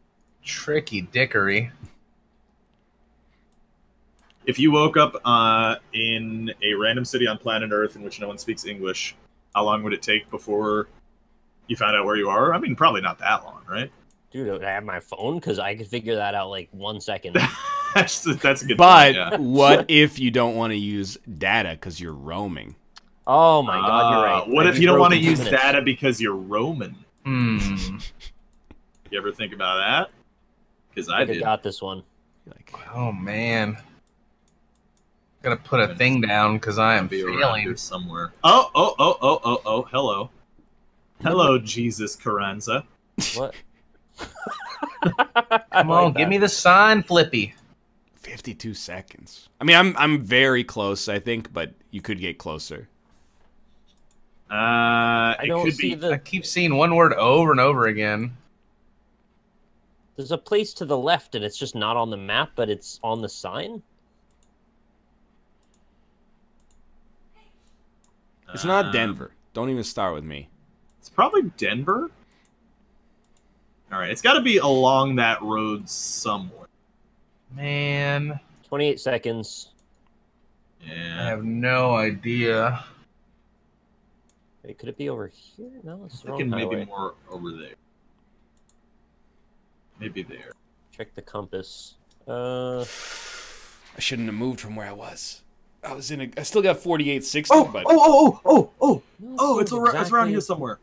Tricky dickery. If you woke up in a random city on planet Earth in which no one speaks English, how long would it take before you found out where you are? I mean, probably not that long, right? Dude, I have my phone because I could figure that out like 1 second. that's a good But point, yeah. what if you don't want to use data because you're roaming? Oh my god, you're right. What I'd if be you don't want to broken use 2 minutes. data because you're Roman? Hmm. You ever think about that? Because I I think I did. got this one. Like, Oh man. Gotta put a thing down because I am Be around failing. here somewhere. Oh, hello. Hello, Jesus Carranza. What? Come on, give me the sign, Flippy. 52 seconds. I mean, I'm very close, I think, but you could get closer. I It don't could see be. I the. keep seeing one word over and over again. There's a place to the left, and it's just not on the map, but it's on the sign. It's not Denver. Don't even start with me. It's probably Denver. All right, it's got to be along that road somewhere. Man, 28 seconds. I Yeah. have no idea. Wait, could it be over here? No, it's the I'm wrong thinking highway. maybe more over there. Maybe there. Check the compass. I shouldn't have moved from where I was. I still got 4860, but Oh! It's around here somewhere.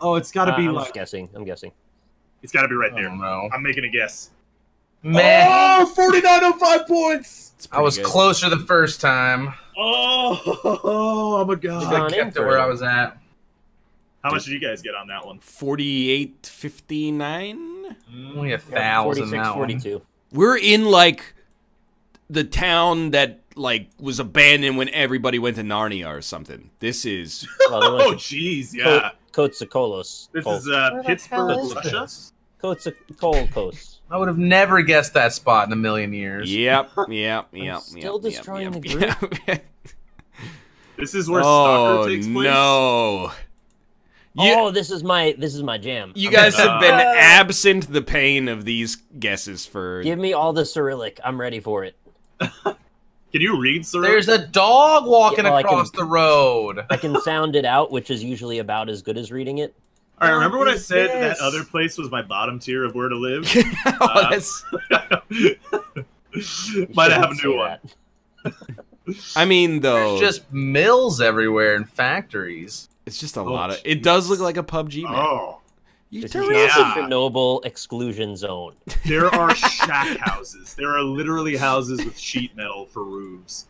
Oh, it's got to be I'm like. just guessing. I'm guessing. It's got to be right I there. don't know. I'm making a guess. Man, Oh, 4905 points. it's I was pretty good. closer the first time. Oh, I'm a god. Gone I in kept it for where it. I was at. How much did you guys get on that one? 4859. Only 1,000 46, that one. 42. We're in like the town that like was abandoned when everybody went to Narnia or something. This is Well, they Oh, went jeez, yeah. to Kotsikolos. This is the Pittsburgh, hell is Russia. this? Kotsikolos. I would have never guessed that spot in a million years. yep. still destroying the group. This is where Oh soccer takes place. no! You, Oh, this is my jam. you I'm guys ready. have been absent the pain of these guesses for. Give me all the Cyrillic. I'm ready for it. Can you read, sir? There's a dog walking Yeah, well, I can- across the road. I can sound it out, which is usually about as good as reading it. All right, remember when I What is said this? that other place was my bottom tier of where to live? Oh, that's- Might have a Shouldn't new say one. that. I mean, though, There's just mills everywhere and factories. it's just a lot of. It does look like a PUBG map. Oh, This There is not is. the Chernobyl exclusion zone. There are shack houses. There are literally houses with sheet metal for roofs.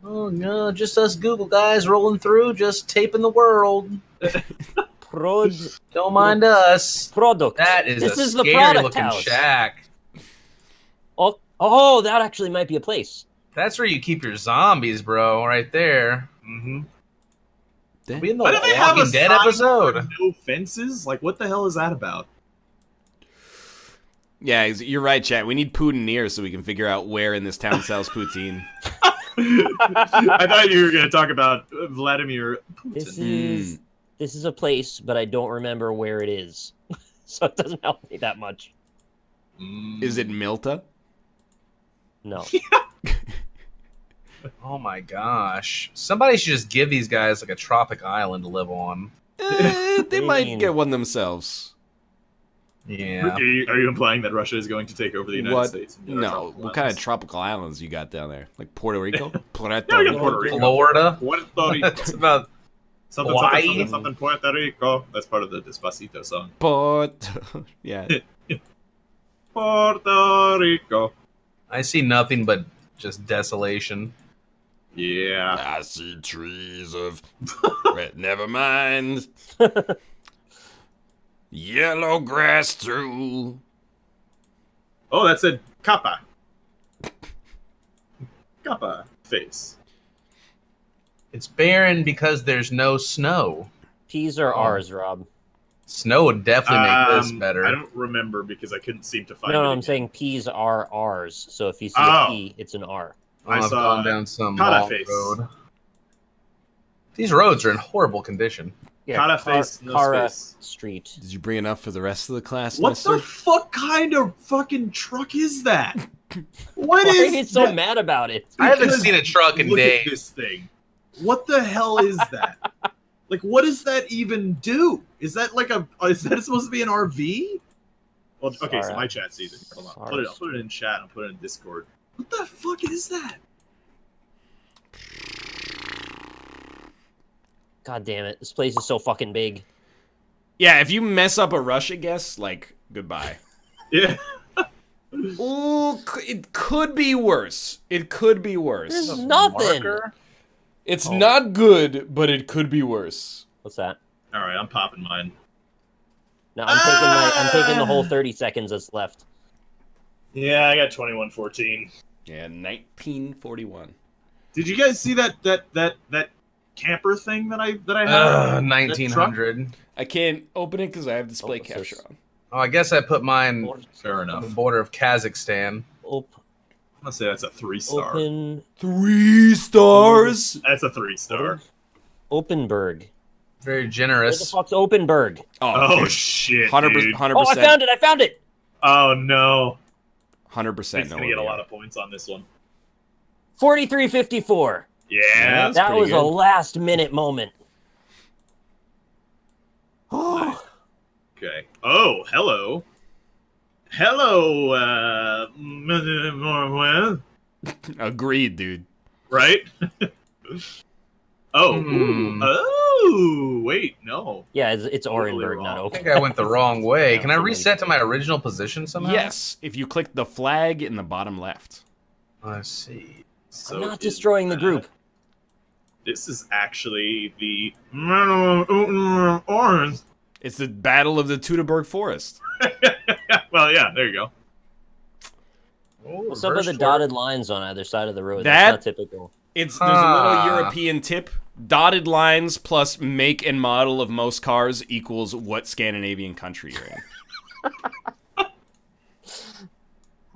Oh no, just us Google guys rolling through, just taping the world. Don't mind us. Product. That is This a is the scary product looking house. shack. Oh, that actually might be a place. That's where you keep your zombies, bro. Right there. Mm-hmm. Are we in the Why do they have a Walking Dead sign episode? for no fences? Like, what the hell is that about? Yeah, you're right, chat. We need Putin near so we can figure out where in this town sells poutine. I thought you were going to talk about Vladimir Putin. This is a place, but I don't remember where it is, so it doesn't help me that much. Is it Milta? No. Oh my gosh. Somebody should just give these guys like a tropic island to live on. They might get one themselves. Yeah. Are you implying that Russia is going to take over the United States? No. What kind of tropical islands you got down there? Like Puerto Rico? Puerto Yeah, we got Puerto Rico. Florida. Puerto Rico. That's about Something, Puerto Rico. That's part of the Despacito song. Yeah. Puerto Rico. I see nothing but just desolation. Yeah. I see trees of... Never mind. Yellow grass too. Oh, that said Kappa. Kappa face. It's barren because there's no snow. P's are R's, Rob. Snow would definitely make this better. I don't remember because I couldn't seem to find it. No, I'm again. saying P's are R's. So if you see Oh. a P, it's an R. I I've saw gone down some Kata long face. road. These roads are in horrible condition. Kata face, no Kara space. Street. Did you bring enough for the rest of the class, What mister? the fuck kind of fucking truck is that? What Why is are you so that? mad about it? I haven't Because seen a truck in Look days. at this thing. What the hell is that? Like, what does that even do? Is that like a? Is that supposed to be an RV? Well, okay, so Sorry. my chat sees it. Hold on. Sorry. I'll put it in chat. I'll put it in Discord. What the fuck is that? God damn it. This place is so fucking big. Yeah, if you mess up a Russia guess, like, goodbye. Yeah. Ooh, it could be worse. It could be worse. There's nothing. Marker? It's not good, but it could be worse. What's that? All right, I'm popping mine. No, I'm taking the whole 30 seconds that's left. Yeah, I got 2114. Yeah, 1941. Did you guys see that camper thing that I had? 1900. I can't open it because I have display what's capture this? Oh, on. I guess I put mine Fair on the enough. border of Kazakhstan. I'm gonna say that's a 3-star. Open 3 stars. That's a 3-star. Openberg. Very Where the generous. fuck's Openberg? Oh dude. shit, 100%. dude. 100%. Oh, I found it! I found it! Oh no. 100%. He's No gonna get a idea. lot of points on this one. 4354. Yeah. That's That pretty was a good. last minute moment. Okay. Oh, hello. Hello, Agreed, dude. right? Oh. Hmm. Oh, wait, no. Yeah, it's Totally Orenburg, not wrong. I Open. think I went the wrong way. Yeah, Can I something reset to my original position somehow? Yes, if you click the flag in the bottom left. Let's see. So I'm not is destroying the that- group. This is actually the orange. It's the Battle of the Teutoburg Forest. Well, yeah, there you go. What's up with the reverse dotted lines on either side of the road? That- That's not typical. There's a little Huh. European tip. Dotted lines plus make and model of most cars equals what Scandinavian country you're in.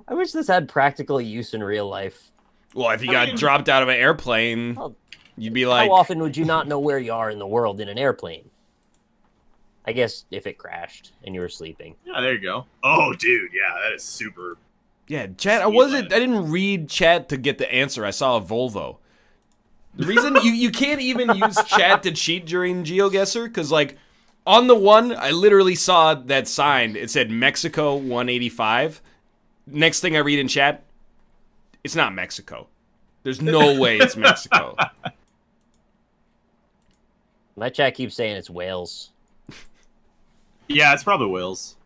I wish this had practical use in real life. Well, if you got dropped out of an airplane, Oh. you'd be like, How often would you not know where you are in the world in an airplane? I guess if it crashed and you were sleeping. Yeah, there you go. Oh, dude, yeah, that is super. yeah, chat. I Sweet. didn't read chat to get the answer. I saw a Volvo. The reason you can't even use chat to cheat during GeoGuessr because like on the one I literally saw that sign. It said Mexico 185. Next thing I read in chat, it's not Mexico. There's no way it's Mexico. My chat keeps saying it's Wales. Yeah, it's probably Wales.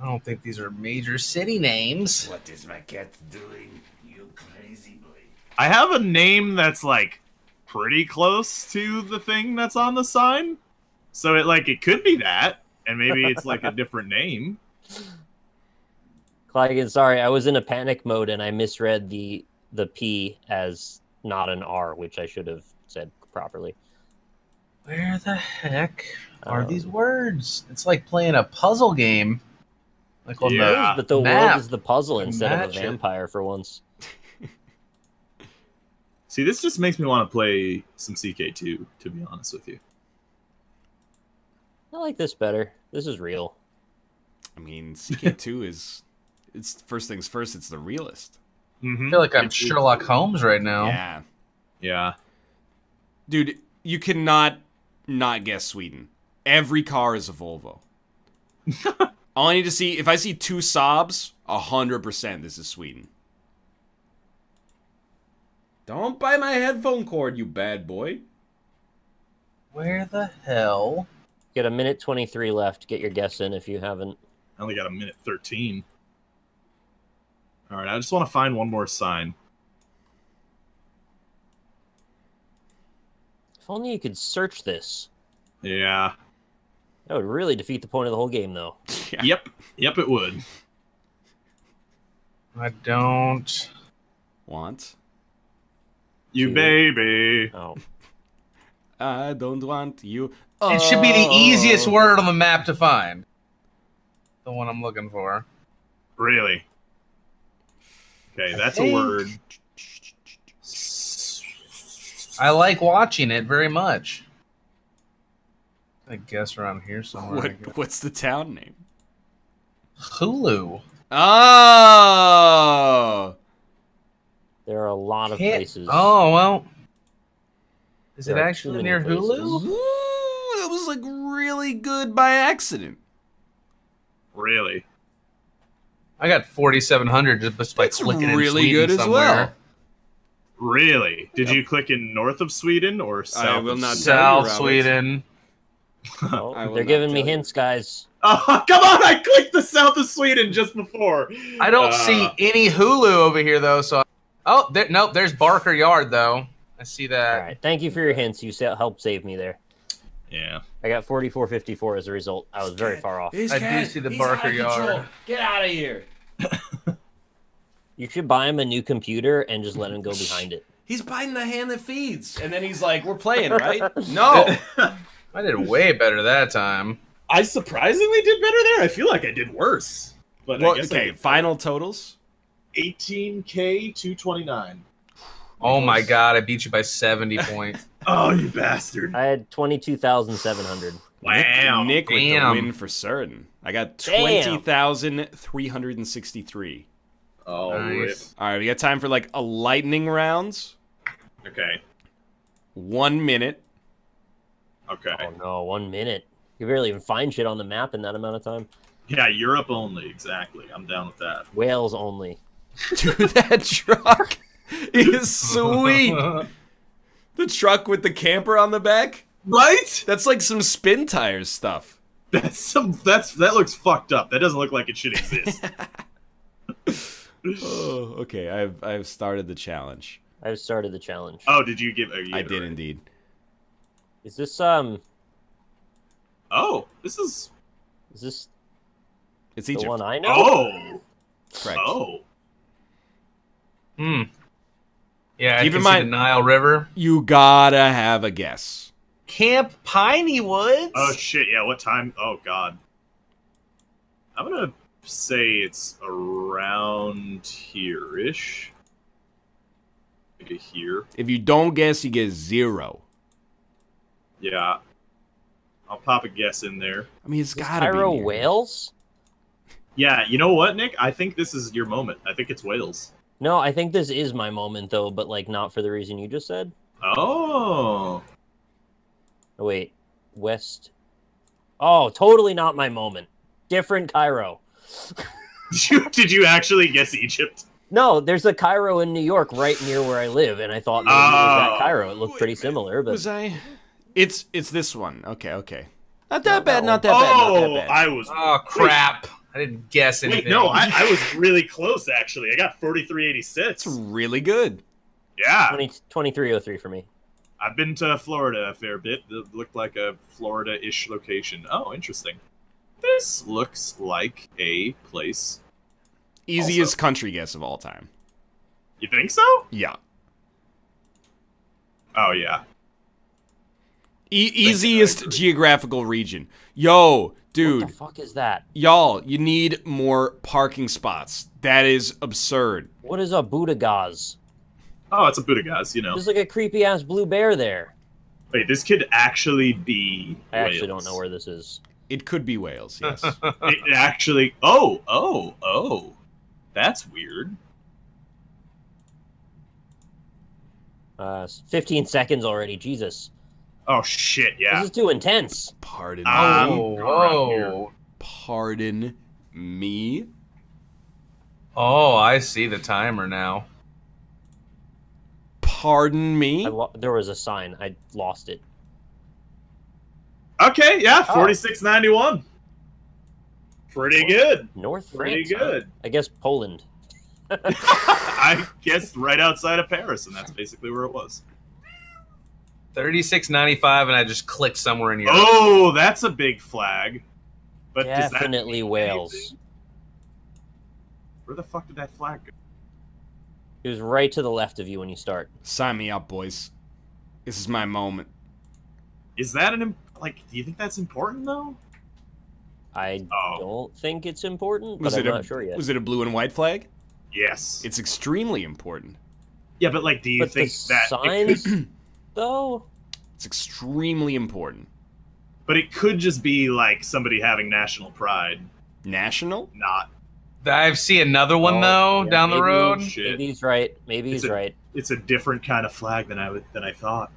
I don't think these are major city names. What is my cat doing, you crazy boy? I have a name that's like pretty close to the thing that's on the sign, so it could be that, and maybe it's like a different name. Clygan, sorry, I was in a panic mode and I misread the P as not an R, which I should have said properly. Where the heck are these words? It's like playing a puzzle game. Like on Yeah. the But the map. world is the puzzle instead of a Imagine. vampire for once. See, this just makes me want to play some CK2, to be honest with you. I like this better. This is real. I mean, CK2 is... It's first things first, it's the realest. I feel like I'm Sherlock Holmes right now. Yeah. Yeah. Dude, you cannot not guess Sweden. Every car is a Volvo. All I need to see, if I see two Saabs, 100% this is Sweden. Don't buy my headphone cord, you bad boy. Where the hell? Get a minute 23 left. Get your guess in if you haven't. I only got a minute 13. All right, I just want to find one more sign. If only you could search this. Yeah. That would really defeat the point of the whole game, though. Yeah. Yep, it would. I don't. Want? You baby. Oh. I don't want you. It should be the easiest Oh. word on the map to find. The one I'm looking for. Really? Okay, that's a think- word. I like watching it very much. I guess around here somewhere. What's the town name? Hulu. Oh! There are a lot of Can't- places. Oh, well. Is it There are too actually many near places. Hulu? Ooh, that was like really good by accident. Really? I got 4,700 just by That's clicking in really Sweden good as somewhere. well. Really? Did you click in north of Sweden or south? will of not Sweden? tell you, South Robert. Sweden. Oh, I will they're not giving me tell you. hints, guys. Oh, come on! I clicked the south of Sweden just before. I don't see any Hulu over here, though. So, oh, nope. There's Barker Yard, though. I see that. All right. Thank you for your hints. You helped save me there. Yeah. I got 44.54 as a result. I was very far off. His I do cat, see the he's Barker out of control. Yard. Get out of here. You should buy him a new computer and just let him go behind it. He's biting the hand that feeds. And then he's like, we're playing, right? No. I did way better that time. I surprisingly did better there. I feel like I did worse. But I Well, guess I okay, did final totals. 18K 229. Oh my god, I beat you by 70 points. Oh, you bastard! I had 22,700. Wow. Nick with the Damn. win for certain. I got Damn. 20,363. Oh, Nice. All right, we got time for like a lightning round. rip. Okay. 1 minute. Okay. Oh no, 1 minute. You barely even find shit on the map in that amount of time. Yeah, Europe only. Exactly. I'm down with that. Wales only. Dude, that truck is sweet. The truck with the camper on the back. Right? That's like some spin tires stuff. That looks fucked up. That doesn't look like it should exist. Oh, okay. I've started the challenge. I've started the challenge. Oh, did you give? You I gave it did right. indeed. Is this Oh, this is. It's the Egypt. one I know? Oh. Correct. Oh. Hmm. Yeah, Keep I in can see mind- the Nile River. You gotta have a guess. Camp Piney Woods? Oh shit! Yeah. What time? Oh god. I'm gonna say it's around here-ish. Maybe here. If you don't guess, you get 0. Yeah. I'll pop a guess in there. I mean, it's Is gotta Cairo, be near. Wales? Yeah. You know what, Nick? I think this is your moment. I think it's Wales. No, I think this is my moment though, but like not for the reason you just said. Oh. Oh, wait, West. Oh, totally not my moment. Different Cairo. Did you actually guess Egypt? No, there's a Cairo in New York right near where I live, and I thought maybe it was that Oh. Cairo. It looked pretty similar, but Was I? It's this one. Okay. Not that bad, not that bad, not that bad. I was. Oh crap! I didn't guess anything. Wait, no, I was really close actually. I got 4386. It's really good. Yeah, 2303 for me. I've been to Florida a fair bit. It looked like a Florida-ish location. Oh, interesting. This looks like a place. Easiest Also. country guess of all time. You think so? Yeah. Oh yeah. Easiest geographical region. Yo, dude. What the fuck is that? Y'all, you need more parking spots. That is absurd. What is a Budagaz? Oh, it's a Budagaz, you know. There's like a creepy ass blue bear there. Wait, this could actually be I actually Wales. don't know where this is. It could be Wales, yes. It actually. Oh. That's weird. 15 seconds already. Jesus. Oh shit! Yeah. This is too intense. Pardon Ah. me. Whoa! Pardon me. Oh, I see the timer now. Pardon me. There was a sign. I lost it. Okay. Yeah. Oh. 4691. Pretty good. North Pretty France. huh? good. I guess Poland. I guessed right outside of Paris, and that's basically where it was. 36.95, and I just clicked somewhere in Europe. Oh, that's a big flag. But does that Definitely mean Wales. anything? Where the fuck did that flag go? It was right to the left of you when you start. Sign me up, boys. This is my moment. Is that like? Do you think that's important though? I Oh. don't think it's important, but Was I'm it not sure yet. Was it a blue and white flag? Yes. It's extremely important. Yeah, but like, do you But think the that? It signs, could, though, It's extremely important. but it could just be like somebody having national pride, National? not. I see another one though yeah, down the maybe- road. Shit. maybe he's right. Maybe It's he's a- right. It's a different kind of flag than I thought.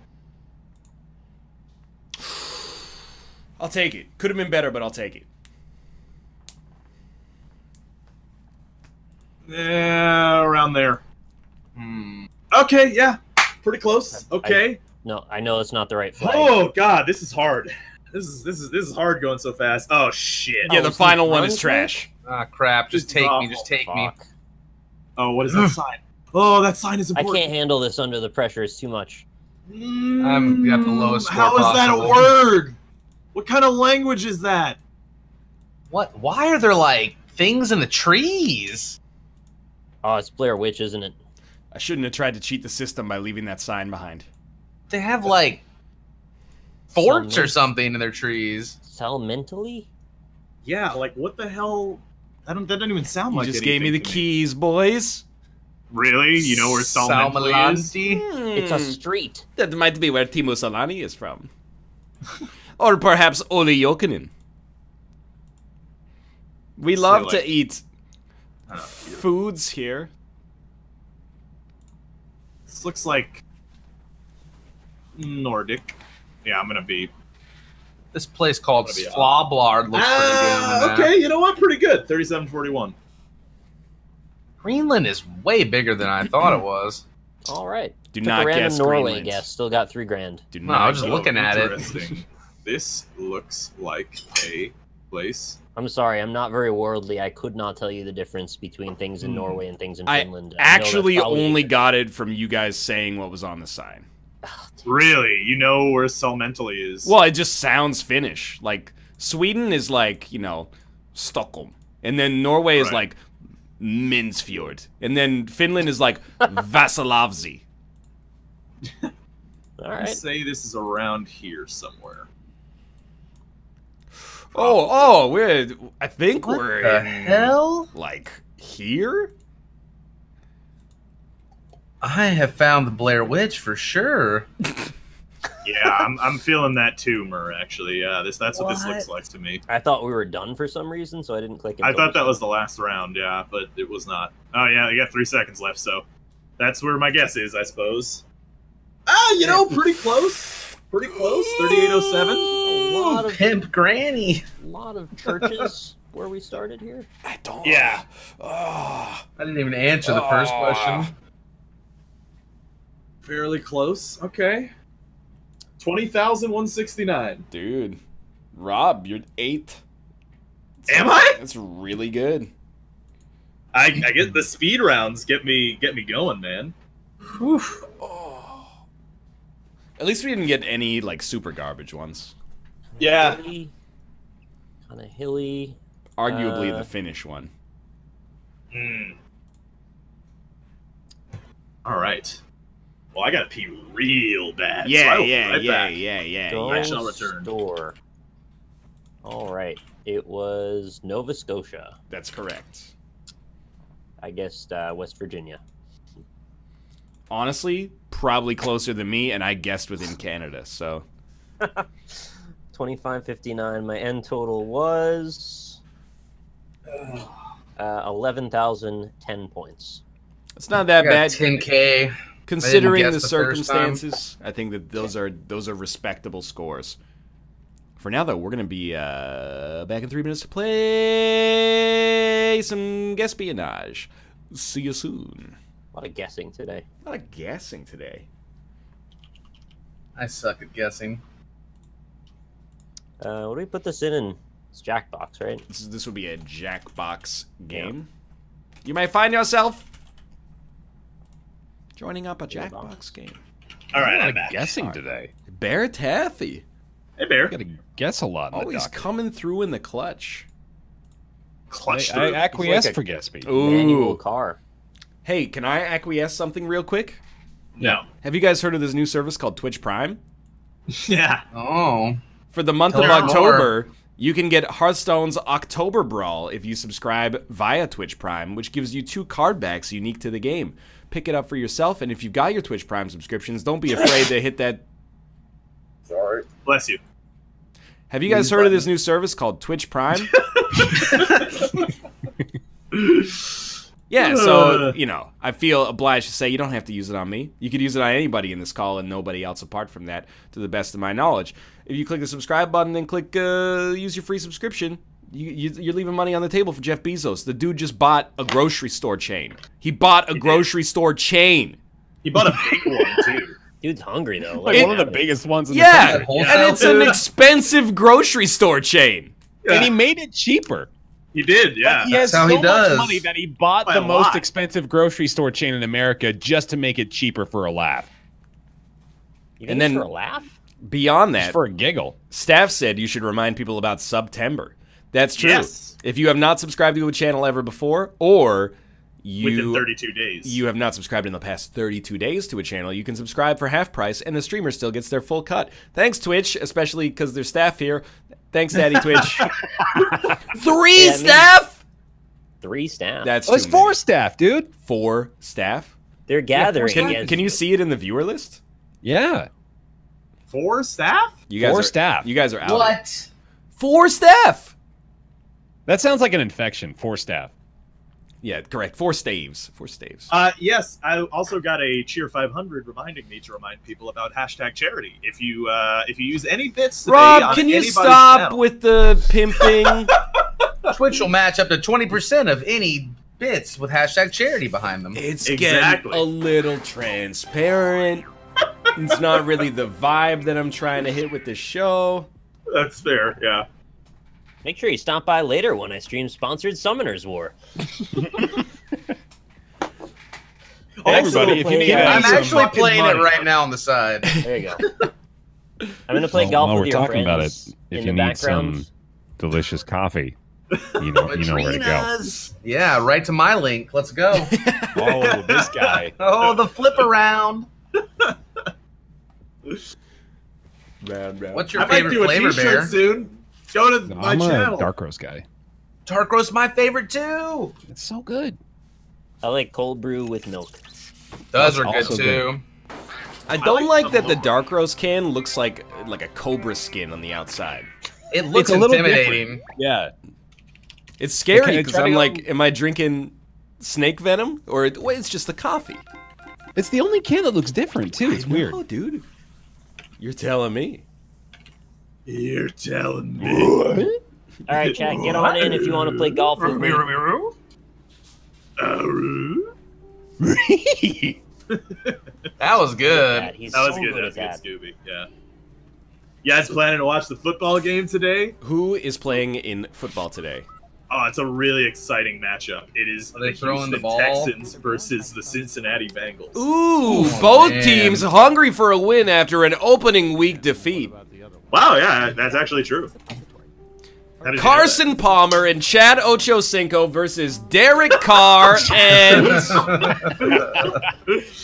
I'll take it. Could have been better, but I'll take it. Yeah, around there. Hmm. Okay, yeah, pretty close. Okay. No, I know it's not the right flag. Oh god, this is hard. This is hard going so fast. Oh shit. Yeah, Oh, the is final it one is Brunswick? trash. Ah, crap! Just This is take me. awful. Just take me. Fuck. Oh, what is that sign? Oh, that sign is I important. can't handle this under the pressure. It's too much. I've got the lowest score How is that a possible. word? What kind of language is that? What? Why are there like things in the trees? Oh, it's Blair Witch, isn't it? I shouldn't have tried to cheat the system by leaving that sign behind. They have like forts or Something. something in their trees. Salmentally? Yeah, like what the hell? That doesn't even sound You like just gave me the anything to keys, boys. Really? You know where Salmentally is? Salmalanti? It's a street. That might be where Timo Solani is from. Or perhaps Oli Jokinen. We love like- to eat Oh, foods here. This looks like Nordic. Yeah, I'm gonna be. This place called That'd be Svablard looks pretty good. on the map. Okay, you know what? Pretty good. 3741. Greenland is way bigger than I thought it was. All right. Do Took not a random guess Norway Greenland. guess. Still got $3,000. Do No, not I was just guess- looking at it. Interesting. This looks like a place. I'm sorry, I'm not very worldly. I could not tell you the difference between things in Hmm. Norway and things in I Finland. actually know that's probably- only got it from you guys saying what was on the sign. Really? You know where Salmentally is? Well, it just sounds Finnish. Like, Sweden is like, you know, Stockholm. And then Norway is Right. like Mindsfjord. And then Finland is like Vasalavsi. All I right. say this is around here somewhere. I think we're The in, hell? like, here? I have found the Blair Witch for sure. Yeah, I'm feeling that too, Mur. Actually, yeah, that's what this What? looks like to me. I thought we were done for some reason, so I didn't click. I until thought that was the last round, yeah, but it was not. Oh yeah, I got 3 seconds left, so that's where my guess is, I suppose. Ah, you know, pretty close. Pretty close. 3807. a lot of Pimp Granny. churches where we started here. I don't. Yeah. I didn't even answer the first question. Fairly close. Okay. 20,169. Dude. Rob, you're 8th. Am I? That's really good. I get the speed rounds get me going, man. Whew. Oh. At least we didn't get any like super garbage ones. Yeah. Kind of hilly. Arguably the finish one. All right. Well, I gotta pee real bad. so I Yeah, will be yeah, right yeah, back. yeah. Action, I'll return. Store. All right. It was Nova Scotia. That's correct. I guessed West Virginia. Honestly, probably closer than me, and I guessed within Canada, so. 25.59. My end total was 11,010 points. It's not that I got bad. 10K. Considering the guess the first time. circumstances, I think that those are respectable scores. For now, though, we're gonna be back in 3 minutes to play some Guesspionage. See you soon. A lot of guessing today. A lot of guessing today. I suck at guessing. What do we put this in? It's Jackbox, right? This would be a Jackbox game. You might find yourself joining up a Jackbox game. All right, I'm I'm back. guessing today. Bear Taffy. Hey, Bear. I gotta guess a lot. In Always the doc. coming through in the clutch. Clutch I through. acquiesce It's for like Gatsby. Manual Ooh. car. Hey, can I acquiesce something real quick? No. Have you guys heard of this new service called Twitch Prime? Yeah. Oh. For the month Tell of me October, you can get Hearthstone's October Brawl if you subscribe via Twitch Prime, which gives you 2 card backs unique to the game. Pick it up for yourself, and if you've got your Twitch Prime subscriptions, don't be afraid to hit that. Sorry. Bless you. Have you guys heard of this new service called Twitch Prime? Yeah, so, you know, I feel obliged to say you don't have to use it on me. You could use it on anybody in this call and nobody else apart from that, to the best of my knowledge. If you click the subscribe button and click use your free subscription, you're leaving money on the table for Jeff Bezos. The dude just bought a grocery store chain. He bought a grocery store chain. He bought a big one, too. Dude's hungry, though. Like one of the biggest ones in Yeah, the country. and it's an expensive grocery store chain. And he made it cheaper. He did, yeah. He has That's how so he does. much money that he bought By the a most lot. expensive grocery store chain in America just to make it cheaper for a laugh. You And think then- it's for a laugh? Beyond Just that, for a giggle. Staff said you should remind people about September. That's true. Yes. If you have not subscribed to a channel ever before, or Within 32 days. you have not subscribed in the past 32 days to a channel, you can subscribe for half price, and the streamer still gets their full cut. Thanks, Twitch, especially because there's staff here. Thanks, Daddy Twitch. 3 Yeah, staff? 3 staff. That's Well, it's too 4 many. staff, dude. 4 staff? They're gathering. Can you see it in the viewer list? Yeah. 4 staff? You guys 4 are, staff. You guys are out. What? 4 staff? That sounds like an infection. 4 staff. Yeah, correct. 4 staves. 4 staves. Yes, I also got a Cheer 500 reminding me to remind people about #charity. If you use any bits today Rob, on can you anybody's stop channel- with the pimping? Twitch will match up to 20% of any bits with #charity behind them. It's Exactly. getting a little transparent. It's not really the vibe that I'm trying to hit with the show. That's fair, yeah. Make sure you stop by later when I stream sponsored Summoners War. Everybody, if you need I'm some actually fucking playing money. it right now on the side. There you go. I'm gonna play Well, golf while with we're your talking about friends it, if in you the need background. some delicious coffee, you know where to go. Madrinas. Yeah, right to my link. Let's go. Oh, this guy. Oh, the flip around. What's your I might favorite do a flavor, t-shirt Bear? soon. Go to my I'm channel. a dark roast guy. Dark roast, my favorite too. It's so good. I like cold brew with milk. Those are good also too. I don't like like that the the dark roast can looks like a cobra skin on the outside. It looks It's a little intimidating. Yeah. It's scary Okay, because try I'm to like, go- am I drinking snake venom or wait, it's just the coffee? It's the only can that looks different, too. It's weird. Oh, dude. You're telling me. You're telling me. All right, chat, get on in if you want to play golf with me. That was good. He's That was so good. good That was at good, that. Scooby. Yeah. You guys planning to watch the football game today? Who is playing in football today? Oh, it's a really exciting matchup. It is Are they the throwing the Houston ball? Texans versus the Cincinnati Bengals. Ooh, Oh, both man. teams hungry for a win after an opening week defeat. Wow, yeah, that's actually true. How did you know Carson Palmer and Chad Ochocinco versus Derek Carr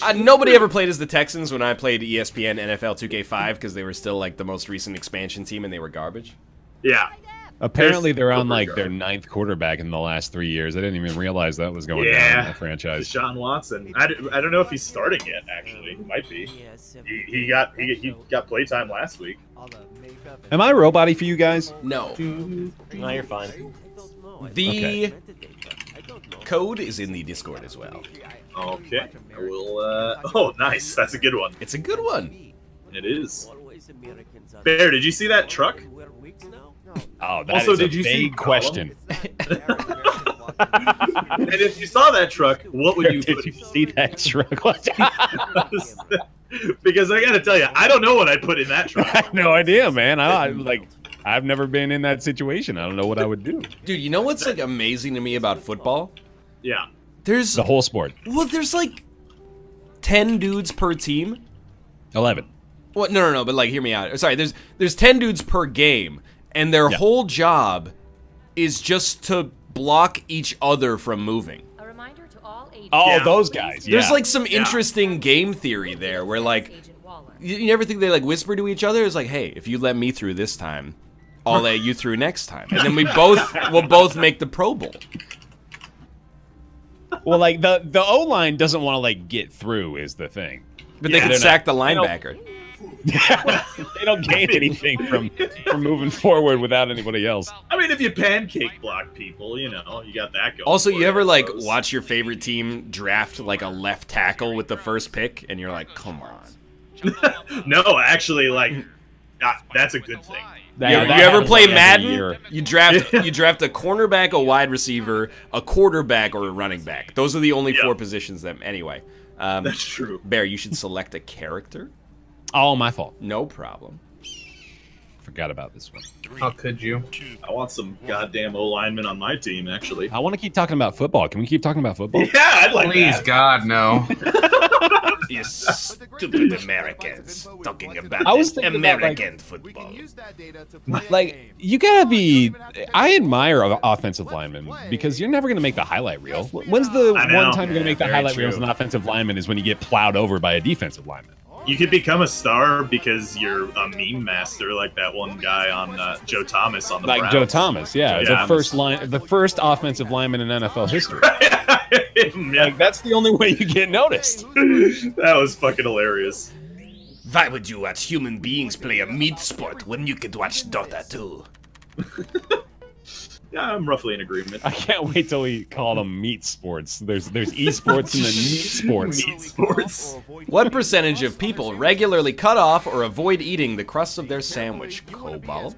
and nobody ever played as the Texans when I played E ESPN NFL 2K5 because they were still like the most recent expansion team and they were garbage. that? Yeah. Apparently, they're on There's- like their 9th quarterback in the last 3 years. I didn't even realize that was going down in Yeah. that franchise. Deshaun Watson. I don't know if he's starting yet. Actually, he might be. He got playtime last week. Am I robot-y for you guys? No. No, you're fine. The code is in the Discord as well. Okay. We'll. Oh, nice. That's a good one. It's a good one. It is. Bear, did you see that truck? Oh, that Also, is did a you see big question. And if you saw that truck, what would you Did put? you see that truck? Because I gotta tell you, I don't know what I'd put in that I truck. have no idea, man. I've never been in that situation. I don't know what I would do. Dude, you know what's like amazing to me about football? Yeah. There's The whole sport. there's like 10 dudes per team. 11. What? No, but like, hear me out. Sorry, there's 10 dudes per game, and their Yeah. whole job is just to block each other from moving. A reminder to all agents. Oh, Yeah. those guys. Yeah. There's like some interesting game theory there, where like Agent Waller. you never think they like whisper to each other. It's like, hey, if you let me through this time, I'll let you through next time, and then we'll both make the Pro Bowl. Well, like the O line doesn't want to like get through is the thing. But Yeah, they could they're sack the not- they don't- linebacker. They don't gain anything from moving forward without anybody else. I mean, if you pancake block people, you know, you got that going. Also, for you ever I like suppose. watch your favorite team draft like a left tackle with the first pick, and you're like, come on. No, actually, like, that's a good thing. You, Yeah, you that ever happens, play like, every Madden? year. You draft a cornerback, a wide receiver, a quarterback, or a running back. Those are the only Yeah. 4 positions that. Anyway, That's true. Bear, you should select a character. Oh, my fault. No problem. Forgot about this one. How could you? I want some goddamn O linemen on my team, actually. I want to keep talking about football. Can we keep talking about football? Yeah, I'd like Please, that. God, no. You stupid Americans talking about I was thinking about, like- American football. Like, you gotta be. I admire offensive linemen because you're never gonna make the highlight reel. When's the I know. one time you're gonna make the Very highlight reel as true. an offensive lineman is when you get plowed over by a defensive lineman. You could become a star because you're a meme master, like that one guy on Joe Thomas on the Like Browns. Joe Thomas, yeah, Joe the first offensive lineman in NFL history. Yeah, Like that's the only way you get noticed. that was fucking hilarious. Why would you watch human beings play a meat sport when you could watch Dota 2? Yeah, I'm roughly in agreement. I can't wait till we call them meat sports. There's esports and then meat sports. Meat sports. What percentage of people regularly cut off or avoid eating the crust of their sandwich? Cobalt?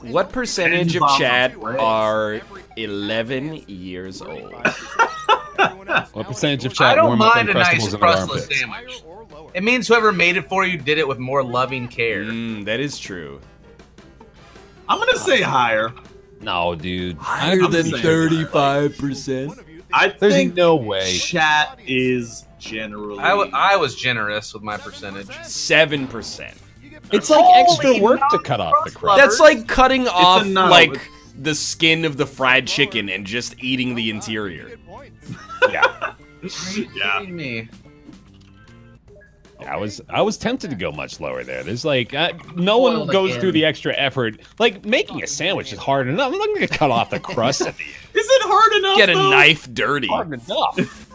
What percentage of chat are 11 years old? What percentage of I chat don't warm up mind a nice Uncrustables in their crustless armpits? sandwich. It means whoever made it for you did it with more loving care. That is true. I'm gonna say higher. No, dude. Higher than 35%? I There's think no way. chat is generally. I was generous with my percentage. 7%. It's like extra work to cut off the crust. That's like cutting off, no, like, it's- the skin of the fried chicken and just eating the interior. Yeah. Yeah. Me. I was tempted to go much lower there. There's like no one Boiled goes again. through the extra effort. Like making a sandwich is hard enough. I'm not gonna cut off the crust at the end. Is it hard enough? Get a though? knife dirty. Hard enough.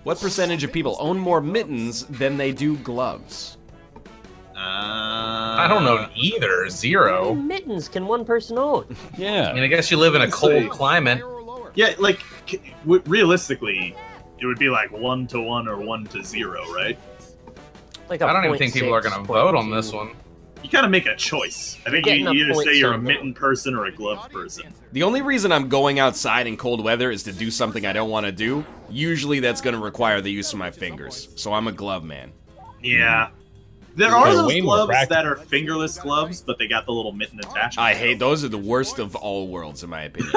What percentage of people own more mittens than they do gloves? I don't know either. How 0. many mittens can one person own? I mean, Yeah. I guess you live in a Let's see. cold climate. Yeah, like realistically, it would be like 1 to 1 or 1 to 0, right? Like a I don't even think people are going to vote on this one. You kind of make a choice. I think Getting you a either point say you're a somewhere. mitten person or a glove person. The only reason I'm going outside in cold weather is to do something I don't want to do. Usually that's going to require the use of my fingers. So I'm a glove man. Yeah. There They're are those way more gloves that practical. are fingerless gloves, but they got the little mitten attachment. I hate those. Are the worst of all worlds, in my opinion.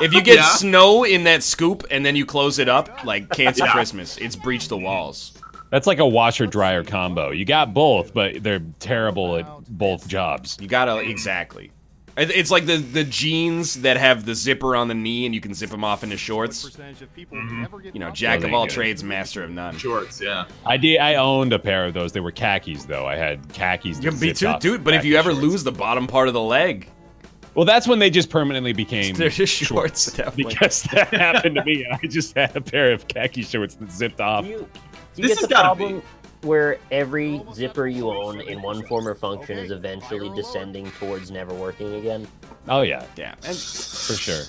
If you get Yeah. snow in that scoop and then you close it up, like Cancer Yeah. Christmas, it's breached the walls. That's like a washer-dryer combo. You got both, but they're terrible at both jobs. You gotta, exactly. It's like the jeans that have the zipper on the knee and you can zip them off into shorts. You know, jack Those of all ain't good. trades, master of none. Shorts, yeah. I owned a pair of those. They were khakis, though. I had khakis. Yeah, that me zipped too, off dude. But if khaki you ever shorts. lose the bottom part of the leg, well, that's when they just permanently became they're just shorts, definitely. because that happened to me. I just had a pair of khaki shorts that zipped off. Do you This get has the gotta problem where every zipper you own in one form or function is eventually descending towards never working again? Oh yeah, Yeah. And for sure.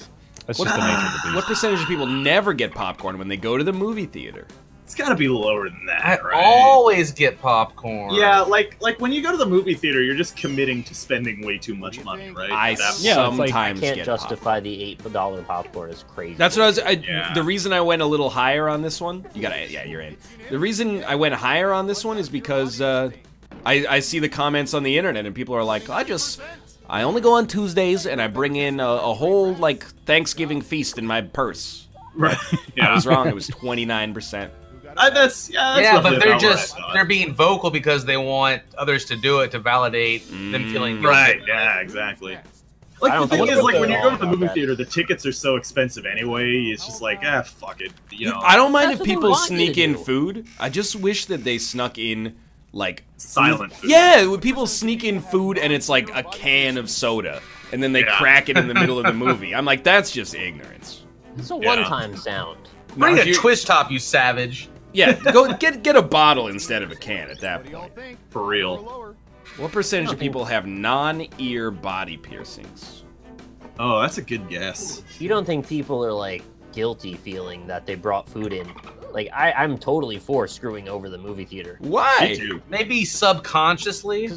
That's What- just the nature of the what beast. percentage of people never get popcorn when they go to the movie theater? It's gotta be lower than I that, right? always get popcorn. Yeah, like when you go to the movie theater, you're just committing to spending way too much money, right? I That- Yeah, it's like- sometimes Can't get justify the $8 popcorn is crazy. That's what I was. Yeah. The reason I went a little higher on this one, you gotta, yeah, you're in. The reason I went higher on this one is because I see the comments on the internet and people are like, I only go on Tuesdays and I bring in a whole like Thanksgiving feast in my purse. Right. I Yeah. was wrong. It was 29%. That's Yeah, roughly but they're about what I just thought. they're being vocal because they want others to do it to validate them feeling guilty. Right, yeah, exactly. Like, I the don't thing think is, like, they're when you go to the wrong movie about theater, the tickets are so expensive anyway, it's just like, fuck it, you know. I don't mind That's if what they people want you sneak to in do. food. I just wish that they snuck in like Silent food. Yeah, when people sneak in food and it's like a can of soda and then they Yeah. crack it in the middle of the movie. I'm like, that's just ignorance. It's a Yeah. one-time sound. Bring Now, a if you- twist top, you savage. Yeah, go get a bottle instead of a can at that point. For real. What percentage of people have non-ear body piercings? Oh, that's a good guess. You don't think people are like guilty feeling that they brought food in? Like I'm totally for screwing over the movie theater. Why? Dude. Maybe subconsciously.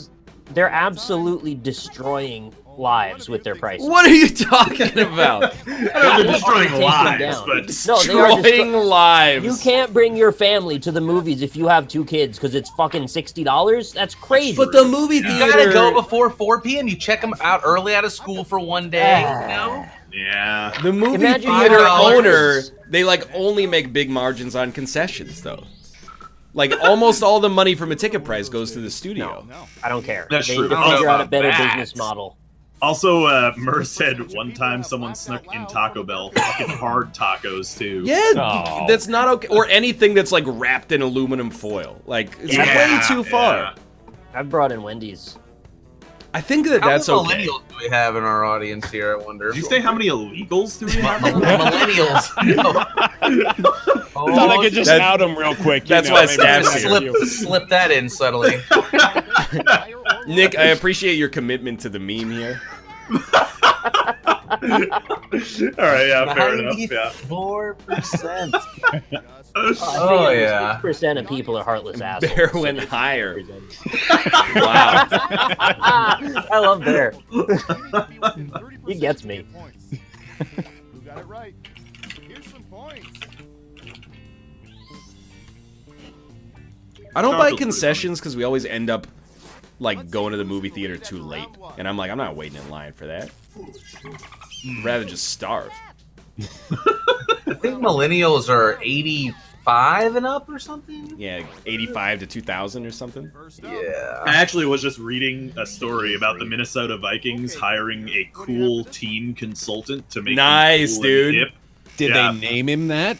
They're absolutely destroying lives with their prices. What are you talking about? They're destroying Taking lives, down. but No, they are Destroying lives. You can't bring your family to the movies if you have 2 kids because it's fucking $60. That's crazy. But the movie You theater. gotta go before 4 p.m. You check them out early out of school for one day. You know? yeah. The movie Imagine theater $5. owner, they like only make big margins on concessions though. Like almost all the money from a ticket price goes to the studio. I don't care. That's They true. need to I don't know figure out a about better that. business model. Also, Murr said one time someone snuck in Taco Bell fucking hard tacos too. Yeah, Oh. that's not okay. Or anything that's like wrapped in aluminum foil. Like it's way too far. yeah. I've brought in Wendy's. I think that How that's many okay. millennials do we have in our audience here, I wonder? Did you say how many illegals do we have? Millennials. I thought I could just That- out them real quick. that's why maybe Staff's that's here. you. slip that in subtly. Nick, I appreciate your commitment to the meme here. All right, yeah, fair enough. Yeah. 94%. Oh yeah. 6% of people are heartless assholes. Bear went higher. Wow. I love Bear. He gets me. Who got it right? Here's some points. I don't buy Chocolate concessions because we always end up like going to the movie theater too late, and I'm like, I'm not waiting in line for that. I'd rather just starve. I think millennials are 85 and up or something. Yeah, 85 to 2000 or something. Yeah. I actually was just reading a story about the Minnesota Vikings hiring a cool teen consultant to make them Nice, cool and dude. hip. Did Yeah. they name him that?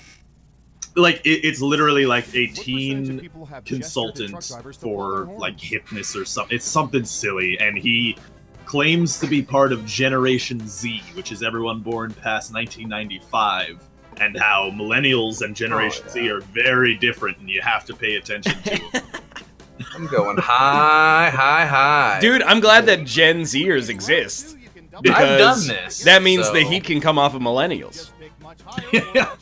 Like it's literally like a What percentage of teen people have gestured to consultant truck drivers to for blow their horn? like hipness or something. It's something silly, and he claims to be part of Generation Z, which is everyone born past 1995, and how millennials and Generation Z are very different, and you have to pay attention to them. I'm going high, high, high. Dude, I'm glad that Gen Zers exist. Because I've done this, that means so- the heat can come off of millennials. Yeah.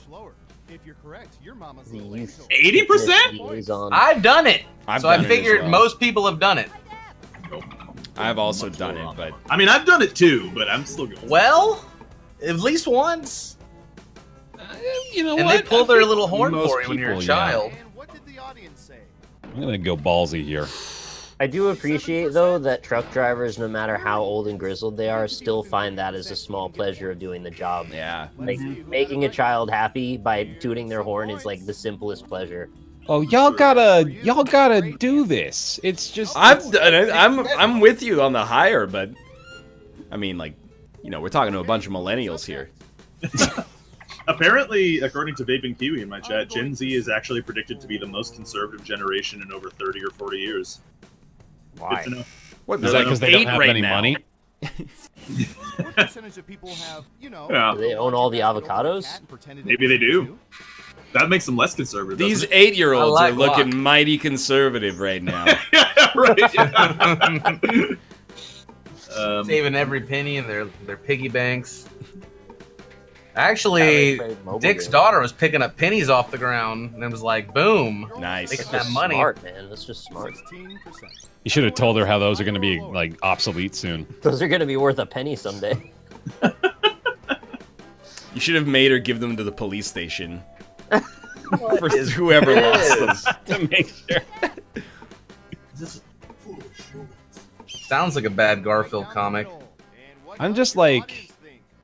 If you're correct, your mama's The the youth 80%? liaison. I've done it. I've so done I it figured as well. most people have done it. I've also done it, but I mean, I've done it too, but I'm still going. Well, at least once. You know And what? they pull I their think little horn most for you when you're a people, yeah. child. And what did the audience say? I'm gonna go ballsy here. I do appreciate, though, that truck drivers, no matter how old and grizzled they are, still find that as a small pleasure of doing the job. Yeah. Like, making a child happy by tooting their horn is, like, the simplest pleasure. Oh, y'all gotta do this. It's just. I've done it. I'm with you on the higher, but I mean, like, you know, we're talking to a bunch of millennials here. Apparently, according to Vaping Kiwi in my chat, Gen Z is actually predicted to be the most conservative generation in over 30 or 40 years. Why? Good to know. What Is that because they don't 8 have right any now. money? What percentage of people have, you know, Yeah. Do they own all the avocados? Maybe they do. That makes them less conservative. These doesn't it? 8-year-olds I like are looking luck. mighty conservative right now. Yeah, right. Saving every penny in their piggy banks. Actually, Dick's daughter was picking up pennies off the ground and it was like, boom. Nice. Making That's that just money. smart, man. That's just smart. 16%. You should have told her how those are gonna be like obsolete soon. Those are gonna be worth a penny someday. You should have made her give them to the police station. For whoever lost them. To make sure. This sounds like a bad Garfield comic. I'm just like,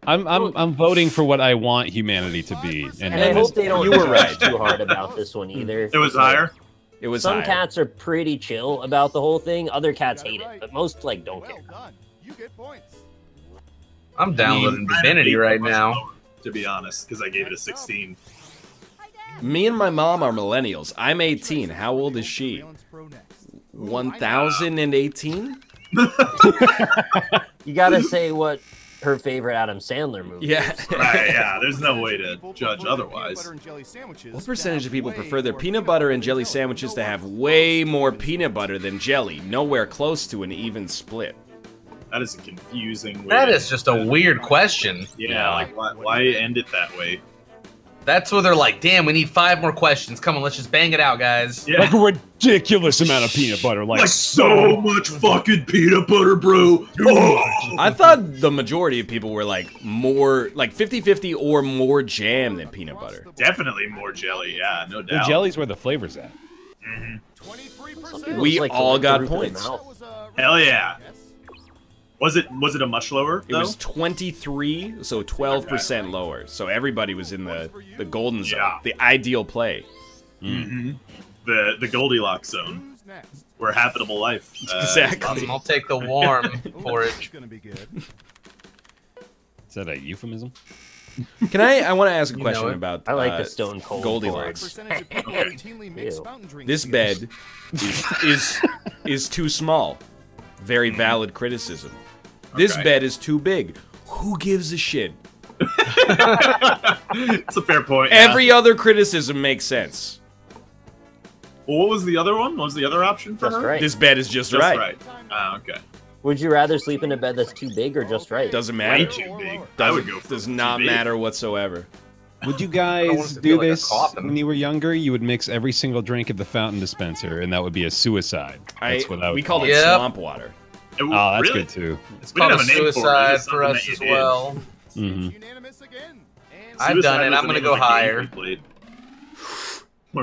I'm voting for what I want humanity to be, And I hope they don't You were judge right. too hard about this one either. It was Like, higher. It was Some higher. cats are pretty chill about the whole thing. Other cats hate it, but most like don't Well care. done. You get points. I'm downloading I Divinity hate it right much now. lower, to be honest, because I gave it a 16. Me and my mom are millennials. I'm 18. How old is she? 1018? You gotta say what her favorite Adam Sandler movie. Yeah. Right, yeah, there's no way to judge otherwise. What percentage of people prefer their peanut butter and jelly sandwiches to have way more peanut butter than jelly? Nowhere close to an even split. That is a confusing way. That to- is just a weird question. Yeah, like, why end it that way? That's where they're like, damn, we need 5 more questions. Come on, let's just bang it out, guys. Yeah. Like a ridiculous amount of peanut butter, like so much fucking peanut butter, bro. Oh! I thought the majority of people were like more, like 50-50 or more jam than peanut butter. Definitely more jelly, yeah, no the doubt. jelly's where the flavor's at. Some people We just like to all lick the got roof of their points. mouth. Hell yeah. Was it a much lower? It was 23, so 12% lower. So everybody was in the golden zone, Yeah. the ideal play. The Goldilocks zone, Who's next? where habitable life. Exactly. I'll take the warm for it. It's gonna be good. Is that a euphemism? Can I want to ask a You question know it. about I like the stone cold Goldilocks. Percentage of people routinely mix Ew. fountain drinks This together. bed is too small. Very valid criticism. This Okay. bed is too big. Who gives a shit? It's a fair point. yeah. Every other criticism makes sense. Well, what was the other one? What was the other option for Just her? right. This bed is just, Just right. right. Okay. Would you rather sleep in a bed that's too big or just right? Doesn't Way matter. too big. I would go for Does too not big. matter whatsoever. Would you I don't want guys it to do feel like a this coffin. when you were younger? You would mix every single drink at the fountain dispenser, and that would be a suicide. That's what I would We called call it Yep. swamp water. Oh, that's Really? good too. It's We didn't called a have a name for it, suicide it's for something us that you as did. well. Mhm. Unanimous again. And I've done Suicide it. was I'm the gonna name go of the game higher. we played.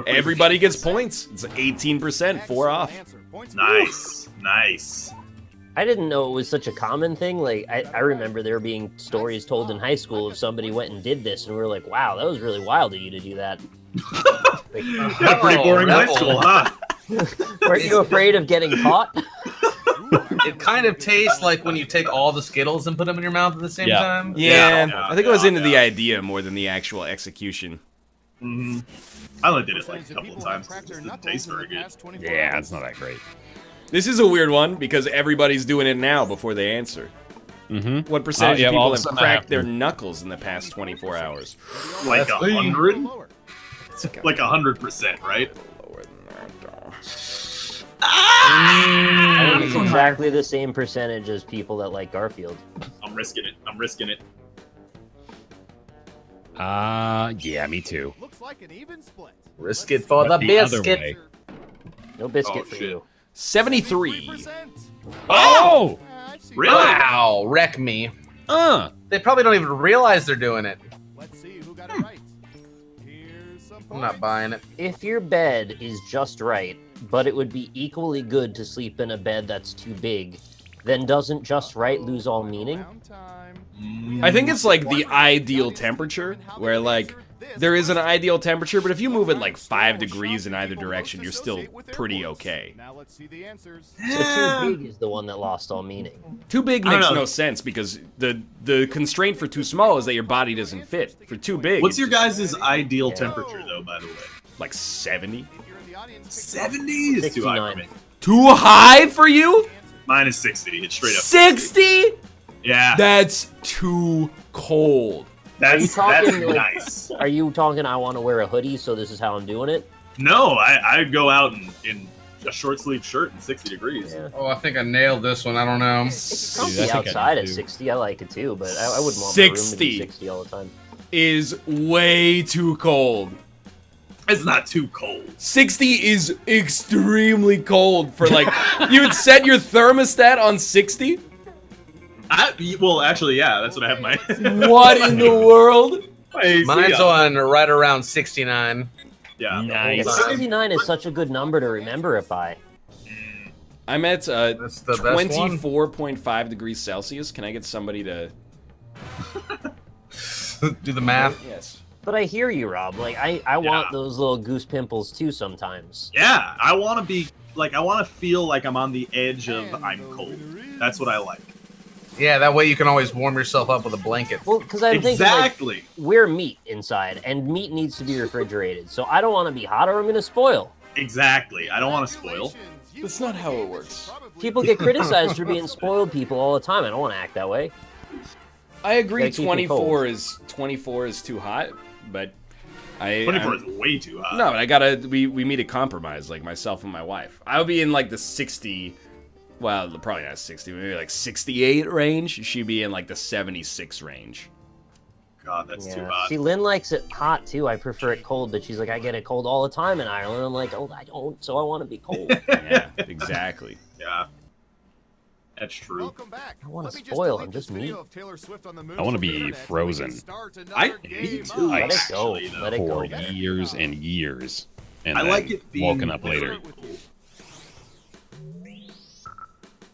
Everybody gets points. It's 18%, 4 off. Answer. Points Nice, nice. I didn't know it was such a common thing. Like, I remember there being stories told in high school of somebody went and did this, and we were like, wow, that was really wild of you to do that. Like, Yeah, pretty boring high rebel. school, huh? weren't you afraid of getting caught? It kind of tastes like when you take all the Skittles and put them in your mouth at the same Yeah. time. Yeah, Yeah, I think I was yeah, into the yeah. idea more than the actual execution. hmm I only did it like percentage a of couple of people times. have cracked It their just didn't knuckles taste in the very good. past 24 Yeah, hours. it's not that great. This is a weird one because everybody's doing it now before they answer. Mm-hmm. What percentage yeah, of all people of a have sudden I cracked have their to. knuckles in the past 24 hours? Like That's 100? Lower. Like 100%, right? Lower than that. I think it's exactly the same percentage as people that like Garfield. I'm risking it. I'm risking it. Yeah, me too. Looks like an even split. Risk it for the But the other biscuit. way. No biscuit Oh, for shit. you. 73. 3%. Oh! I've seen Really? Wow, wreck me. They probably don't even realize they're doing it. Let's see who got it right. Here's some I'm not points. buying it. If your bed is just right, but it would be equally good to sleep in a bed that's too big, then doesn't just right lose all meaning? I think it's like the ideal temperature, where like there is an ideal temperature, but if you move it like 5 degrees in either direction, you're still pretty okay. So too big is the one that lost all meaning. Too big makes no sense because the constraint for too small is that your body doesn't fit. For too big, What's your guys' ideal temperature, though, by the way? like 70? 70 is too high for me. Too high for you? Mine is 60. It's straight up 60? Yeah. That's too cold. That's like, nice. Are you talking I want to wear a hoodie, so this is how I'm doing it? No, I'd go out in a short sleeve shirt in 60 degrees. Yeah. Oh, I think I nailed this one. I don't know. It's comfy outside at 60. I like it too, but I wouldn't want my room to 60 be 60 all the time. Is way too cold. It's not too cold. 60 is extremely cold for like, you would set your thermostat on 60? Well, actually, yeah, that's what I have my. What in the world? Mine's on right around 69. Yeah. Nice. 69 is such a good number to remember it by. I'm at That's the best one. 24.5 degrees Celsius. Can I get somebody to... Do the math. Yes. But I hear you, Rob. Like, I want those little goose pimples too sometimes. Yeah, I want to be like, I want to feel like I'm on the edge of I'm cold. That's what I like. Yeah, that way you can always warm yourself up with a blanket. Well, because I'm thinking, Exactly. like, we're meat inside, and meat needs to be refrigerated. So I don't want to be hot or I'm going to spoil. Exactly. I don't want to spoil. That's not how it works. People get criticized for being spoiled people all the time. I don't want to act that way. I agree. Gotta keep it cold. 24 is too hot, but 24 is way too hot. No, but I gotta. We meet a compromise, like myself and my wife. I'll be in like the 60. Well, probably not 60, maybe like 68 range. She'd be in like the 76 range. God, that's too hot. See, Lynn likes it hot too. I prefer it cold, but she's like, I get it cold all the time in Ireland. I'm like, oh, I don't, so I want to be cold. Yeah, exactly. Yeah. That's true. I want to spoil. I'm just me. I want to be frozen. Me too. Let it go. Actually, though. Let it go. For years and years. And I then like it being woken up later. very cold.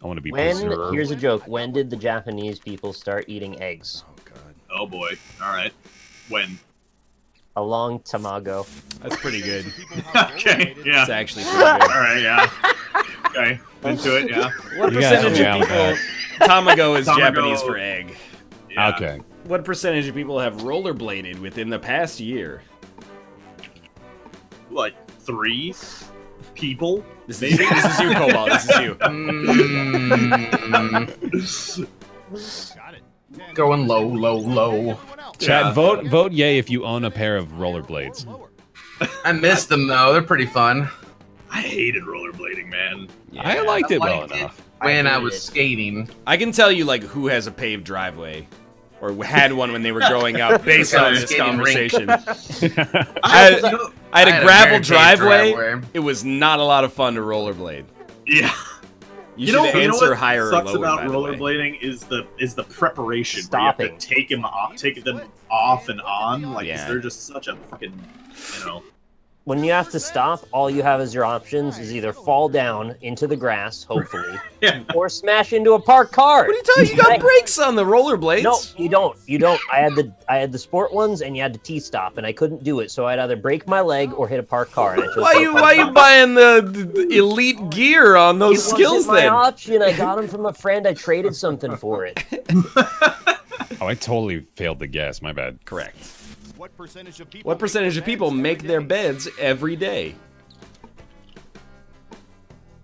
I want to be When, preserved. here's a joke. When did the Japanese people start eating eggs? Oh god, Oh boy. All right. When? A long tamago. that's pretty good. Okay. Yeah. It's actually pretty All good. right. Yeah. Okay. Into it. Yeah. What You gotta percentage help of me out with people? Tamago is Tamago. Japanese for egg. Yeah. Okay. What percentage of people have rollerbladed within the past year? Like 3 people. This is you, Cobalt. This is you. Going low, low, low. Chat, Yeah. vote yay if you own a pair of rollerblades. I missed them though. They're pretty fun. I hated rollerblading, man. I liked it well Liked it enough. when I hated was it. skating. I can tell you like who has a paved driveway, or had one when they were growing up, based on this Skating rink. conversation. I I had a I had a gravel very paved driveway. driveway. It was not a lot of fun to rollerblade. Yeah. You should answer what higher or sucks lower. about by the way. rollerblading is the preparation. Stopping. Where you have to take them off and on. Like 'cause Yeah. they're just such a fucking, you know. When you have to stop, all you have as your options is either fall down into the grass, hopefully, Yeah. or smash into a parked car. What are you talking? You got brakes on the rollerblades. No, you don't. You don't. I had the sport ones, and you had to T-stop, and I couldn't do it. So I'd either break my leg or hit a parked car. And I chose Why you buying the elite gear on those It skills wasn't my then? option. I got them from a friend. I traded something for it. Oh, I totally failed the guess. My bad. Correct. What percentage What percentage of people make their beds every day?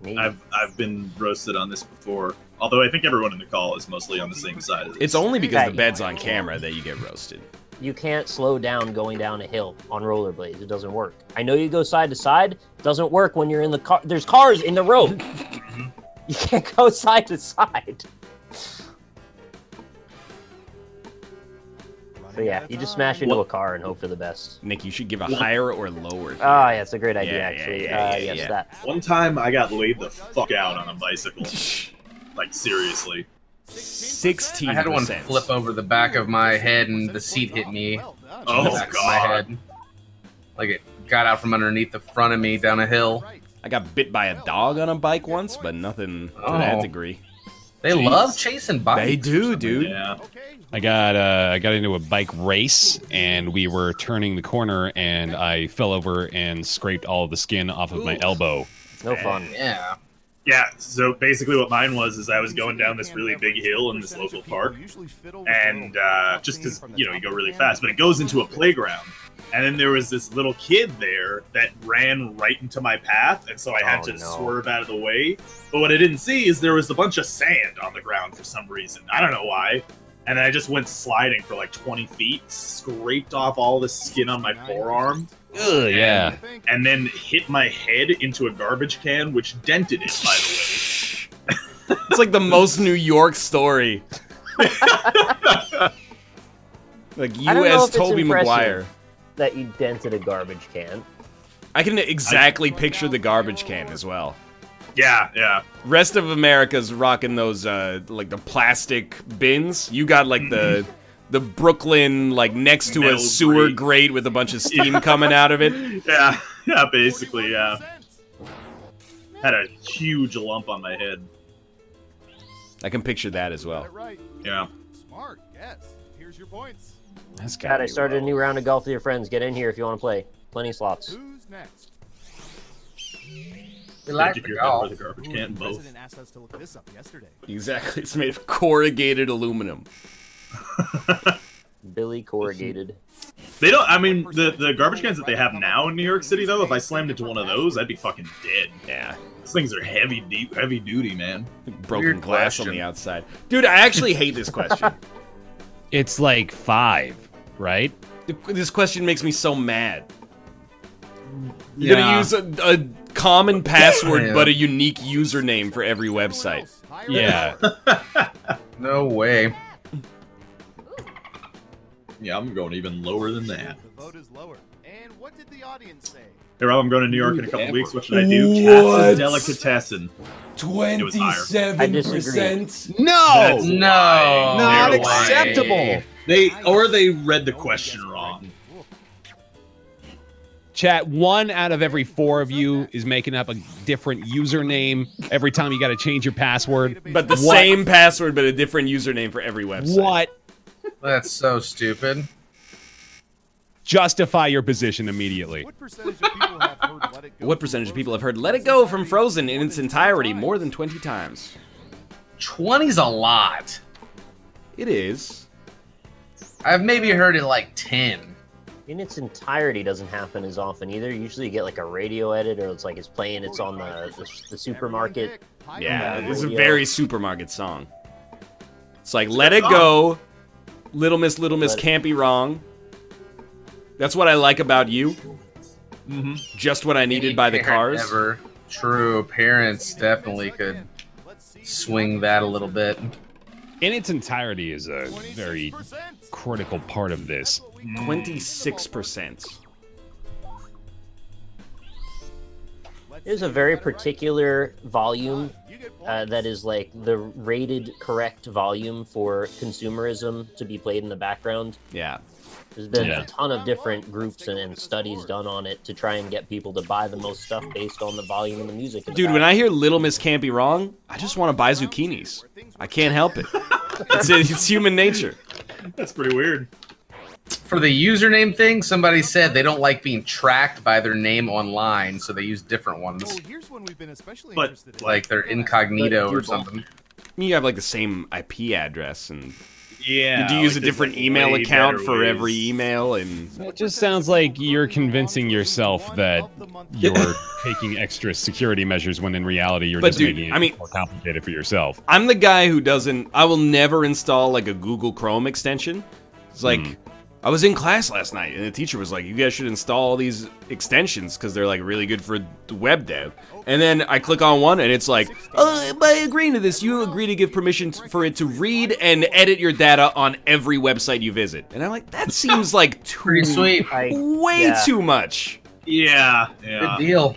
Me. I've been roasted on this before. Although I think everyone in the call is mostly on the same side. As It's this. only because Okay. the bed's on camera that you get roasted. You can't slow down going down a hill on rollerblades. It doesn't work. I know you go side to side. It doesn't work when you're in the car. There's cars in the road. You can't go side to side. So yeah, you just smash into a car and hope for the best. Nick, you should give a higher or lower. Ah, yeah, it's a great idea, Yeah, actually. yeah, Yes, that. One time I got laid the fuck out on a bicycle. Like seriously. 16%. I had one flip over the back of my head and the seat hit me in the Oh back of my god. head. Like it got out from underneath the front of me down a hill. I got bit by a dog on a bike once, but nothing to that degree. They love chasing bikes. They do, dude. Yeah. I got into a bike race, and we were turning the corner, and I fell over and scraped all of the skin off of my elbow. No fun. Yeah. Yeah, so basically what mine was is I was going down this really big hill in this local park, and just because, you know, you go really fast, but it goes into a playground. And then there was this little kid there that ran right into my path, and so I had to swerve out of the way. But what I didn't see is there was a bunch of sand on the ground for some reason. I don't know why. And I just went sliding for like 20 feet, scraped off all the skin on my forearm. Ugh, yeah. And then hit my head into a garbage can, which dented it, by the way. It's like the most New York story. Like I don't know U.S. if it's Tobey impressive Maguire. that you dented a garbage can. I can exactly picture the garbage can as well. Yeah, yeah. Rest of America's rocking those like the plastic bins. You got like the Brooklyn like next to a Metal sewer grate. grate with a bunch of steam coming out of it. Yeah, yeah, basically, yeah. Had a huge lump on my head. I can picture that as well. Yeah. Smart. Yes. Here's your points. That's God, gotta I be started a rough. new round of golf with your friends. Get in here if you want to play. Plenty of slots. Who's next? We like Kick the your head golf. with a garbage can, both. President asked us to look this up yesterday. Exactly. It's made of corrugated aluminum. Billy corrugated. They don't. I mean, the garbage cans that they have now in New York City, though, if I slammed into one of those, I'd be fucking dead. Yeah. These things are heavy duty, man. Broken Weird glass on question. the outside. Dude, I actually hate this question. It's like 5, right? This question makes me so mad. You're gonna use a common password, Yeah. but a unique username for every website. Yeah. No way. Yeah, I'm going even lower than that. The vote is lower. And what did the audience say? Hey, Rob, I'm going to New York in a couple Damn. weeks. What should I do? What? Katz's Delicatessen. was higher. 27%. No! That's No. Not They're acceptable. They read the question wrong. Chat, 1 out of every 4 of you is making up a different username every time you got to change your password. But the What? same password, but a different username for every website. What? That's so stupid. Justify your position immediately. What percentage of people have heard Let It Go? What percentage of people have heard Let It Go from Frozen in its entirety more than 20 times? 20's a lot. It is. I've maybe heard it like 10. In its entirety doesn't happen as often either. Usually you get like a radio edit, or it's like it's playing, it's on the supermarket. Yeah, it's a audio. very supermarket song. It's like Let It Go, Little Miss Can't Be Wrong. That's what I like about you. Mm-hmm. Just what I needed by the Parent Cars. Ever. True, parents definitely could swing that a little bit. In its entirety is a very critical part of this. 26%. There's a very particular volume that is like the rated correct volume for consumerism to be played in the background. Yeah. There's been Yeah. a ton of different groups and studies done on it to try and get people to buy the most stuff based on the volume of the music. in the Dude, when I hear Little Miss Can't Be Wrong, I just want to buy zucchinis. I can't help it. It's human nature. That's pretty weird. For the username thing, somebody said they don't like being tracked by their name online, so they use different ones. Oh, here's one we've been especially But, interested in. Like their incognito or But- something. You have like the same IP address, and Yeah. do you use a like, there's, different like, email way account better for ways. every email? And It just sounds like you're convincing yourself that you're taking extra security measures when in reality you're But just dude, making it I mean- more complicated for yourself. I'm the guy who doesn't. I will never install like a Google Chrome extension. It's like I was in class last night, and the teacher was like, "You guys should install these extensions because they're like really good for the web dev." And then I click on one, and it's like, by agreeing to this, you agree to give permission for it to read and edit your data on every website you visit. And I'm like, that seems like Pretty sweet. way yeah. too much. Yeah. Good deal.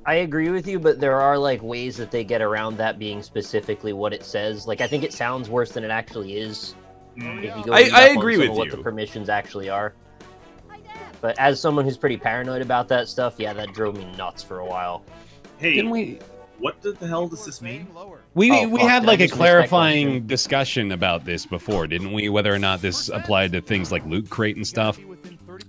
I agree with you, but there are like ways that they get around that being specifically what it says. Like I think it sounds worse than it actually is. If you go I read up on agree some with of what you. the permissions actually are. But as someone who's pretty paranoid about that stuff, yeah, that drove me nuts for a while. Hey, Didn't we? what the hell does this mean? We Oh, we fuck, had did I like a just miss that clarifying question? discussion about this before, didn't we? Whether or not this applied to things like Loot Crate and stuff.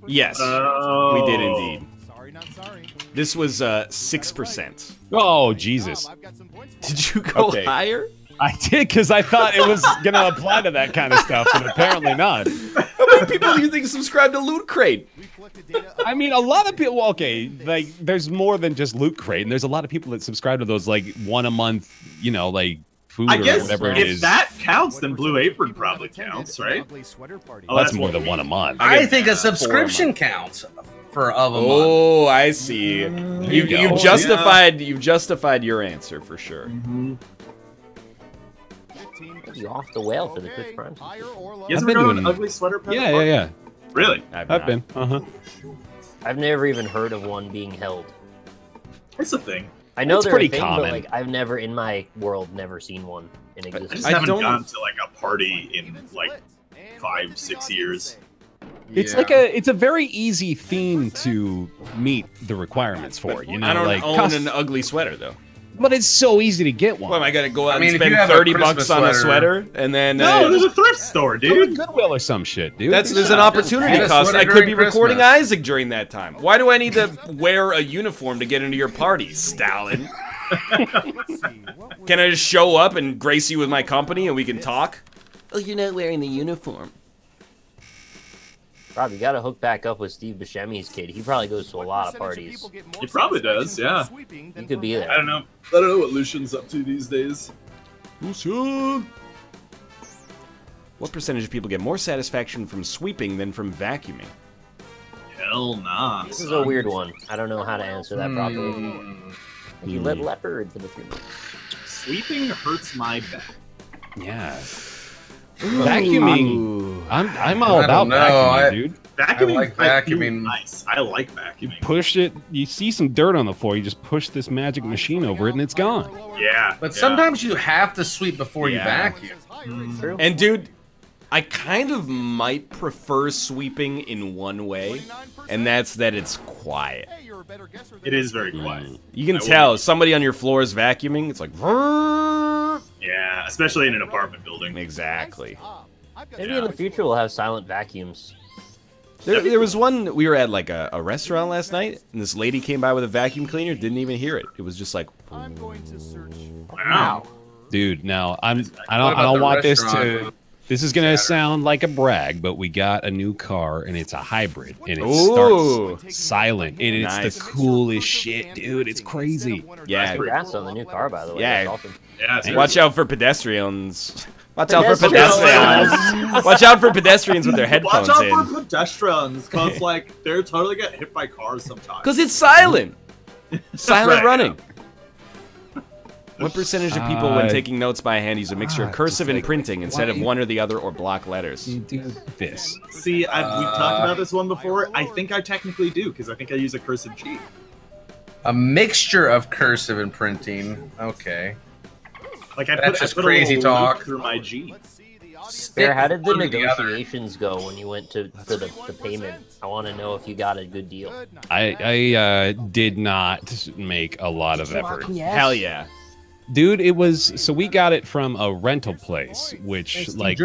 Yes, Oh. we did indeed. Sorry, not sorry. This was 6%. Oh Jesus! I've got some points. Did you go Okay. higher? I did because I thought it was gonna apply to that kind of stuff, and apparently not. How many people do you think subscribe to Loot Crate? We've collected data. I mean, a lot of people. Well, okay, like there's more than just Loot Crate, and there's a lot of people that subscribe to those like one a month, you know, like food I or guess whatever it if is. that counts, then Blue Apron probably counts, right? Oh, That's that's more what than we- one a month. I think a subscription counts for of a month. Oh, I see. you You've go. you've justified your answer for sure. Mm-hmm. You off the whale for the Twitch Prime. Higher or lower? You guys I've ever been go to an doing- ugly sweater? Yeah, yeah. Really? I've not. been. I've never even heard of one being held. It's a thing. I know It's they're pretty a thing, common. but like I've never in my world never seen one in I existence. just I haven't don't- gone to like a party in like 5-6 years. It's Yeah. like it's a very easy theme to meet the requirements for. You know, I don't like own an ugly sweater though. but it's so easy to get one. What am I gonna go out I mean, and if spend you have a 30 Christmas bucks on a sweater- sweater and then No, there's a thrift store, Go to dude. Goodwill or some shit, dude. there's an Get opportunity a cost. sweater I could during be recording Christmas. Isaac during that time. Why do I need to wear a uniform to get into your party, Stalin? Can I just show up and grace you with my company and we can talk? Oh, you're not wearing the uniform. Rob, you gotta hook back up with Steve Buscemi's kid. He probably goes to a lot of parties. He probably does, yeah. You could be there. I don't know what Lucian's up to these days. What percentage of people get more satisfaction from sweeping than from vacuuming? Hell nah. This is a weird one. I don't know how to answer that properly. Mm. You let leopard for the 3 months. Sweeping hurts my back. Yeah. Vacuuming. Ooh. I'm all I about don't know, vacuuming, dude. Vacuuming, like I feel vacuuming. nice. I like vacuuming. Push it. You see some dirt on the floor. You just push this magic machine over it, and it's gone. Yeah. But yeah. sometimes you have to sweep before you Yeah. vacuum. True. And dude, I kind of might prefer sweeping in one way, and that's that it's quiet. It is very quiet. You can I tell wouldn't- somebody on your floor is vacuuming. It's like, "Vrrr." Yeah, especially in an apartment building. Exactly. Maybe in the future we'll have silent vacuums. There was one, we were at like a restaurant last night, and this lady came by with a vacuum cleaner, didn't even hear it. It was just like, I'm going to search. Wow. Dude, now I What don't about the want this restaurant? to. This is gonna sound like a brag, but we got a new car and it's a hybrid and it starts silent and it's Nice. the coolest shit, dude. It's crazy. yeah, Congrats on the new car, by the way. Yeah. That's awesome. Yeah, seriously. watch out for pedestrians. Watch out for Pedestrians. pedestrians. Watch out for pedestrians with their headphones Watch out in. for pedestrians, cause like they're totally get hit by cars sometimes. Because it's silent. Silent right, running. What percentage of people, when Uh, taking notes by hand, use a mixture of cursive and printing instead of why- one or the other or block letters? Do this. See, we've talked about this one before. I think I technically do, because I think I use a cursive G. A mixture of cursive and printing. Okay. Like I That's put, I just put crazy a little talk. loop through my G. Bear, how did the one or the other. negotiations go when you went to for the payment? I want to know if you got a good deal. I did not make a lot of effort. Hell yeah. Dude, it was so we got it from a rental place, which like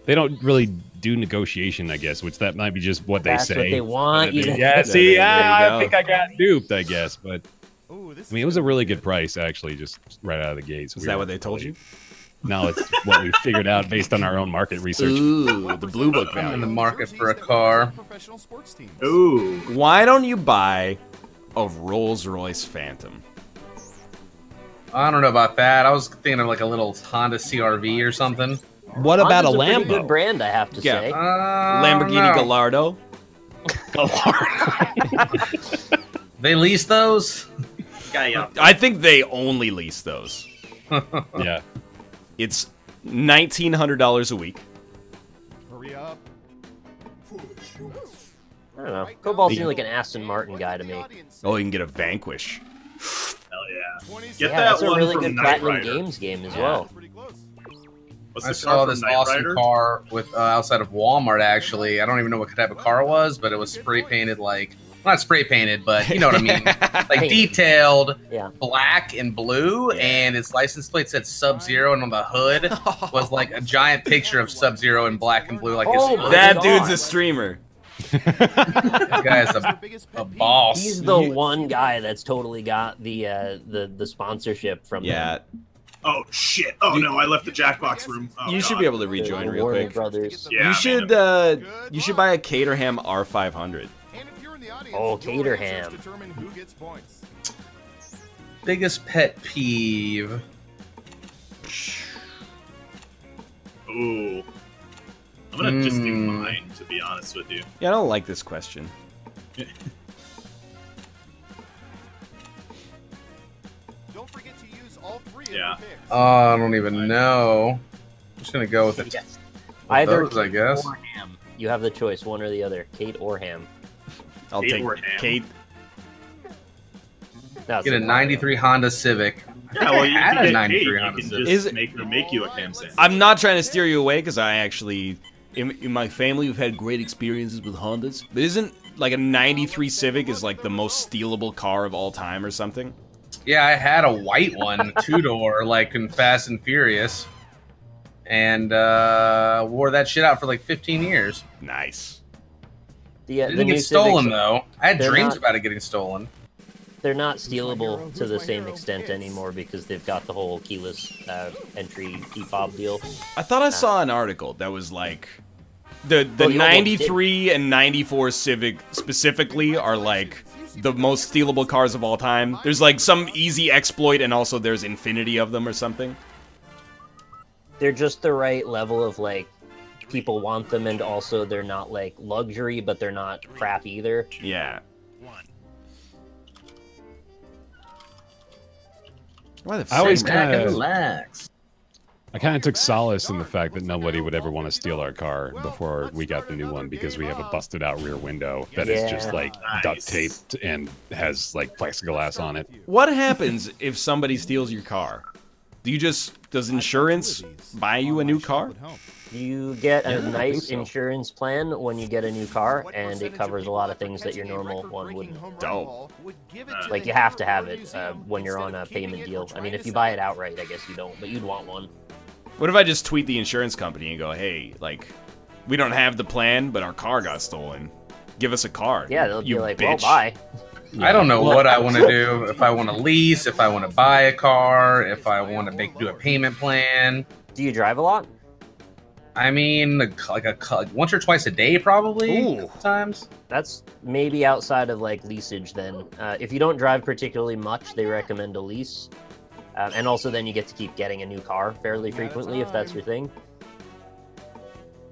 they don't really do negotiation, I guess, which that might be just what they That's say. what they want you to. Yeah, see, There you I go. think I got duped, I guess, but Ooh, I mean, it was a really good price, actually, just right out of the gates. Is that what they told you? No, it's what we figured out based on our own market research. Ooh, the blue book I'm in the value. market for a car. Professional sports teams. Ooh. Why don't you buy a Rolls-Royce Phantom? I don't know about that. I was thinking of like a little Honda CRV or something. What about a Honda's pretty good Lambo? brand, I have to Yeah. say. Lamborghini no. Gallardo? They lease those? Yeah. I think they only lease those. Yeah. It's $1,900 a week. Hurry up. I don't know. Cobalt seems like an Aston Martin guy to me. Oh, you can get a Vanquish. Hell yeah. 20 Get Yeah, that that's a one really from good Knight Platinum Rider. Games game as Yeah. well. Pretty close. What's I the saw car this from Knight awesome Rider? car with outside of Walmart. Actually, I don't even know what type of car it was, but it was spray painted like not spray painted, but you know what I mean. Like detailed Yeah. black and blue, and its license plate said Sub-Zero, and on the hood was like a giant picture of Sub-Zero in black and blue, like his Oh hood. That God. dude's a streamer. That guy's a boss. He's the one guy that's totally got the sponsorship from Yeah. them. Oh shit! Oh no, I left the Jackbox room. Oh, You should God. be able to The rejoin real Warner quick. Brothers. Yeah, You should buy a Caterham R500. And if you're in the audience, Oh, your Caterham. answers determine who gets points. Biggest pet peeve. Ooh. I'm gonna just do mine, to be honest with you. Yeah, I don't like this question. Don't forget to use all three Yeah. of your picks. I don't even know. I'm just gonna go with it. Yes. With Either those, I guess. or Ham. You have the choice, one or the other. Kate or Ham. I'll Kate take or Ham? Kate. No, Get so a '93 Honda Civic. Yeah, well, you had can a get 93 Kate, you Honda can Civic. just Is- make you a ham sandwich. I'm not trying to steer you away because I actually, in my family, we've had great experiences with Hondas. But isn't like a '93 Civic is like the most stealable car of all time or something? Yeah, I had a white one, 2-door, like in Fast and Furious, and wore that shit out for like 15 years. Nice. the It the didn't new get stolen Civics, though. I had they're dreams not- about it getting stolen. they're not stealable to the same extent anymore because they've got the whole keyless entry fob deal. I thought I saw an article that was like the Well, you almost 93 and 94 Civic specifically are like the most stealable cars of all time. There's like some easy exploit and also there's infinity of them or something. They're just the right level of like people want them, and also they're not like luxury, but they're not crap either. Yeah. Why the I always fuck? Back and kinda- relax. I kind of took solace in the fact that nobody would ever want to steal our car before we got the new one because we have a busted out rear window that is just Yeah. like duct taped and has like plexiglass on it. What happens if somebody steals your car? Does insurance buy you a new car? You get a Yeah, I think nice so. insurance plan when you get a new car, and it covers a lot of things that your normal one wouldn't. Dope. Like you have to have it when you're on a payment deal. I mean, if you buy it outright, I guess you don't, but you'd want one. What if I just tweet the insurance company and go, hey, like, we don't have the plan, but our car got stolen. Give us a car. Yeah, they'll you be like, bitch. well, bye. I don't know what I want to do. If I want to lease, if I want to buy a car, if I want to do a payment plan. Do you drive a lot? I mean, like once or twice a day, probably. Ooh. A couple times. That's maybe outside of like leasage then. If you don't drive particularly much, they recommend a lease. And also then you get to keep getting a new car fairly frequently if that's your thing.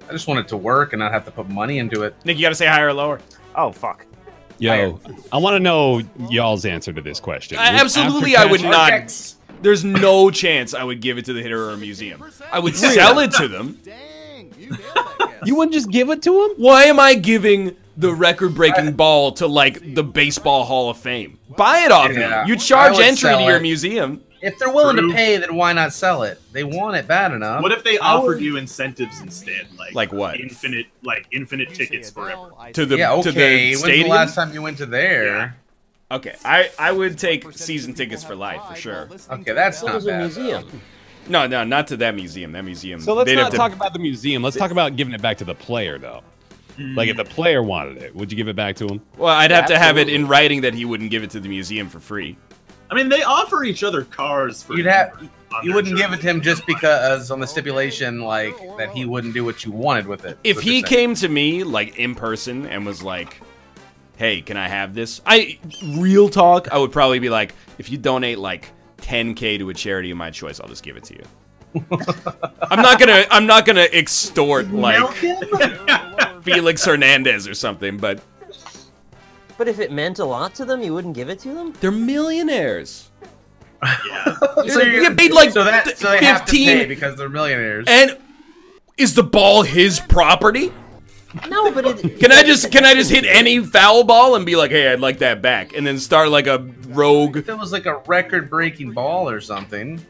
I just want it to work and not have to put money into it. Nick, you gotta say higher or lower. Oh, fuck. Yo, I want to know y'all's answer to this question. Absolutely, I would not. There's no chance I would give it to the Hitterur Museum. I would sell it to them. Dang, you nailed that guess. You wouldn't just give it to him? Why am I giving the record-breaking ball to, like, the Baseball Hall of Fame? Buy it off Yeah, me. You charge I would entry to sell your it. museum. If they're willing True. to pay, then why not sell it? They want it bad enough. What if they I would- offered you incentives instead, Like what? infinite tickets forever? To the Yeah, to okay. the When's stadium? the last time you went to there? Okay, I would take season tickets for life for sure. Okay, that's So not does a bad. museum. No, not to that museum. That museum. So let's they'd not have to- talk about the museum. Let's talk about giving it back to the player, though. Like, if the player wanted it, would you give it back to him? Well, I'd have to have it Absolutely. in writing that he wouldn't give it to the museum for free. I mean, they offer each other cars for. You'd have- on You their wouldn't give it jerseys. to him just because on the stipulation, like, that he wouldn't do what you wanted with it. If What he you're saying. came to me like in person and was like, "Hey, can I have this?" Real talk, I would probably be like, "If you donate like 10K to a charity of my choice, I'll just give it to you." I'm not gonna extort like Felix Hernandez or something, but But if it meant a lot to them, you wouldn't give it to them? they're millionaires. Yeah. So You you're- get paid like so they have to pay 15, because they're millionaires. and is the ball his property? No, but it... Can I just hit any foul ball and be like, "Hey, I'd like that back," and then start like a rogue? If it was like a record-breaking ball or something,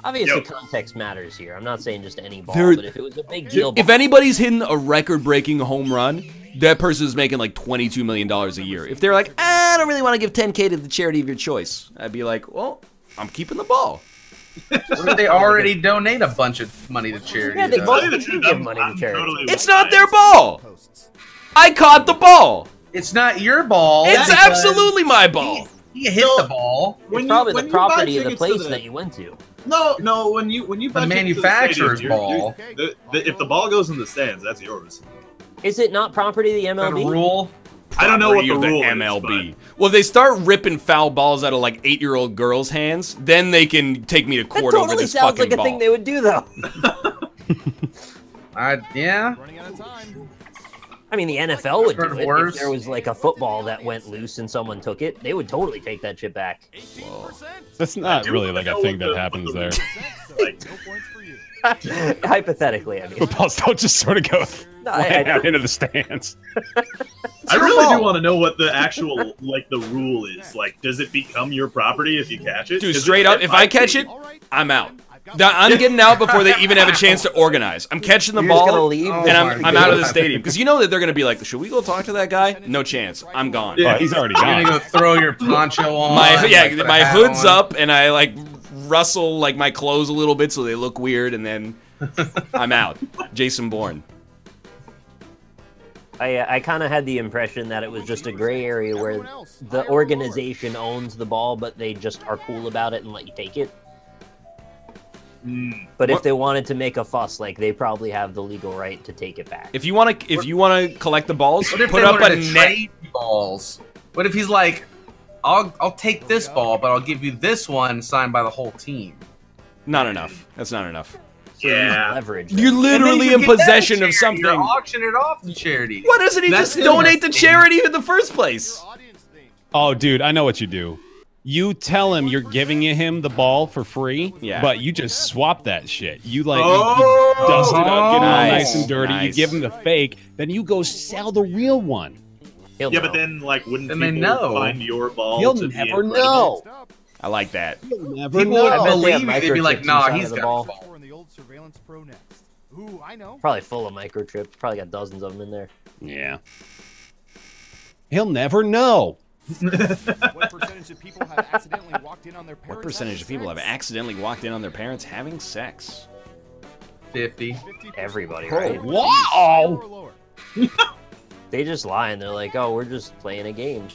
Obviously, Yo. context matters here. I'm not saying just any ball, There- but if it was a big deal If ball, anybody's hitting a record-breaking home run, that person is making like $22 million a year. If they're like, I don't really want to give 10K to the charity of your choice, I'd be like, well, I'm keeping the ball. What if they already donate a bunch of money to charity? Yeah, they though? both Tell you the do truth, give money to charity. It's not their ball. I caught the ball. It's not your ball. It's because absolutely my ball. He hit the ball. It's probably the property of the place that you went to. No. When you buy The tickets to manufacturer's stadium, ball. if the ball goes in the stands, that's yours. Is it not property of the Is that a MLB? rule? I don't know what Property the of rule MLB. is. Well, if they start ripping foul balls out of like 8-year-old girls' hands, then they can take me to That court over totally this sounds fucking like a ball. thing they would do, though. Yeah. Running out of time. I mean, the NFL would Heard do it. worse. If there was like a football that went loose and someone took it, they would totally take that shit back. 18%. That's not do really wanna like a know thing what that the- happens there. So no points for you. Hypothetically, I mean. Footballs don't just sort of go No, flying I- out into the stands. I really ball. do want to know what the actual the rule is. Like, does it become your property if you catch it? Dude, 'Cause straight up, if I catch it, All right. I'm out. I'm getting out before they even have a chance to organize. I'm catching the You're just gonna ball, leave and this I'm out of the stadium. Because you know that they're going to be like, should we go talk to that guy? No chance. I'm gone. Yeah. Oh, he's already You're gonna gone. go throw your poncho on. My like, put a my hat hood's on. up, and I like rustle like my clothes a little bit so they look weird, and then I'm out. Jason Bourne. I kind of had the impression that it was just a gray area where the organization owns the ball, but they just are cool about it and let you take it. But if they wanted to make a fuss, like they probably have the legal right to take it back. If you want to collect the balls, What if put they up a wanted to net. trade balls? What if he's like, I'll take this ball, but I'll give you this one signed by the whole team. Not enough. That's not enough. Yeah. Leverage. You're that. literally in And then you get that possession to of charity, or something. auction it off to charity. Why doesn't he That's just donate to interesting. charity in the first place? Audience thing. Oh, dude, I know what you do. You tell him you're giving him the ball for free, Yeah. but you just swap that shit. You like Oh! you dust it up, get it all Nice. nice and dirty. Nice. You give him the fake, then you go sell the real one. He'll Yeah, know. but then like, wouldn't Then they people know. find your ball? You'll to be never incredible? know. Next up, I like that. You'll never People know. would I bet they believe have you. They'd be like, microchips nah, inside he's of the got ball. the ball. for in the old Surveillance Pro next. Ooh, I know. Probably full of microchips. Probably got dozens of them in there. Yeah. He'll never know. What percentage of people have accidentally walked in on their parents? What percentage of people have sex? accidentally walked in on their parents having sex? 50. 50%. Everybody, Oh, right? Higher wow. or lower? They just lie and they're like, "Oh, we're just playing a game."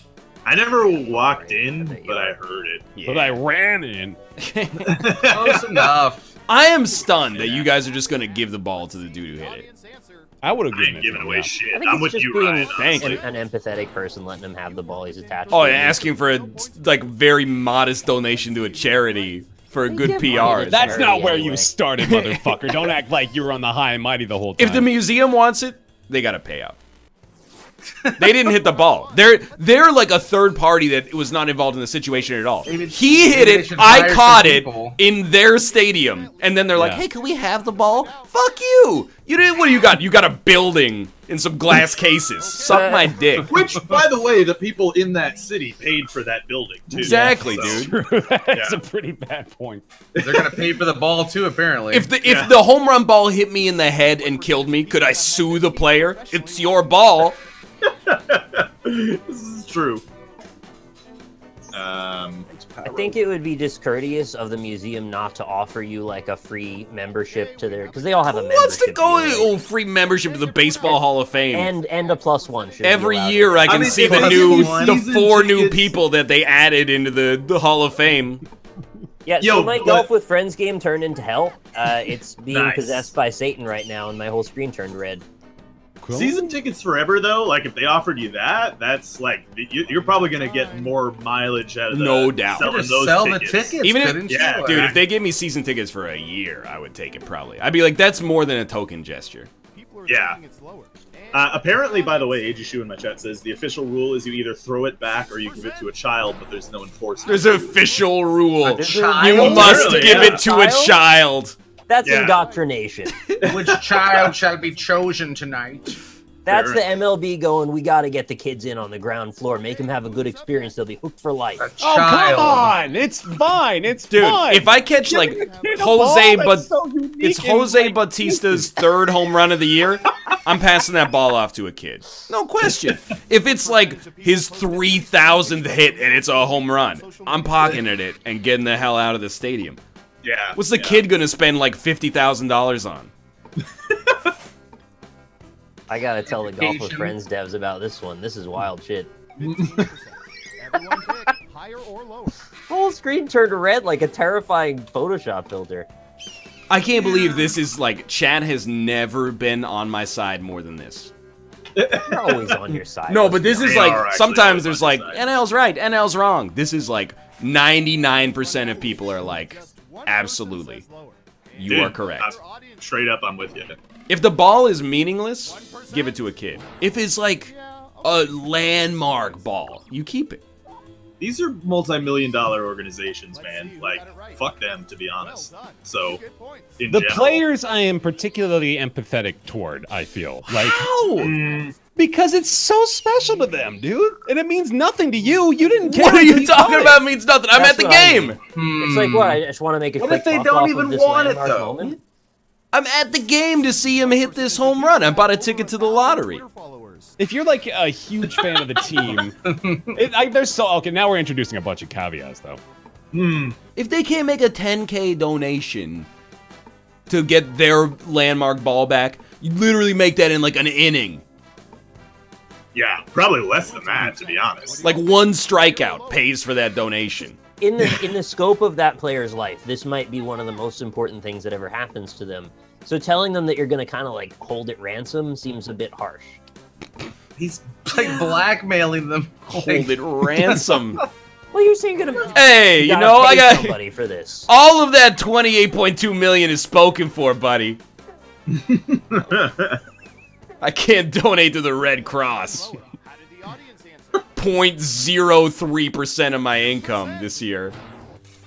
I never walked in, but I heard it. But I ran in. Close enough. I am stunned that you guys are just gonna give the ball to the dude who hit it. Audience answer. I would have I given ain't it to giving him. away yeah. shit. I think I'm it's with just you, being Ryan. Thank an, you. an empathetic person letting him have the ball he's attached. Oh, to. and asking for a like very modest donation to a charity for a They good give PR. money to That's charity not where anyway. you started, motherfucker. Don't act like you were on the high and mighty the whole time. If the museum wants it, they gotta pay out. They didn't hit the ball. They're like a third party that was not involved in the situation at all. Maybe- He hit maybe they it, should I hire some caught it people. in their stadium, and then they're like, Yeah. "Hey, can we have the ball?" Fuck you! You didn't. What do you got? You got a building in some glass cases. Suck my dick. Which, by the way, the people in that city paid for that building too. Exactly, So- dude. That's Yeah. a pretty bad point. They're gonna pay for the ball too, apparently. If the home run ball hit me in the head and killed me, could I sue the player? It's your ball. This is true. I think it would be discourteous of the museum not to offer you like a free membership to their, because they all have a Who membership. wants to go deal, right? oh, free membership to the Baseball Hall of Fame? and a +1 should be Every allowed. year I can mean, see they the must give the season 4 new tickets. people that they added into the Hall of Fame. Yeah, Yo, so my but- Golf with Friends game turned into hell. It's being Nice. possessed by Satan right now, and my whole screen turned red. Cool. Season tickets forever though. Like if they offered you that, that's like you're probably gonna get more mileage out of the No doubt. selling just those sell tickets. the tickets. Even if- couldn't yeah, you? Dude, if they gave me season tickets for a year, I would take it probably. I'd be like, that's more than a token gesture. People are Yeah. thinking it's lower. Apparently, by the way, Ajishu in my chat says the official rule is you either throw it back or you give it to a child, but there's no enforcement. There's an official rule. child? You must Literally, give yeah. it to a child. That's Yeah. indoctrination. Which child shall be chosen tonight? That's Sure. the MLB going, we got to get the kids in on the ground floor, make them have a good experience, they'll be hooked for life. A Oh, child. come on! It's fine. It's Dude, fine. if I catch like Hit a Jose ball but that's so unique it's and, Jose like, Bautista's third home run of the year, I'm passing that ball off to a kid. No question. If it's like his 3,000th hit and it's a home run, I'm pocketing it and getting the hell out of the stadium. Yeah. What's the kid gonna spend like $50,000 on? I gotta tell the Golf with Friends devs about this one. This is wild shit. Everyone pick higher or lower. Whole screen turned red like a terrifying Photoshop filter. I can't believe this is like, Chad has never been on my side more than this. They're always on your side. No, but this is They like, are actually sometimes always there's on like, your side. NL's right, NL's wrong. This is like, 99% of people are like, absolutely. You Dude, are correct. Straight up, I'm with you. If the ball is meaningless, give it to a kid. If it's like a landmark ball, you keep it. These are multi-million-dollar organizations, man. Like, fuck them, to be honest. So, in The general, players I am particularly empathetic toward, I feel. Like, How? because it's so special to them, dude. And it means nothing to you. You didn't care. What are until you talking got it. about means nothing. I'm That's at the what I game. mean. It's like, what, I just want to make a What quick if they buck don't off even of this want it, landmark though? moment? I'm at the game to see him hit this home run. I bought a ticket to the lottery. If you're like a huge fan of the team, there's so okay. Now we're introducing a bunch of caveats, though. If they can't make a 10K donation to get their landmark ball back, you literally make that in like an inning. yeah, probably less than that, to be honest. Like one strikeout pays for that donation. In the scope of that player's life, this might be one of the most important things that ever happens to them. So telling them that you're gonna kind of like hold it ransom seems a bit harsh. He's like blackmailing them. Hold it ransom. Well, you're saying you're gonna. Hey, you gotta know, I pay got somebody for this. all of that 28.2 million is spoken for, buddy. I can't donate to the Red Cross. How did the audience answer? 0.03% of my income this year.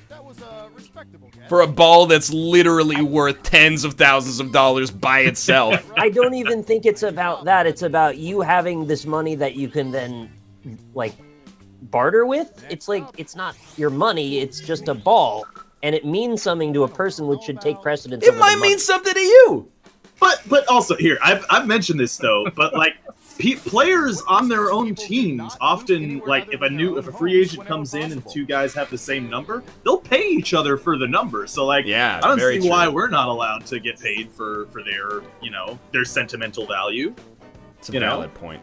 That was a respectable guess. For a ball that's literally worth tens of thousands of dollars by itself. I don't even think it's about that. It's about you having this money that you can then, like, barter with. It's like, it's not your money, it's just a ball. And it means something to a person, which should take precedence It over the might money. mean something to you. But also here, I've mentioned this though, but like players on their own teams often, like if a free agent comes in and two guys have the same number, they'll pay each other for the number. So like, Yeah, I don't very see why true. we're not allowed to get paid for their their sentimental value. It's a You know? valid point.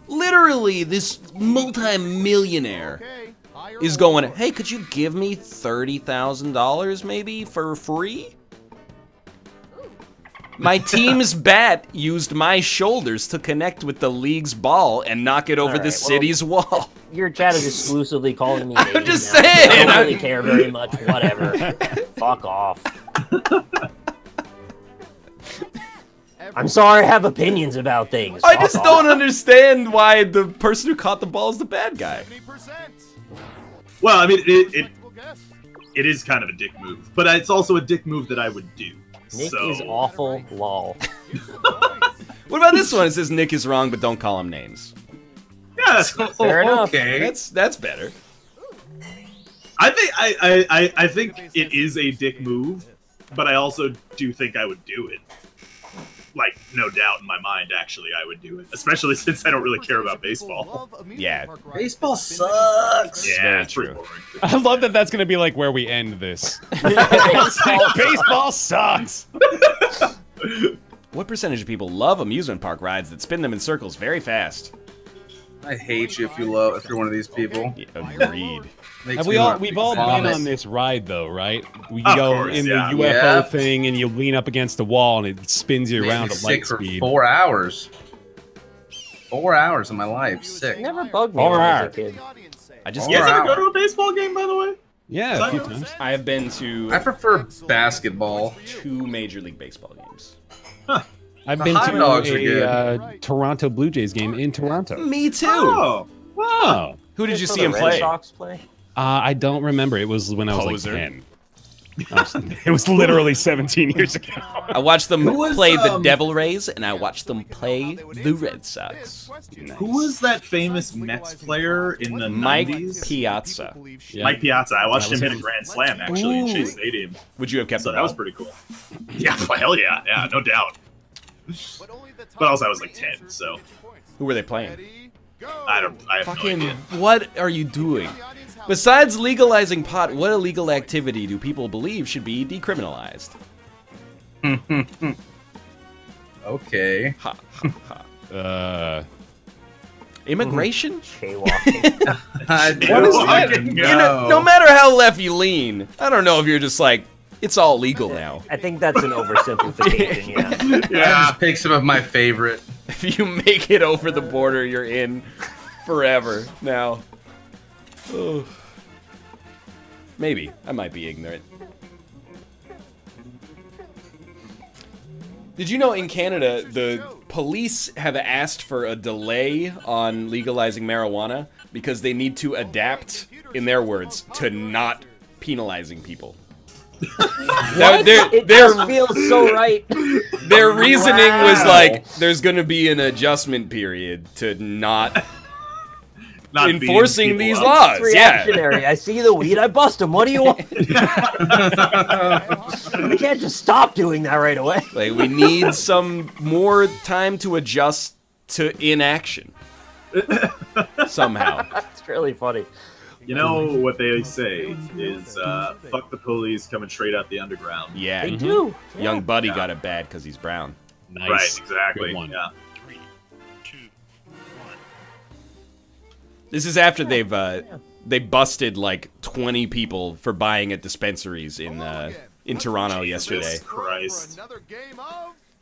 Literally, this multi-millionaire Okay, higher is or going, lower? hey, could you give me $30,000 maybe for free? My team's bat used my shoulders to connect with the league's ball and knock it over Alright, the well- city's wall. Your chat is exclusively calling me. I'm Navy just now. I saying, don't really I'm- care very much. Whatever. Fuck off. I'm sorry I have opinions about things. I Fuck just off. don't understand why the person who caught the ball is the bad guy. 70%. Well, I mean, it Respectable guess. it is kind of a dick move, but it's also a dick move that I would do. Nick so is awful. Lol. Here's your points. What about this one? It says Nick is wrong, but don't call him names. yeah, that's Fair enough. Okay. That's better. I think I think it is a dick move, but I also do think I would do it. Like, no doubt in my mind, actually, I would do it. Especially since I don't really care about baseball. Yeah. Baseball sucks. It's Yeah, very it's pretty true. boring. I love that that's going to be like where we end this. Baseball sucks. What percentage of people love amusement park rides that spin them in circles very fast? I hate you if you're one of these people. Yeah, agreed. Makes Have me we all? want to We've all vomit. been on this ride though, right? We Of go course, in yeah. the UFO Yeah. thing, and you lean up against the wall, and it spins you Made around me at light sick for speed. 4 hours. 4 hours of my life, sick. It never bugged me All when I right. was a kid. I just You guys Wow. ever go to a baseball game, by the way? Yeah, a few times. I have been to I prefer basketball. 2 Major League Baseball games. I've The been hot to dogs are a good. Toronto Blue Jays game in Toronto. Me too. Oh, Oh, Who did you So see the him Red play? Sox play? I don't remember. It was when I was Poser. like 10. It was literally 17 years ago. I watched them Who was, play the Devil Rays, and I watched them play the Red Sox. who was that famous Mets player in the Mike 90s? Piazza. Yeah. Mike Piazza. I watched That him was hit a him. grand slam actually in Ooh. Chase Stadium. Would you have kept So the that was ball? pretty cool. Yeah, well, hell yeah, no doubt. But also I was like 10, so Who were they playing? I have Fucking, no idea. what are you doing? Besides legalizing pot, what illegal activity do people believe should be decriminalized? Okay. Ha, ha, ha. Immigration? Jaywalking. What is that? You know, no matter how left you lean, I don't know if you're just like, it's all legal now. I think that's an oversimplification, yeah. I just picked some of my favorite. If you make it over the border, you're in forever now. Oh. Maybe. I might be ignorant. Did you know in Canada, the police have asked for a delay on legalizing marijuana because they need to adapt, in their words, to not penalizing people? It just feels so right. Their reasoning was like, there's going to be an adjustment period to not enforcing these laws. It's reactionary. I see the weed, I bust them. What do you want? We can't just stop doing that right away. Like, we need some more time to adjust to inaction. Somehow. That's really funny. You know what they say is, fuck the police coming straight out the underground. Yeah. They do. Young Buddy got it bad because he's brown. Nice. Right, exactly. Good one. Yeah. This is after they busted like 20 people for buying at dispensaries in Toronto yesterday. Jesus Christ.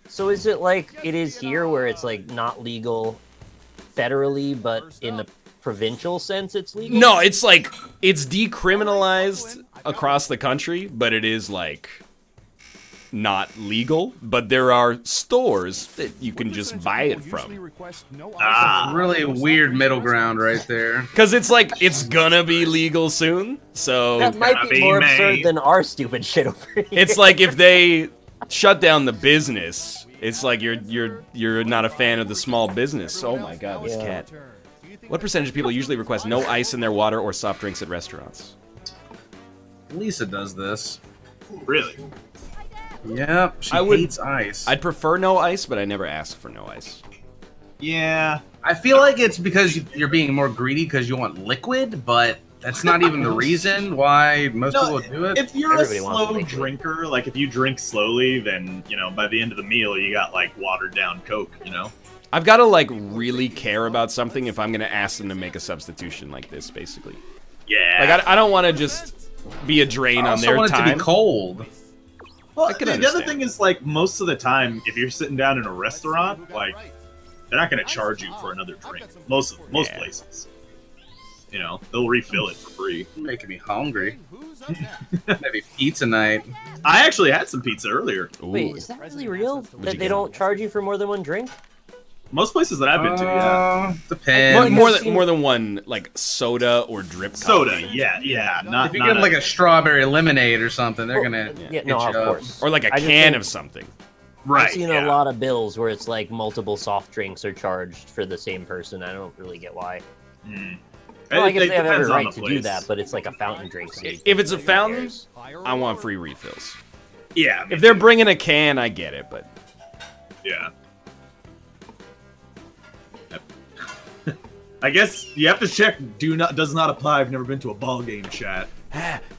So is it like it is here where it's like not legal federally, but in the provincial sense it's legal? No, it's like, it's decriminalized across the country, but it is like not legal. But there are stores that you can just buy it from. Really weird middle ground right there. Because it's like, it's gonna be legal soon, so That might be be more May. absurd than our stupid shit over here. it's like if they shut down the business, it's like you're not a fan of the small business. Oh my god, this Yeah. cat. What percentage of people usually request no ice in their water or soft drinks at restaurants? Lisa does this. Really? Yep, she I would- hates ice. I'd prefer no ice, but I never ask for no ice. Yeah. I feel like it's because you're being more greedy because you want liquid, but that's not even the reason why most No, people would do it. If you're Everybody a wants slow liquid. drinker, like if you drink slowly, then, you know, by the end of the meal, you got like watered down Coke, you know? I've got to like really care about something if I'm gonna ask them to make a substitution like this, basically. Yeah. Like I don't want to just be a drain I on also their want it to time. be cold. well, I can the other understand. thing is, like, most of the time, if you're sitting down in a restaurant, like, they're not going to charge you for another drink. Most Yeah. places. You know, they'll refill it for free. You're making me hungry. Maybe pizza night. I actually had some pizza earlier. Ooh. Wait, is that really real? That you they get? don't charge you for more than one drink? Most places that I've been to, yeah. Depends. more than one like soda or drip Soda, coffee. yeah. Not, If you not get like a strawberry lemonade or something, they're Well, gonna Yeah, hit no, you of up. course. Or like a I just can think- of something. right. I've seen yeah. a lot of bills where it's like multiple soft drinks are charged for the same person. I don't really get why. Mm. Well, I guess It they have every depends on right the to do place. that, but it's like a fountain drink. So If it's a who fountain, cares? I want free refills. Yeah. If they're bringing a can, I get it, but Yeah. I guess you have to check does not apply. I've never been to a ball game, chat.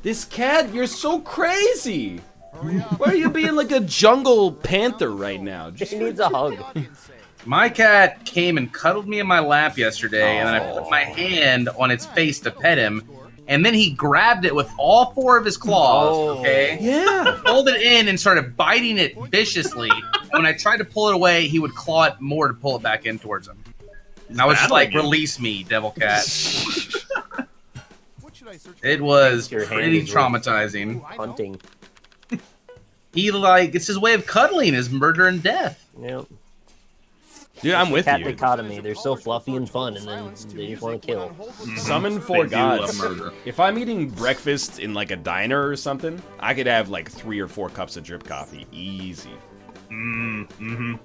this cat, you're so crazy. Why are you being like a jungle panther right now? She needs a hug. My cat came and cuddled me in my lap yesterday, and then I put my hand on its face to pet him, and then he grabbed it with all four of his claws, Oh. okay? Yeah. Pulled it in and started biting it viciously. When I tried to pull it away, he would claw it more to pull it back in towards him. And I was just like, battling you. release me, devil cat. It was Your hand pretty is like- traumatizing. Hunting. He, like, it's his way of cuddling, is murder and death. Yep. Dude, I'm with Cat you. dichotomy. They're so fluffy and fun, and then they just want to kill. Summon They four do love gods. murder. If I'm eating breakfast in like a diner or something, I could have like 3 or 4 cups of drip coffee. Easy. Mm-hmm.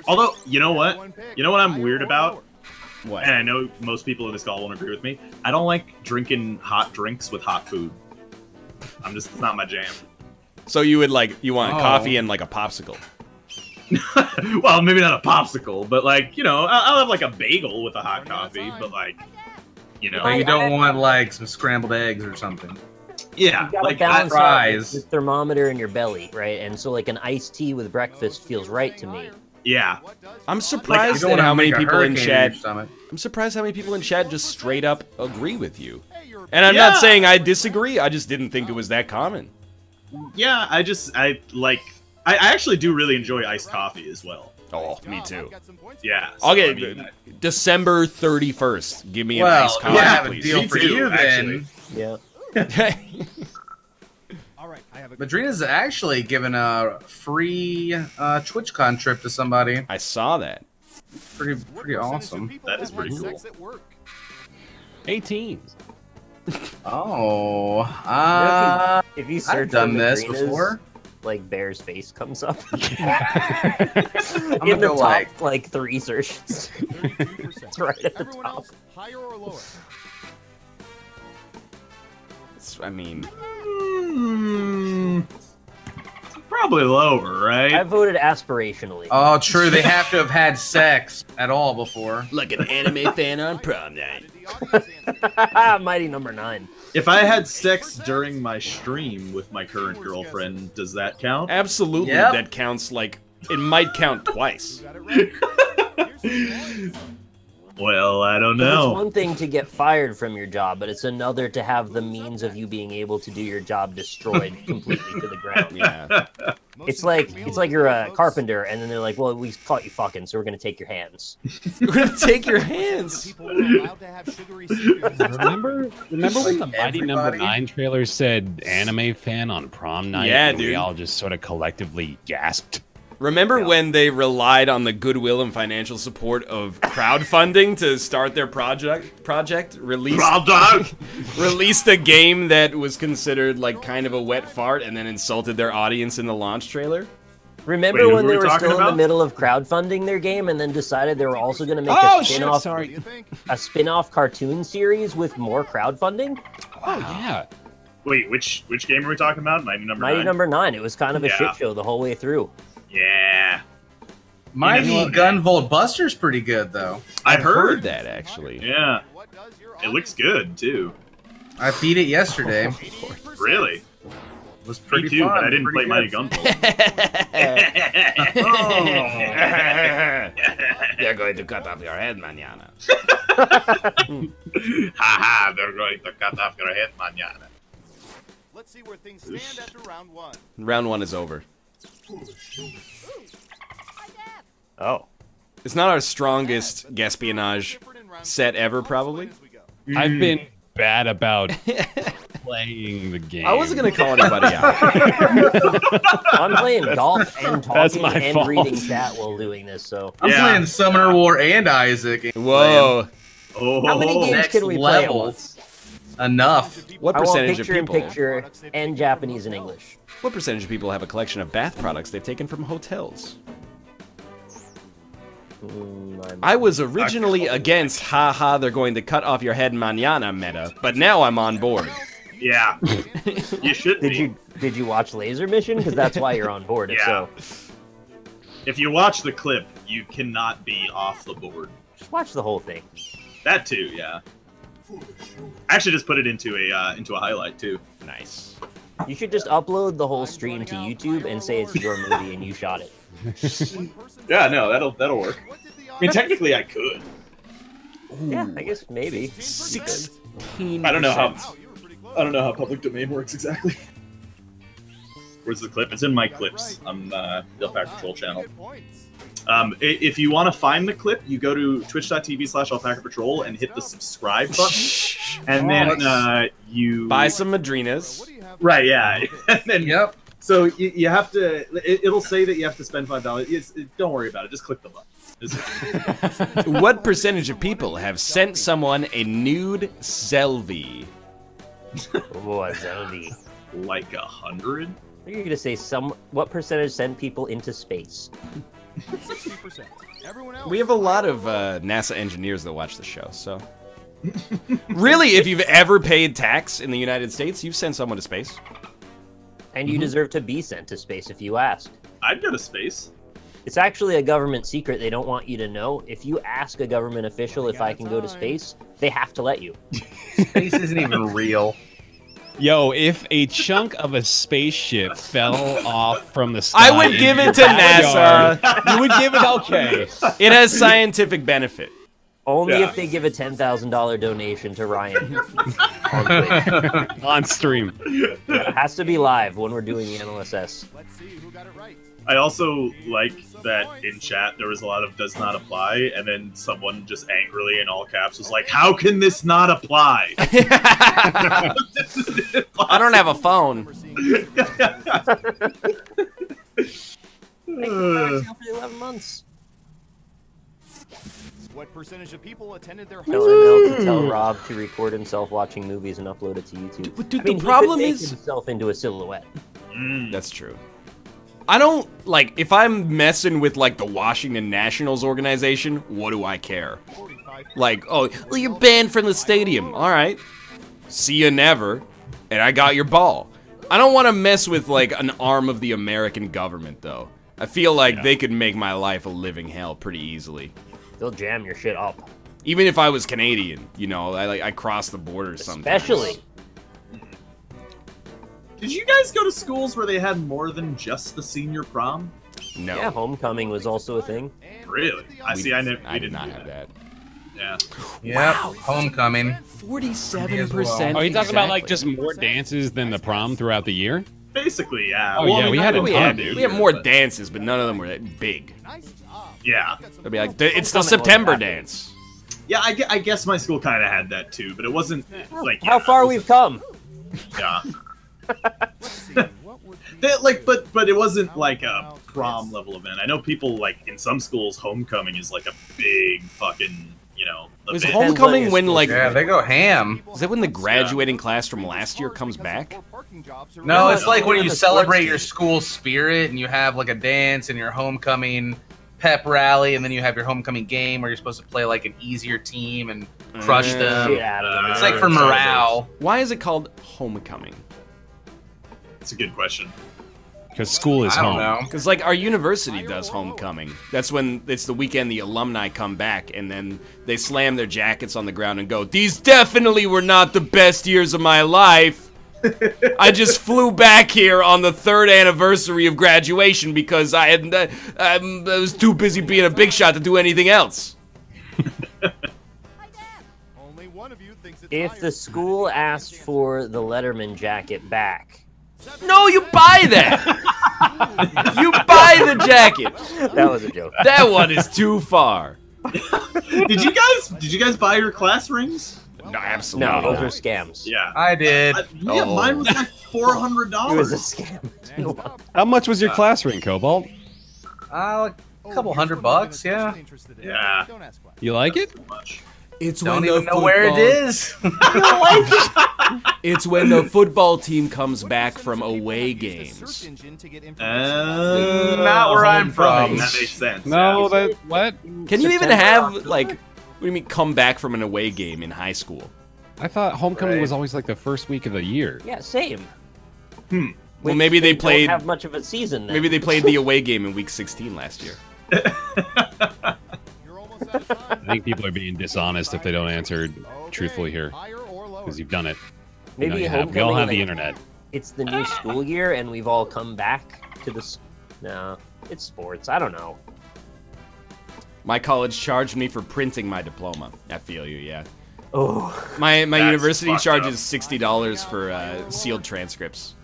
Although, you know what? You know what I'm weird about? What? And I know most people in this call won't agree with me. I don't like drinking hot drinks with hot food. It's not my jam. So you would like, you want Oh. coffee and like a popsicle. Well, maybe not a popsicle, but like, you know, I'll have like a bagel with a hot coffee, but like, you know. But you don't want like some scrambled eggs or something. Yeah, You gotta like balance out fries. the thermometer in your belly, right? And so like an iced tea with breakfast feels right to me. yeah. I'm You surprised don't at wanna how many make a people in hurricane chat. your stomach. I'm surprised how many people in chat just straight up agree with you. And I'm not saying I disagree. I just didn't think it was that common. Yeah, I actually do really enjoy iced coffee as well. Oh, me too. Yeah. I'll so, get I mean, December 31st. Give me an Well, iced yeah, coffee, I have a please. deal Me for too, you then. Yeah. All right, I have a Madrina's actually given a free TwitchCon trip to somebody. I saw that. Pretty What percentage of awesome. people That is have pretty sex cool. at work? 18. Oh, If you search I've done for this Madrina's, before. like Bear's face comes up I'm in gonna the go top like 3 searches. 32%. It's right at the Everyone top. else, higher or lower? I mean, probably lower, right? I voted aspirationally. Oh, true. They have to have had sex at all before. like an anime fan on prom night. Did the audience answer? Mighty number 9. If I had sex during my stream with my current girlfriend, does that count? Absolutely, Yep. that counts like it might count twice. You got it right. Here's the Well, I don't It's know. one thing to get fired from your job, but it's another to have the means of you being able to do your job destroyed completely to the ground. Yeah. It's like you're a carpenter, and then they're like, "Well, we caught you fucking, so we're gonna take your hands." We're gonna take your hands. People were allowed to have sugary cereals. Remember when the Mighty Number Everybody? 9 trailer said anime fan on prom night? Yeah, and we dude. all just sort of collectively gasped. Remember when they relied on the goodwill and financial support of crowdfunding to start their project? Released a game that was considered like kind of a wet fart and then insulted their audience in the launch trailer? Remember Wait, who when were they we were talking still in the about? middle of crowdfunding their game, and then decided they were also going to make Oh, a shit, spin-off, sorry. What do you think? a spin-off cartoon series with more crowdfunding? Oh yeah. Wait, which game are we talking about? Mighty Number Mighty 9? Number 9. It was kind of a Yeah. shit show the whole way through. Yeah. Mighty You know what? Gunvolt Buster's pretty good though. I've heard. that actually. Yeah. What does your It looks good, too. I beat it yesterday. Really? It was Me pretty too, fun. but I didn't play pretty Mighty good. Gunvolt. They're going to cut off your head, mañana. Haha, they're going to cut off your head mañana. Let's see where things stand after round 1. Round 1 is over. Oh. It's not our strongest Gaspionage set ever, probably. I've been bad about playing the game. I wasn't gonna call anybody out. I'm playing golf and That's talking my and fault. reading chat while doing this, so... I'm Yeah. playing Summoner War and Isaac. Whoa. Oh, How many games next can we play at level. once? Enough. What I want percentage of picture-in-picture people? and Japanese and English. What percentage of people have a collection of bath products they've taken from hotels? I was originally against haha they're going to cut off your head mañana meta, but now I'm on board. Yeah. You should be. Did you watch Laser Mission? Because that's why you're on board. If Yeah. so, If you watch the clip, you cannot be off the board. just watch the whole thing. That too, yeah. I actually just put it into a highlight too. Nice. You should just upload the whole stream to YouTube and say it's your movie and you shot it. Yeah, no, that'll work. I mean, technically, I could. Yeah, I guess maybe. 16%. I don't know how public domain works exactly. Where's the clip? It's in my clips on the Alpaca Patrol channel. If you want to find the clip, you go to twitch.tv/Alpaca Patrol and hit the subscribe button, and then you Buy some Madrinas. Right, yeah, and then Yep. so you have to. It'll say that you have to spend $5. Don't worry about it. Just click the button. What percentage of people have sent someone a nude selfie? Oh, Zelda. Like 100. You're gonna say what percentage send people into space? 60%. Everyone else. We have a lot of NASA engineers that watch the show, so. Really, if you've ever paid tax in the United States, you've sent someone to space. And you deserve to be sent to space if you ask. I'd go to space. It's actually a government secret they don't want you to know. If you ask a government official if I can go to space, they have to let you. Space isn't even real. Yo, if a chunk of a spaceship fell off from the sky, I would give it to NASA. You would give it okay. It has scientific benefit. Only if they give a $10,000 donation to Ryan. On Twitch. On stream. It has to be live when we're doing the NLSS. Let's see who got it right. I also like that in chat there was a lot of does not apply, and then someone just angrily in all caps was like, "How can this not apply?" I don't have a phone. For 11 months. What percentage of people attended their Tell ML to tell Rob to record himself watching movies and upload it to YouTube. But dude, I mean, the problem he could make is himself into a silhouette. that's true. I don't like if I'm messing with like the Washington Nationals organization. What do I care? Like, oh, well, you're banned from the stadium. All right, see you never. And I got your ball. I don't want to mess with like an arm of the American government though. I feel like they could make my life a living hell pretty easily. They'll jam your shit up. Even if I was Canadian, you know, I cross the border sometimes. Especially. Did you guys go to schools where they had more than just the senior prom? No. Yeah, homecoming was also a thing. Really? I see. I never. I did not have that. Yeah. Yep. Homecoming. 47%. Are you talking about like just more dances than the prom throughout the year? Basically, yeah. Oh, yeah, we had a We ton, had, dude. we had more dances, but none of them were that big. Yeah. It'd be like, it's the September dance. Yeah, I guess my school kind of had that too, but it wasn't like How far we've come. Yeah. But it wasn't like a prom level event. I know people like in some schools, homecoming is like a big fucking, you know. Was event. homecoming when like Yeah, they go ham. is that when the graduating class from last year comes back? No, it's like when Only you the sports celebrate team. your school spirit and you have like a dance and your homecoming pep rally, and then you have your homecoming game where you're supposed to play like an easier team and crush them. Shit out of them. It's like for morale. Why is it called homecoming? It's a good question. Because school is I don't home. know. Because like our university does homecoming. That's when it's the weekend the alumni come back and then they slam their jackets on the ground and go, "These definitely were not the best years of my life. I just flew back here on the 3rd anniversary of graduation because I was too busy being a big shot to do anything else." Only one of you thinks it's If the school asked for the Letterman jacket back, No, you buy that. You buy the jacket. that was a joke. That one is too far. Did you guys buy your class rings? No, absolutely. No, those not. are scams. Yeah. I did. Yeah, Oh. mine was like $400. It was a scam. How much was your class ring, Cobalt? A couple $100, yeah. Yeah. Don't ask questions. You like it? Much. It's Don't even know where it is. It's when the football team comes back from away games. Not where I'm from. That makes sense. No, yeah. that what? Can you even have like, what do you mean come back from an away game in high school? I thought homecoming Right. was always like the first week of the year. Yeah, same. Well, Which maybe they don't played. have much of a season then. Maybe they played the away game in week 16 last year. You're almost out of time. I think people are being dishonest if they don't answer Okay, truthfully here, higher or lower? because you've done it. Maybe you have. We all homecoming, have the like, internet. It's the new school year and we've all come back to the. No, it's sports. I don't know. My college charged me for printing my diploma. I feel you, yeah. Oh, My That's university fucked charges up. $60 for sealed transcripts.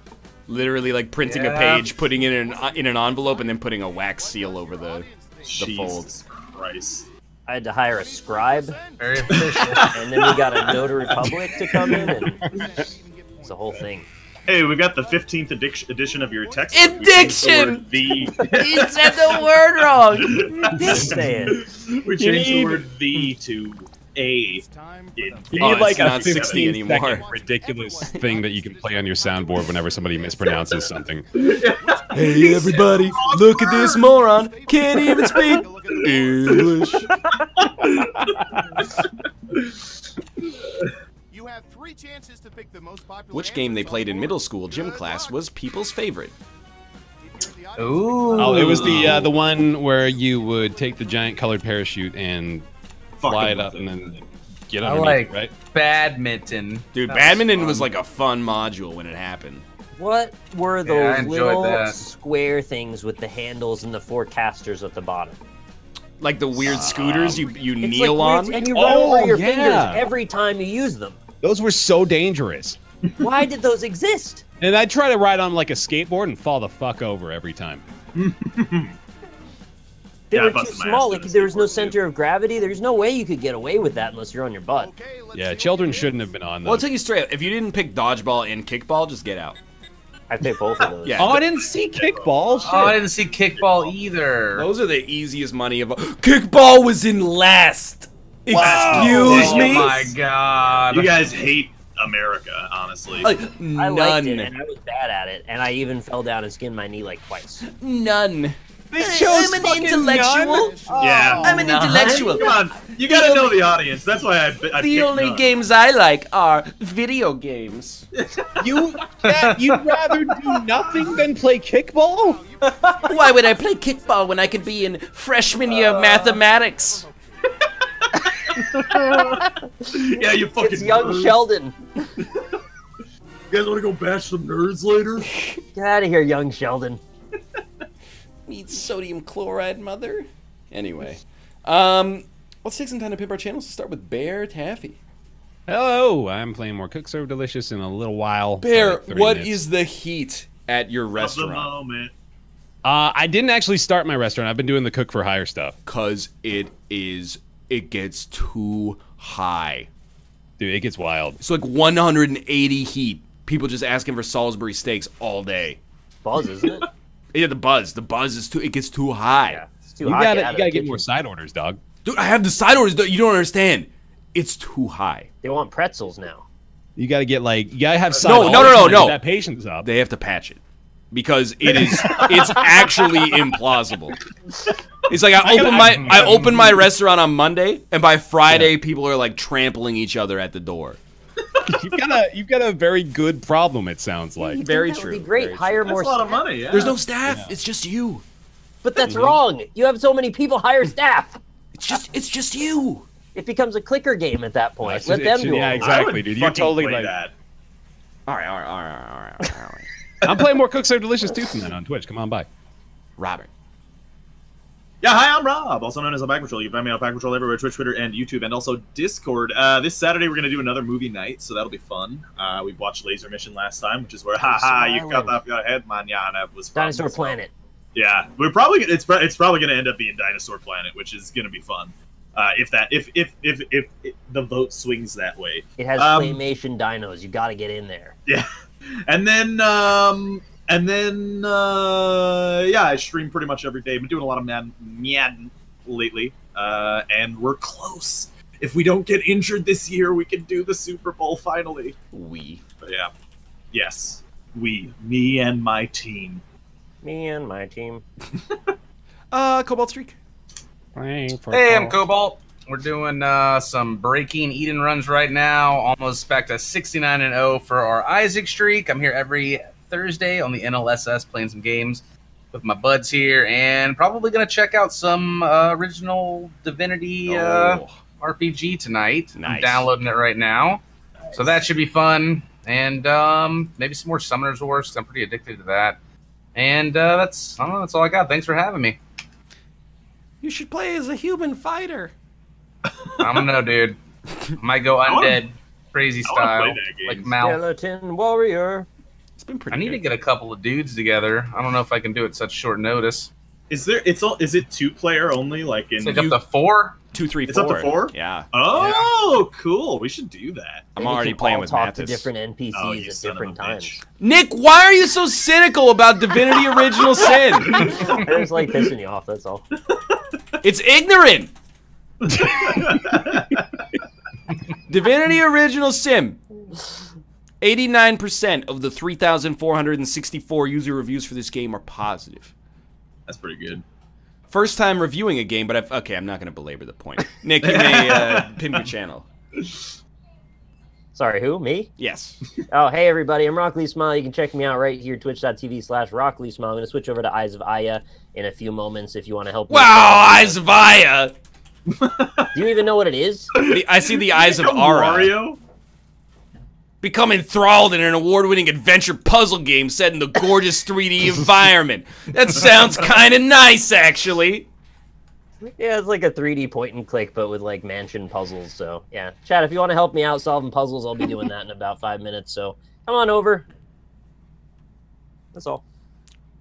Literally, like printing a Yeah. page, putting it in an envelope, and then putting a wax seal over the fold. Jesus Christ. I had to hire a scribe, Very official. and then we got a notary public to come in, and it's the whole thing. Hey, we got the 15th edition of your text. Addiction! The He said the word wrong! Just say it. we changed the word the to a. Time for in- the You Oh, need like it's a not 60 15 anymore. second ridiculous thing that you can play on your soundboard whenever somebody mispronounces something. Hey everybody, look at this moron! Can't even speak English! You have 3 chances to pick the most popular Which game they answers played in on middle board. school gym Good class luck. was people's favorite? If you have the Ooh. Oh, it was the one where you would take the giant colored parachute and fly it up and then get I underneath like it, right? badminton. Dude, That badminton was fun. like a fun module when it happened. What were Yeah, I those enjoyed little that. square things with the handles and the 4 casters at the bottom? Like the weird scooters you It's kneel like on. weird, and you run Oh, over your yeah. fingers every time you use them. Those were so dangerous. Why did those exist? And I'd try to ride on like a skateboard and fall the fuck over every time. They Yeah, I were too busted my ass small. doing Like a there was no skateboard, too. center of gravity. There's no way you could get away with that unless you're on your butt. Okay, let's Yeah, see children what it shouldn't is. have been on Well, I'll those. tell you straight up, if you didn't pick dodgeball and kickball, just get out. I picked both of those. Yeah. Oh, I didn't see kickball. Shit. Oh, I didn't see kickball either. Those are the easiest money of all. Kickball was in last. Excuse Oh me? my god. You guys hate America, honestly. Like, I liked it, none. and I was bad at it, and I even fell down and skinned my knee like twice. None. chose I'm an fucking intellectual. none? Yeah. I'm an intellectual. Come on, you gotta know the audience. That's why I The picked only none. games I like are video games. You'd rather do nothing than play kickball? Why would I play kickball when I could be in freshman year mathematics? Yeah, you fucking. It's young nerds. Sheldon. You guys want to go bash some nerds later? Get out of here, young Sheldon. Need sodium chloride, mother. Anyway, let's take some time to pimp our channels. Let's start with Bear Taffy. Hello, I'm playing more Cook Serve Delicious in a little while. Bear, like 30 what minutes. is the heat at your Of the restaurant? moment. I didn't actually start my restaurant. I've been doing the cook for hire stuff. Cause it gets too high. Dude, it gets wild. It's like 180 heat. People just asking for Salisbury steaks all day. Buzz, isn't it? Yeah, the buzz is too. It gets too high. Yeah, it's too You hot. gotta, Get out you of gotta the get kitchen. more side orders, dog. Dude, I have the side orders. You don't understand. It's too high. They want pretzels now. You gotta get like, you gotta have side No, orders no. to get that patience up. They have to patch it because it's actually implausible. It's like I open my restaurant on Monday, and by Friday, people are like trampling each other at the door. You've got a very good problem. It sounds like. Very That would true. be great. Very Hire That's more a lot of staff. money. Yeah. There's no staff. It's just you. But that's wrong. You have so many people hire staff. It's just you. It becomes a clicker game at that point. It's Let just- them do yeah, it. exactly. I would dude. You're fucking totally play like- that. All right. I'm playing more Cook Serve Delicious too tonight on Twitch. Come on by. Robert. Yeah, hi, I'm Rob, also known as Pack Patrol. You can find me on Pack Patrol everywhere, Twitch, Twitter, and YouTube, and also Discord. This Saturday, we're going to do another movie night, so that'll be fun. We watched Laser Mission last time, which is where, haha, you cut off your head, manana, was from. Dinosaur So, Planet. Yeah, we're probably, it's probably going to end up being Dinosaur Planet, which is going to be fun. If the vote swings that way. It has claymation dinos. You got to get in there. Yeah. And then, yeah, I stream pretty much every day. I've been doing a lot of Madden lately, and we're close. If we don't get injured this year, we can do the Super Bowl finally. But yeah, yes, me and my team. Me and my team. Cobalt Streak. Hey, I'm Cobalt. We're doing some breaking Eden runs right now. Almost back to 69-0 for our Isaac streak. I'm here every Thursday on the NLSS playing some games with my buds here, and probably gonna check out some original Divinity RPG tonight. Nice. I'm downloading it right now, so that should be fun. And maybe some more Summoner's Wars, 'cause I'm pretty addicted to that. And that's all I got. Thanks for having me. You should play as a human fighter. I don't know, dude. Might go undead, crazy I wanna style, play that game. like Mouth. Skeleton Warrior. It's been pretty I need good. to get a couple of dudes together. I don't know if I can do it at such short notice. Is it 2-player only? Like in It's like up to 4. 2, 3, 4. It's up to 4? Yeah. Oh, cool. We should do that. I'm They already can playing all with talk to Mathis. different NPCs Oh, you at son of a different times. bitch. Nick, why are you so cynical about Divinity Original Sin? I just like pissing you off, that's all. It's ignorant. Divinity Original Sin. 89% of the 3,464 user reviews for this game are positive. That's pretty good. First time reviewing a game, but okay, I'm not going to belabor the point. Nick, you may pin your channel. Sorry, who? Me? Yes. Oh, hey everybody, I'm Rock Lee Smile. You can check me out right here, twitch.tv/Rock Lee Smile. I'm going to switch over to Eyes of Aya in a few moments if you want to help me. Wow, Eyes of Aya! Do you even know what it is? I see the Eyes of Ara. Wario? Become enthralled in an award-winning adventure puzzle game set in the gorgeous 3D environment. That sounds kind of nice, actually. Yeah, it's like a 3D point and click, but with like mansion puzzles. So yeah, chat, if you want to help me out solving puzzles, I'll be doing that in about 5 minutes. So come on over. That's all.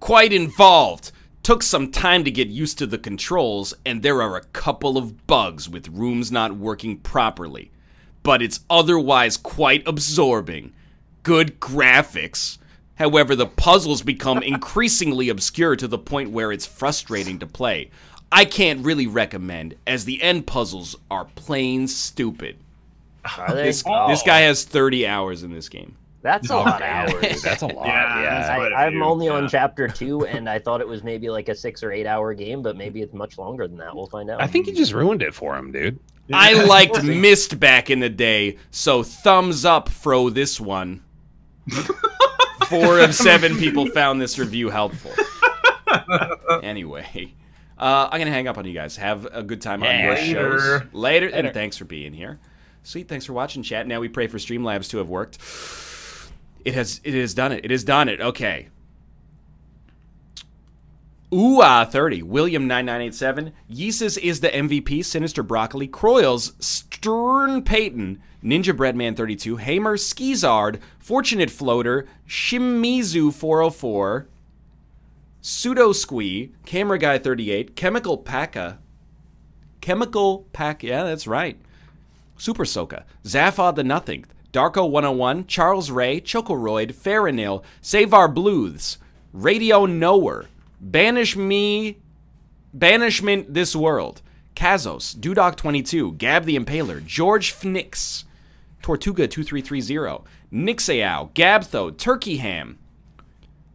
Quite involved. Took some time to get used to the controls, and there are a couple of bugs with rooms not working properly. But it's otherwise quite absorbing. Good graphics. However, the puzzles become increasingly obscure to the point where it's frustrating to play. I can't really recommend, as the end puzzles are plain stupid. Are they? This guy has 30 hours in this game. That's a lot of hours. That's a lot. Yeah, that's quite a I'm few, only on yeah. chapter 2, and I thought it was maybe like a 6 or 8 hour game, but maybe it's much longer than that. We'll find out. I think you just ruined it for him, dude. I liked Myst back in the day, so thumbs up fro this one. 4 of 7 people found this review helpful. Anyway, I'm going to hang up on you guys. Have a good time on your shows. Later, and thanks for being here. Sweet, thanks for watching, chat. Now we pray for Streamlabs to have worked. It has done it. It has done it. Okay. Ooh, 30. William 9987. Yeesus is the MVP. Sinister Broccoli. Croyles. Stern Peyton. Ninja Breadman 32. Hamer. Skizard. Fortunate Floater. Shimizu 404. Pseudo Squee. Camera Guy 38. Chemical Paka. Yeah, that's right. Super Soka. Zaphod the Nothing. Darko 101. Charles Ray. Chocoroid. Farinil. Save Our Bluths. Radio Knower. Banishment This World. Kazos, Dudok22, Gab the Impaler, George Fnix, Tortuga 2330, Nixeow, Gabtho, Turkey Ham,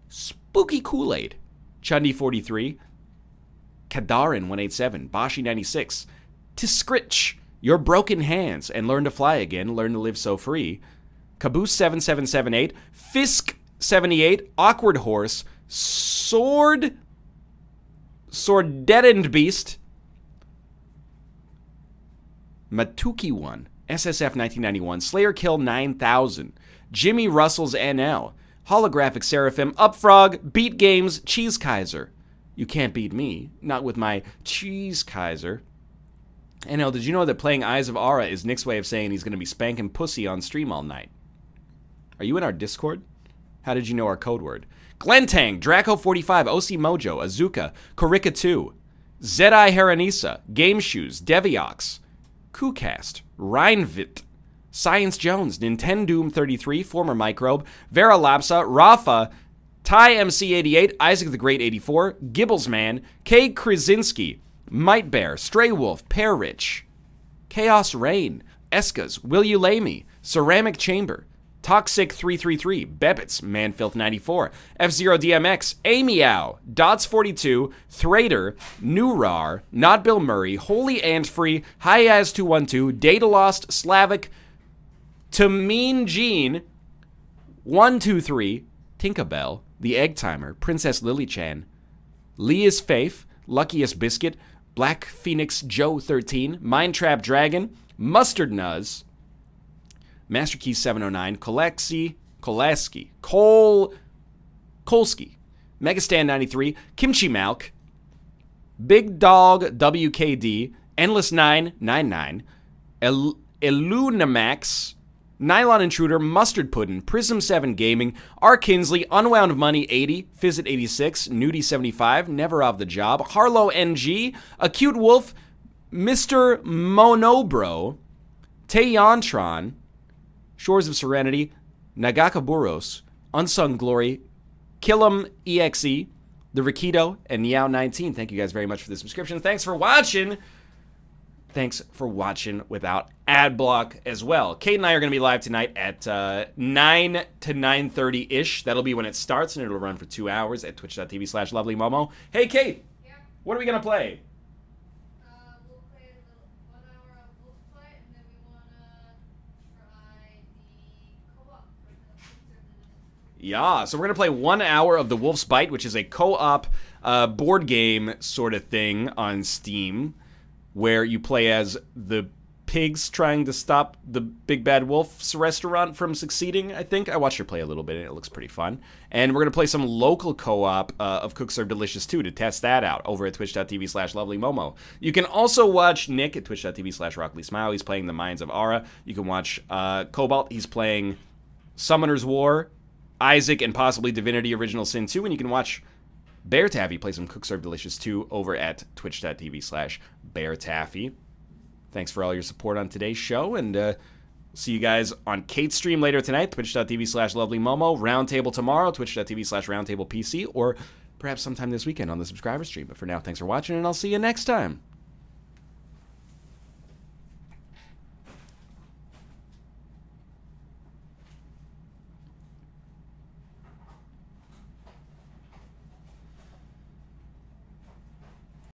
Spooky Kool-Aid, Chundi 43, Kadarin 187, Bashi 96, Tiskritch, Your Broken Hands and Learn to Fly Again, Learn to Live So Free, Caboose 7778, Fisk 78, Awkward Horse, Sword-deadened Beast, Matuki 1, SSF 1991, Slayer Kill 9000, Jimmy Russell's NL, Holographic Seraphim, Upfrog, Beat Games, Cheese Kaiser. You can't beat me, not with my Cheese Kaiser. NL, did you know that playing Eyes of Ara is Nick's way of saying he's going to be spanking pussy on stream all night? Are you in our Discord? How did you know our code word? Glentang, Draco45, OC Mojo, Azuka, Korika2, Zedai Heranisa, Game Shoes, Deviox, KooCast, Reinvit, Science Jones, Nintendoom33, Former Microbe, Vera Lapsa, Rafa, Ty MC88, Isaac the Great 84, Gibblesman, K. Krasinski, Might Bear, Stray Wolf, Pear Rich, Chaos Rain, Eskas, Will You Lay Me, Ceramic Chamber, Toxic 333, Bebbits, Manfilth 94, F-Zero DMX, Amyao, Dots 42, Thrader, Nurar, Not Bill Murray, Holy Ant Free, Hyaz 212, Data Lost, Slavic, Tameen Jean, 123, Tinkerbell, The Egg Timer, Princess Lily Chan, Leah's Faith, Luckiest Biscuit, Black Phoenix Joe 13, Mind Trap Dragon, Mustard Nuz, Master Key 709, Kolesky, Kolsky, Megastan 93, Kimchi Malk, Big Dog WKD, Endless 999, Ilunamax, Nylon Intruder, Mustard Puddin', Prism 7 Gaming, R. Kinsley, Unwound Money 80, Fizzit 86, Nudie 75, Never Off the Job, Harlow NG, Acute Wolf, Mr. Monobro, Taeyontron, Shores of Serenity, Nagakaburos, Unsung Glory, Killam EXE, The Rikito, and Meow19. Thank you guys very much for the subscription. Thanks for watching. Thanks for watching without ad block as well. Kate and I are going to be live tonight at 9 to 9:30-ish. That'll be when it starts, and it'll run for 2 hours at twitch.tv/lovelymomo. Hey, Kate. Yeah. What are we going to play? We'll play 1 hour of Wolf Fight, and then we want to try the Yeah, so we're going to play 1 hour of The Wolf's Bite, which is a co-op board game sort of thing on Steam, where you play as the pigs trying to stop the Big Bad Wolf's restaurant from succeeding, I think. I watched her play a little bit, and it looks pretty fun. And we're going to play some local co-op of Cook Serve Delicious 2 to test that out over at twitch.tv/lovelymomo. You can also watch Nick at twitch.tv/RockleySmile. He's playing The Minds of Ara. You can watch Cobalt. He's playing Summoner's War, Isaac, and possibly Divinity Original Sin 2. And you can watch Bear Taffy play some Cook Serve Delicious 2 over at twitch.tv/BearTaffy. Thanks for all your support on today's show, and see you guys on Kate's stream later tonight, twitch.tv/lovelymomo, Roundtable tomorrow, twitch.tv/roundtablepc, or perhaps sometime this weekend on the subscriber stream. But for now, thanks for watching, and I'll see you next time.